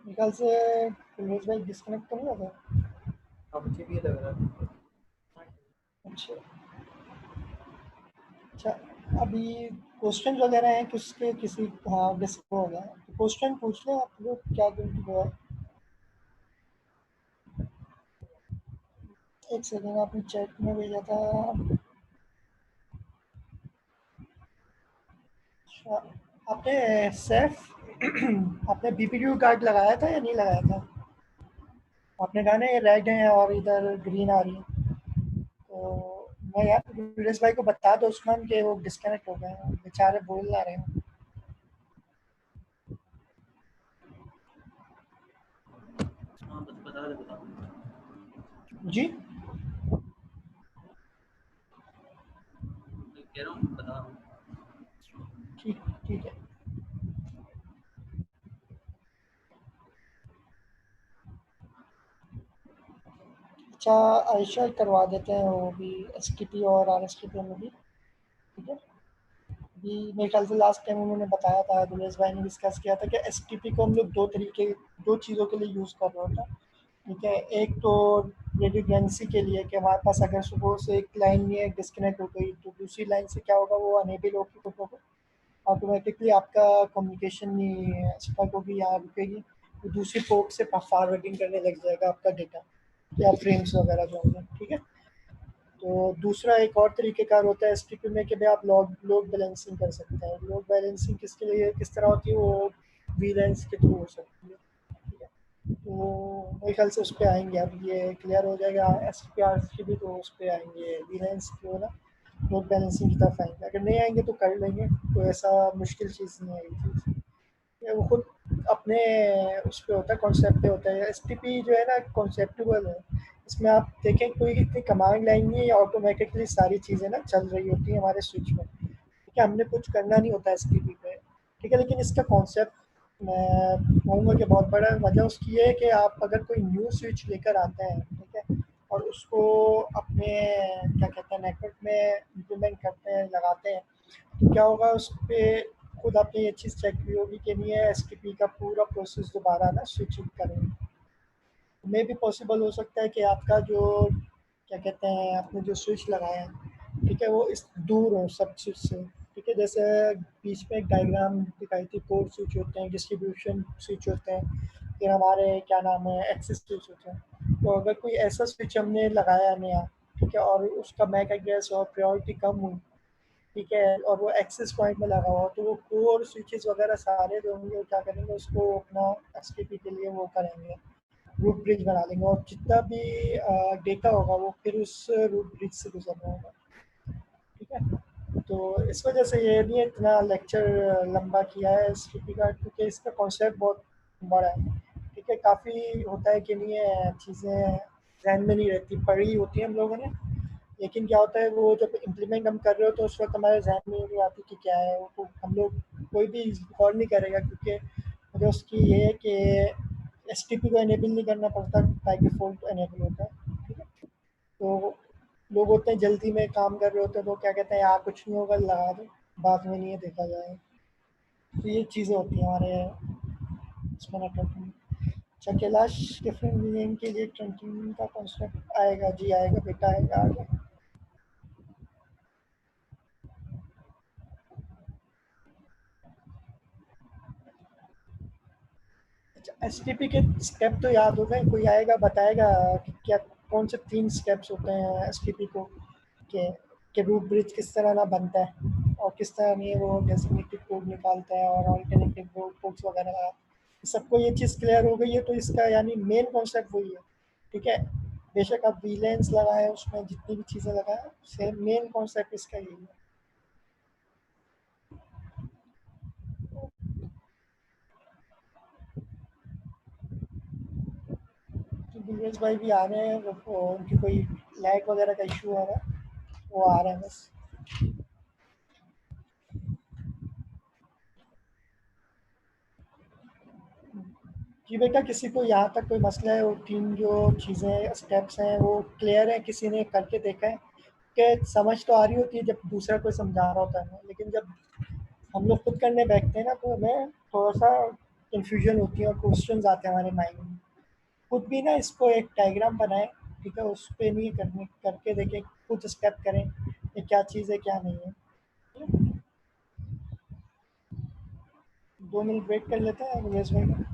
मेरे ख्याल से कुलवेश भाई डिस्कनेक्ट तो नहीं हो गया? अब मुझे भी लग रहा है। अच्छा अच्छा, अभी क्वेश्चन वगैरह हैं किसके किसी, हाँ डिस्को हो गया, तो क्वेश्चन पूछ लें आप लोग, क्या दिन वो है। एक सेकेंड, आपने चैट में भेजा था। अच्छा, आपने सेफ आपने बीपीयू कार्ड लगाया था या नहीं लगाया था? आपने कहा ना ये रेड है और इधर ग्रीन आ रही है, तो मैं यार वीरेश भाई को बता दो उस्मान के वो डिस्कनेक्ट हो गए हैं, बेचारे बोल ना रहे हैं। हाँ बता दे बता जी मैं कह रहा हूँ बता रहा हूँ। ठीक ठीक है। अच्छा, आयशा करवा देते हैं वो भी, एसटीपी और आरएसटीपी में भी, ठीक है। अभी मेरे ख्याल से लास्ट टाइम उन्होंने बताया था, दुलेश भाई ने डिस्कस किया था कि एसटीपी को हम लोग दो चीज़ों के लिए यूज़ कर रहे होता है, ठीक है। एक तो रेडियोडेंसी के लिए कि हमारे पास अगर सुबह से एक लाइन में डिस्कनेक्ट हो गई तो दूसरी लाइन से क्या होगा, वो अनेबल होगी, तो ऑटोमेटिकली आपका कम्युनिकेशन नहीं स्टक होगी या रुकेगी, तो दूसरी पोर्ट से फॉरवर्डिंग करने लग जाएगा आपका डेटा या फ्रेम्स वगैरह जो होंगे, ठीक है। तो दूसरा एक और तरीक़ेकार होता है एसटीपी में कि भाई आप लोड बैलेंसिंग कर सकते हैं। लोड बैलेंसिंग किसके लिए किस तरह होती है, वो वीलैंस के थ्रू हो सकती है, ठीक है। तो मेरे ख्याल से उस पर आएंगे, अब ये क्लियर हो जाएगा S T P R C भी, तो उस पर आएंगे वीलैंस जो है ना, लोड बैलेंसिंग की तरफ आएंगे। अगर नहीं आएंगे तो कर लेंगे, तो ऐसा मुश्किल चीज़ नहीं आएगी चीज़, ये वो खुद अपने उस पे होता है, कॉन्सेप्ट पे होता है। एसटीपी जो है ना कॉन्सेप्टुअल है, इसमें आप देखें कोई इतनी कमांड लाइन नहीं है, ऑटोमेटिकली सारी चीज़ें ना चल रही होती हैं हमारे स्विच में, ठीक है। हमने कुछ करना नहीं होता एसटीपी पे, ठीक है। लेकिन इसका कॉन्सेप्ट मैं कहूँगा कि बहुत बड़ा वजह उसकी ये है कि आप अगर कोई न्यू स्विच लेकर आते हैं, ठीक है, और उसको अपने क्या कहते हैं नेटवर्क में इम्प्लीमेंट करते हैं, लगाते हैं, तो क्या होगा उस पर खुद आपने ये चीज़ चेक की होगी कि नहीं है, एस का पूरा प्रोसेस दोबारा ना स्विचिंग करेंगे। मे भी पॉसिबल हो सकता है कि आपका जो क्या कहते हैं आपने जो स्विच लगाया है, ठीक है, वो इस दूर हो सब स्विच से, ठीक है। जैसे बीच में एक डायग्राम दिखाई थी, कोड स्विच होते हैं, डिस्ट्रीब्यूशन स्विच होते हैं, फिर हमारे क्या नाम है एक्सेस स्विच होते हैं। तो अगर कोई ऐसा स्विच हमने लगाया नया, ठीक है, और उसका मैक एड्रेस और प्रायोरिटी कम हुई, ठीक है, और वो एक्सेस पॉइंट में लगा हुआ, तो वो कोर स्विचेस वगैरह सारे जो होंगे वो क्या करेंगे, उसको अपना एसटीपी के लिए वो करेंगे, रूट ब्रिज बना लेंगे, और जितना भी डेटा होगा वो फिर उस रूट ब्रिज से गुजरना होगा, ठीक है। तो इस वजह से ये नहीं इतना लेक्चर लंबा किया है एसटीपी का, क्योंकि इसका कॉन्सेप्ट बहुत बड़ा है, ठीक है। काफ़ी होता है कि नहीं है चीज़ें ध्यान में नहीं रहती, पढ़ी होती हैं हम लोगों ने, लेकिन क्या होता है वो जब इम्प्लीमेंट हम कर रहे हो तो उस वक्त हमारे जहन में नहीं आती कि क्या है वो, हम लोग कोई भी गौर नहीं करेगा, क्योंकि वजह उसकी ये है कि एस को इनेबल नहीं करना पड़ता, बाई डिफ़ॉल्ट इनेबल होता है, ठीक है। तो लोग होते हैं जल्दी में काम कर रहे होते हैं, तो क्या कहते हैं यार कुछ नहीं होगा लगा दो, बाद में नहीं है देखा जाए, तो ये चीज़ें होती हैं हमारे इसमें नेटवर्क में। अच्छा, कैलाश डिफरेंट मीनिंग के लिए ट्रंकिंग का कॉन्सेप्ट आएगा, जी आएगा बेटा, आएगा आगे। एस के स्टेप तो याद हो गए, कोई आएगा बताएगा कि क्या कौन से 3 स्टेप्स होते हैं एस को, के रूट ब्रिज किस तरह ना बनता है और किस तरह नहीं वो डेजिग्नेटेड कोड निकालता है और अल्टरनेटिव कोड्स वगैरह, सबको ये चीज़ क्लियर हो गई है, तो इसका यानी मेन कॉन्सेप्ट वही है, ठीक है। बेशक आप वीलेंस लगाएं, उसमें जितनी भी चीज़ें लगाएं, सेम मेन कॉन्सेप्ट इसका यही है। तो दिनेश भाई भी आ रहे हैं, वो उनकी कोई लाइट वगैरह का इशू आ रहा है, वो आ रहे हैं बस। कि बेटा किसी को यहाँ तक कोई मसला है, वो 3 जो चीज़ें स्टेप्स हैं वो क्लियर है, किसी ने करके देखा है कि समझ तो आ रही होती है जब दूसरा कोई समझा रहा होता है, लेकिन जब हम लोग खुद करने बैठते हैं ना तो हमें थोड़ा सा कन्फ्यूजन होती है और क्वेश्चंस आते हैं हमारे माइंड में। खुद भी ना इसको एक डायग्राम बनाएं, ठीक है, उस पर नहीं करने करके देखें, कुछ स्टेप करें ये क्या चीज़ है क्या नहीं है। 2 मिनट वेट कर लेते हैं उमेश भाई का।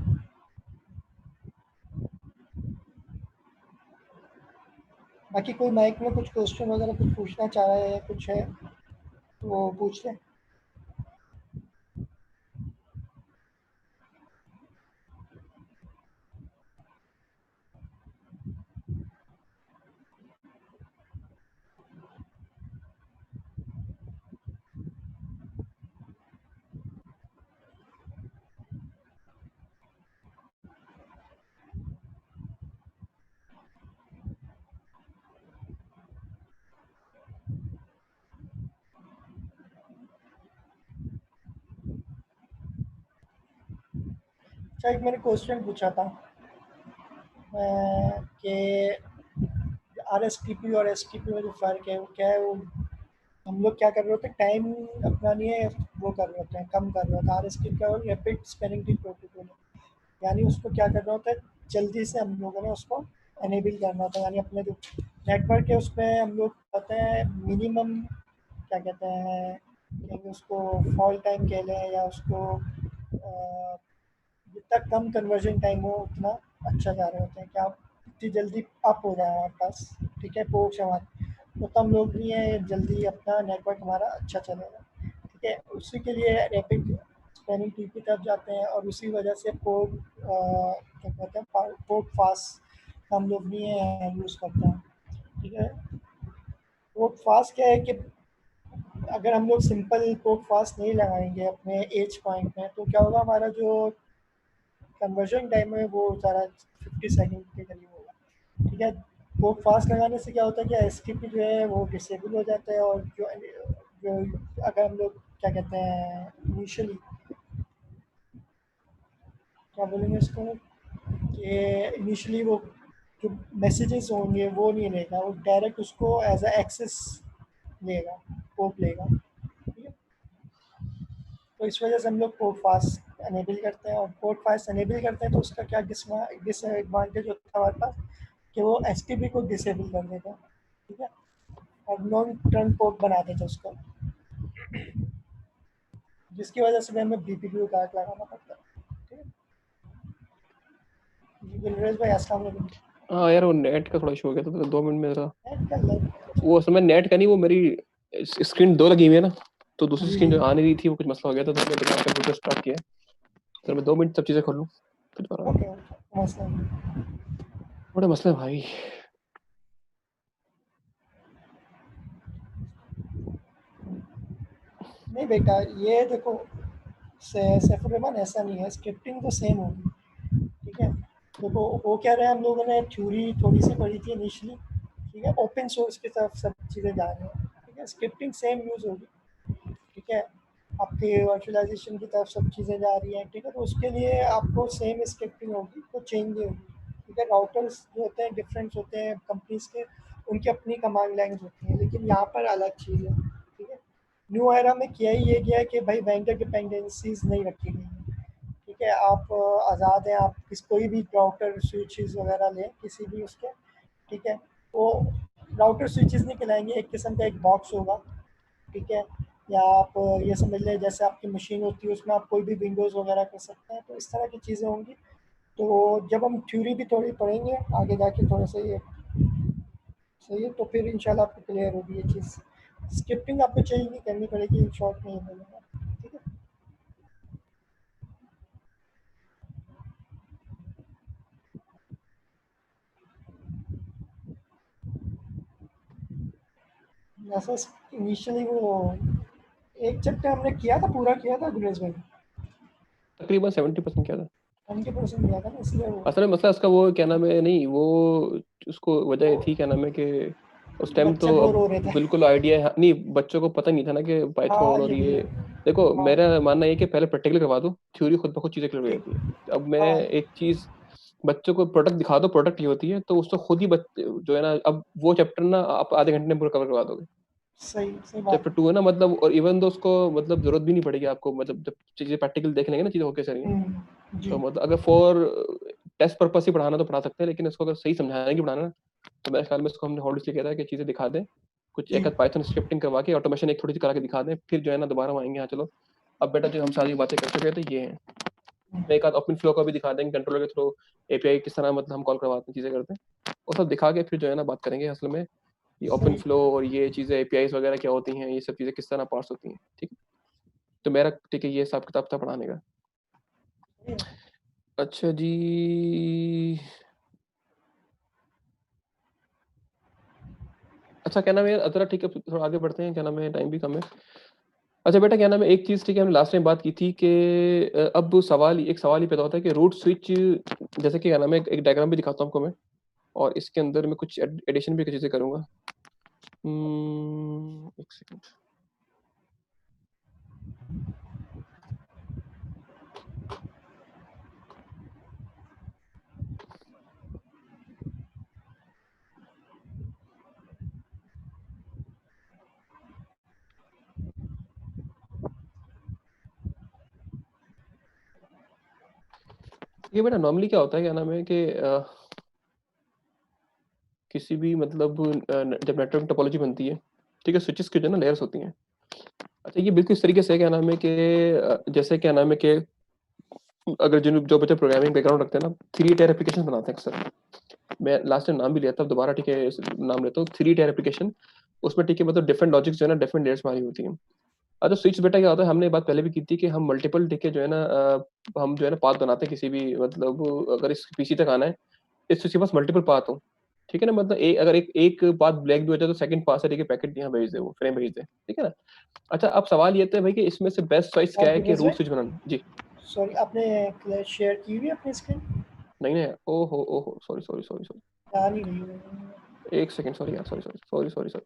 बाकी कोई माइक में कुछ क्वेश्चन वगैरह कुछ पूछना चाह रहा है या कुछ है तो वो पूछ लें। अच्छा, एक मैंने क्वेश्चन पूछा था कि RSTP और STP में जो फ़र्क है वो क्या है। वो हम लोग क्या कर रहे होते हैं, टाइम अपना नहीं है वो कर रहे होते हैं, कम कर रहे होते हैं। RSTP क्या और रैपिड स्पैनिंग ट्री प्रोटोकॉल, यानी उसको क्या करना होता है, जल्दी से हम लोगों ने उसको एनेबल करना होता है। यानी अपने जो नेटवर्क है उसमें हम लोग कहते हैं मिनिमम क्या कहते हैं, कहेंगे उसको फॉल टाइम कह लें या उसको जितना कम कन्वर्जन टाइम हो उतना अच्छा जा रहे होते हैं कि आप जितनी जल्दी अप हो जाए हमारे पास, ठीक है, पोर्ट्स हमारे उतना हम लोग नहीं है, जल्दी अपना नेटवर्क हमारा अच्छा चलेगा, ठीक है। उसी के लिए रैपिड स्पैनिंग ट्री की तरफ जाते हैं और उसी वजह से पोर्ट क्या कहते हैं पोर्ट फास्ट हम लोग नहीं है यूज़ करते हैं, ठीक है। पोर्ट फास्ट क्या है कि अगर हम लोग सिंपल पोर्ट फास्ट नहीं लगाएंगे अपने एज पॉइंट में तो क्या होगा, हमारा जो कन्वर्जन टाइम है वो सारा 50 सेकंड के करीब होगा, ठीक है। वो फास्ट लगाने से क्या होता है कि एसटीपी जो है वो डिसेबल हो जाता है और जो अगर हम लोग क्या कहते हैं इनिशियली क्या बोलेंगे इसको कि इनिशियली वो जो मैसेजेस होंगे वो नहीं लेगा, वो डायरेक्ट उसको एज अ एक्सेस लेगा, पोर्ट लेगा, ठीक है। तो इस वजह से हम लोग पोर्ट फास्ट अनेबल करते हैं और पोर्ट फास्ट अनेबल करते हैं तो उसका क्या डिसएडवांटेज होता है हमारे पास कि वो एसटीपी को डिसेबल कर देता है, ठीक है, और नॉन टर्न पोर्ट बना देता है उसको, जिसकी वजह से हमें बीपीपी कार्ड लगाना पड़ता है, ठीक है। जी गुलरेज भाई अस्सलाम वालेकुम। हाँ यार, वो नेट का थोड़ा इशू हो गया था, तो 2 मिनट में था। नेट का लाइव वो समय नेट का नहीं, वो मेरी स्क्रीन 2 लगी हुई है ना, तो दूसरी जी स्क्रीन जी जो आ नहीं रही थी वो कुछ मसला हो गया था, तो मैंने दोबारा कंप्यूटर स्टार्ट किया। तो मैं 2 मिनट सब चीज़ें खोल लूँ फिर दोबारा। ओके ओके मसला नहीं। बड़े मसले हैं भाई। नहीं बेटा ये देखो सैफुर ऐसा नहीं है, स्क्रिप्टिंग तो सेम होगी, ठीक है। देखो वो कह रहे हैं हम लोगों ने थ्योरी थोड़ी सी पढ़ी थी इनिशियली, ठीक है, ओपन सोर्स की तरफ सब चीज़ें जा रही हैं, ठीक है, स्क्रिप्टिंग सेम यूज़ होगी, ठीक है। आपके वर्चुअलाइजेशन की तरफ सब चीज़ें जा रही हैं, ठीक है, तो उसके लिए आपको सेम स्क्रिप्टिंग होगी, तो चेंज नहीं होगी, ठीक है। राउटर्स जो होते हैं डिफरेंट होते हैं कंपनीज के, उनकी अपनी कमांड लैंग्वेज होती है, लेकिन यहाँ पर अलग चीज़ है, ठीक है। न्यू एरा में किया ही ये गया है कि भाई वेंडर डिपेंडेंसीज नहीं रखी गई हैं, ठीक है। आप आज़ाद हैं, आप कोई भी राउटर स्विचेस वगैरह लें किसी भी उसके, ठीक है। वो राउटर स्विचेस नहीं कहलाएंगे, एक किस्म का एक बॉक्स होगा, ठीक है। या आप ये समझ लें जैसे आपकी मशीन होती है उसमें आप कोई भी विंडोज़ वगैरह कर सकते हैं, तो इस तरह की चीज़ें होंगी। तो जब हम थ्योरी भी थोड़ी पढ़ेंगे आगे जाके थोड़ा सा ये सही है, तो फिर इंशाल्लाह आपको क्लियर होगी ये चीज़। स्क्रिप्टिंग आपको चेंज नहीं करनी पड़ेगी, इन शॉर्ट में ये बोलूँगा, ठीक है। जैसे इनिशियली वो एक चैप्टर हमने किया था, पूरा किया था गुरेज भाई, तकरीबन 70% क्या था। 90% किया था ना, इसलिए वो असल में मसला उसका वो क्या नाम है, नहीं वो उसको वजह ये थी क्या नाम है कि उस टाइम बच्चे तो बोर हो रहे थे। बिल्कुल आइडिया नहीं, बच्चों को पता नहीं था ना कि हाँ, पाइथन और ये भी ये है। देखो हाँ, मेरा मानना ये है कि पहले प्रैक्टिकल करवा दो, थ्योरी खुद ब खुद चीजें क्लियर हो ठीक। जाती है। अब मैं हाँ, एक चीज बच्चों को प्रोडक्ट दिखा दो, प्रोडक्ट ये होती है, तो उसको खुद ही बच्चे जो है ना, अब वो चैप्टर ना आप आधे घंटे में पूरा कवर करवा दोगे। सही बात चैप्टर है। 2 है ना, मतलब और इवन तो उसको मतलब जरूरत भी नहीं पड़ेगी आपको, मतलब जब चीजें प्रैक्टिकल देख लेंगे ना चीजें होके सर, जी, तो मतलब अगर फॉर टेस्ट पर्पस ही पढ़ाना तो पढ़ा सकते हैं, लेकिन इसको अगर सही समझाने की पढ़ाना, तो मेरे ख्याल में इसको हमने होल्ड इसलिए किया था कि चीजें दिखा दें, कुछ जी, एक आध पाइथन स्क्रिप्टिंग करवा के ऑटोमेशन एक थोड़ी सी करा के दिखा दें, फिर जो है ना दोबारा हम आएंगे, हाँ चलो अब बेटा जो हम सारी बातें कर चुके थे ये हैं, एक आध ओपन फ्लो का भी दिखा देंगे, कंट्रोलर के थ्रू एपीआई किस तरह मतलब हम कॉल करवाते हैं, चीजें करते हैं, वो सब दिखा के फिर जो है ना बात करेंगे असल में ये ओपन सही। फ्लो और ये चीजें एपीआईज वगैरह क्या होती हैं, ये सब चीजें किस तरह पार्स होती हैं, ठीक है। तो मेरा ठीक है ये हिसाब किताब था पढ़ाने का। सही है। अच्छा जी, अच्छा क्या नाम है यार अतरा, ठीक है थोड़ा आगे बढ़ते हैं, क्या नाम है टाइम भी कम है। अच्छा बेटा क्या नाम है एक चीज, ठीक है हमने लास्ट टाइम बात की थी कि अब सवाल एक सवाल ही पैदा होता है कि रूट स्विच, जैसे कि क्या नाम है एक डायग्राम भी दिखाता हूँ आपको मैं, और इसके अंदर मैं कुछ एडिशन भी चीजें करूंगा। एक सेकंड, ये बेटा नॉर्मली क्या होता है क्या नाम है कि किसी भी मतलब जब नेटवर्क टोपोलॉजी बनती है, ठीक है, स्विचेस की जो है ना लेयर्स होती हैं। अच्छा ये बिल्कुल इस तरीके से क्या नाम है कि जैसे क्या नाम है कि अगर जिन जो बच्चे प्रोग्रामिंग बैकग्राउंड रखते हैं ना, 3 टायर एप्लीकेशन बनाते हैं अक्सर, मैं लास्ट टाइम नाम भी लिया था, अब दोबारा ठीक है नाम लेता हूँ, 3 टायर एप्लीकेशन। उसमें ठीक है मतलब डिफरेंट लॉजिक्स जो है ना डिफरेंट लेयर्स मारी होती हैं। अच्छा स्विच बेटा क्या होता है, हमने ये बात पहले भी की थी कि हम मल्टीपल ठीक है जो है ना हम जो है ना पाथ बनाते हैं किसी भी मतलब, अगर इस पीसी तक आना है इस स्विच के पास मल्टीपल पाथ हो, ठीक है ना, मतलब अगर एक पाथ ब्लैक भी हो जाए तो सेकंड पाथ से ठीक है पैकेट यहाँ भेज दे, वो फ्रेम भेज दे, ठीक है ना। अच्छा अब सवाल ये था भाई कि इसमें से बेस्ट चॉइस क्या है कि गुरनेस रूट भाई, स्विच बनाना जी। सॉरी, आपने शेयर की हुई अपनी स्क्रीन? नहीं नहीं, ओहो ओहो, सॉरी सॉरी सॉरी सॉरी, आ नहीं रही है। एक सेकंड, सॉरी यार, sorry sorry sorry sorry sorry,